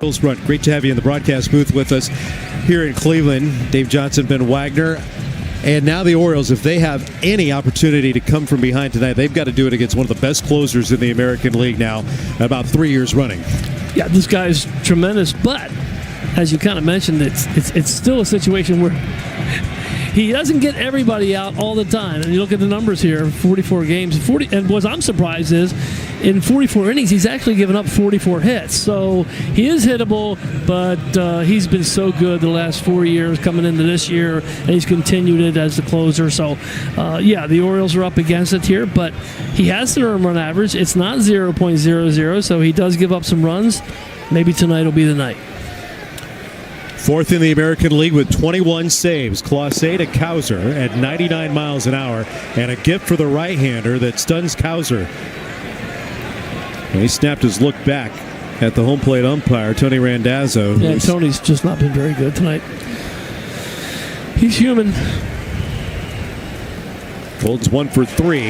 Run. Great to have you in the broadcast booth with us here in Cleveland. Dave Johnson, Ben Wagner. And now the Orioles, if they have any opportunity to come from behind tonight, they've got to do it against one of the best closers in the American League now, about 3 years running. Yeah, this guy's tremendous, but as you kind of mentioned, it's still a situation where he doesn't get everybody out all the time. And you look at the numbers here, 44 games, 40. And what I'm surprised is, in 44 innings, he's actually given up 44 hits. So he is hittable, but he's been so good the last 4 years coming into this year, and he's continued it as the closer. So, yeah, the Orioles are up against it here, but he has an earned run average. It's not 0.00, so he does give up some runs. Maybe tonight will be the night. Fourth in the American League with 21 saves. Clase to Cowser at 99 miles an hour, and a gift for the right-hander that stuns Cowser. And he snapped his look back at the home plate umpire, Tony Randazzo. Yeah, Tony's just not been very good tonight. He's human. Holds 1 for 3.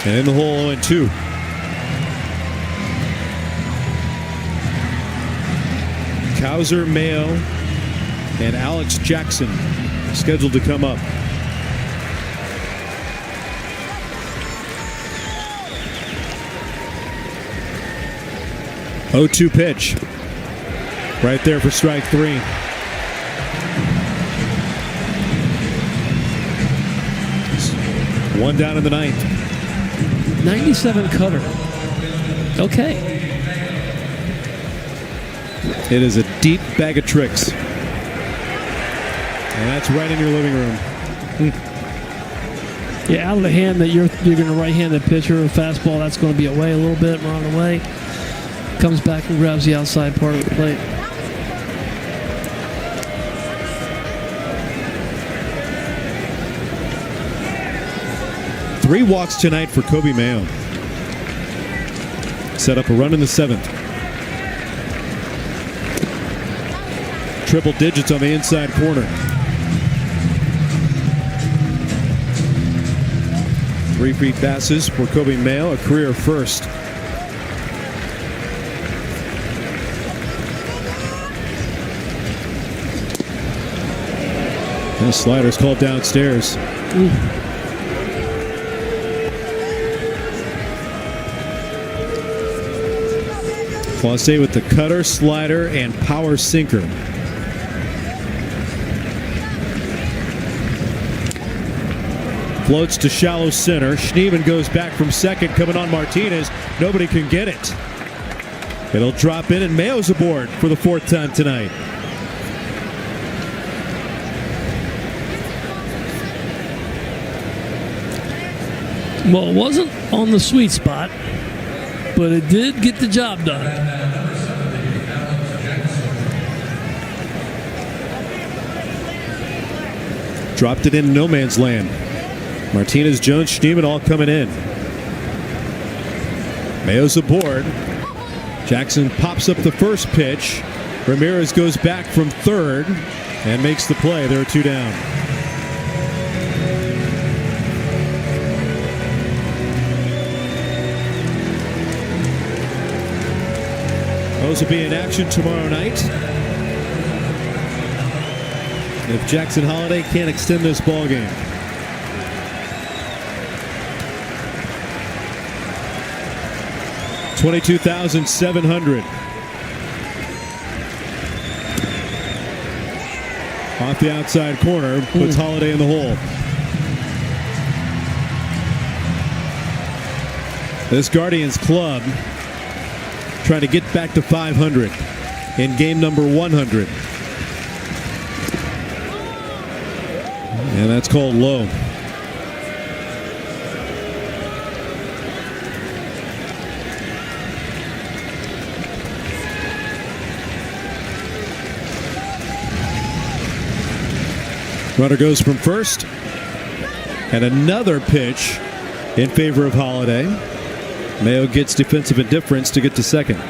And in the hole 0-2. Cowser, Mayo, and Alex Jackson scheduled to come up. Oh, 0-2 pitch. Right there for strike 3. One down in the ninth. 97 cutter. Okay. It is a deep bag of tricks. And that's right in your living room. Yeah, out of the hand that you're going to right-hand the pitcher, a fastball, that's going to be away a little bit, wrong away. Comes back and grabs the outside part of the plate. Three walks tonight for Kobe Mayo. Set up a run in the 7th. Triple digits on the inside corner. 3 free passes for Kobe Mayo, a career first. And the slider's called downstairs. Clase with the cutter, slider, and power sinker. Floats to shallow center. Schneeman goes back from second, coming on Martinez. Nobody can get it. It'll drop in, and Mayo's aboard for the 4th time tonight. Well, it wasn't on the sweet spot, but it did get the job done. Dropped it in no man's land. Martinez, Jones, Schneeman all coming in. Mayo's aboard. Jackson pops up the first pitch. Ramirez goes back from third and makes the play. There are 2 down. Those will be in action tomorrow night. If Jackson Holiday can't extend this ball game. $22,700. Off the outside corner, puts Holiday in the hole. This Guardians club trying to get back to 500 in game number 100. And that's called low. Runner goes from first. And another pitch in favor of Holiday. Mayo gets defensive indifference to get to second.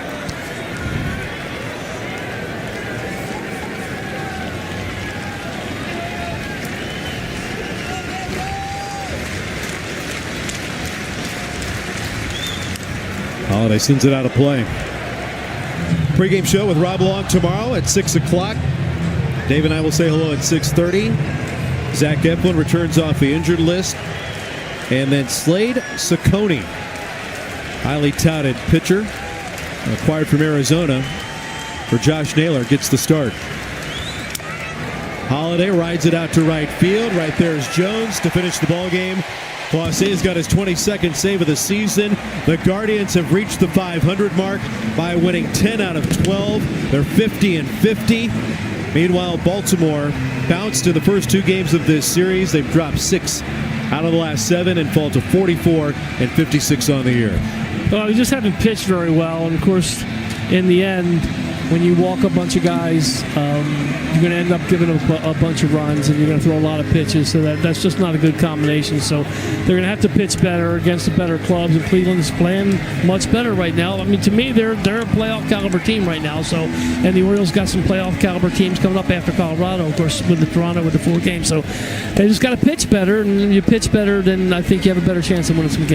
Holiday sends it out of play. Pre-game show with Rob Long tomorrow at 6 o'clock. Dave and I will say hello at 6:30. Zach Eflin returns off the injured list. And then Slade Ciccone, highly touted pitcher, acquired from Arizona for Josh Naylor, gets the start. Holiday rides it out to right field. Right there is Jones to finish the ball game. Clause's got his 22nd save of the season. The Guardians have reached the 500 mark by winning 10 out of 12. They're 50-50. Meanwhile, Baltimore bounced in the first 2 games of this series. They've dropped 6 out of the last 7 and fall to 44-56 on the year. Well, we just haven't pitched very well, and of course, in the end, when you walk a bunch of guys, you're going to end up giving them a bunch of runs, and you're going to throw a lot of pitches. So that's just not a good combination. So they're going to have to pitch better against the better clubs, and Cleveland is playing much better right now. I mean, to me, they're a playoff caliber team right now. So, and the Orioles got some playoff caliber teams coming up after Colorado, of course, with the Toronto with the 4 games. So they just got to pitch better, and you pitch better, then I think you have a better chance of winning some games.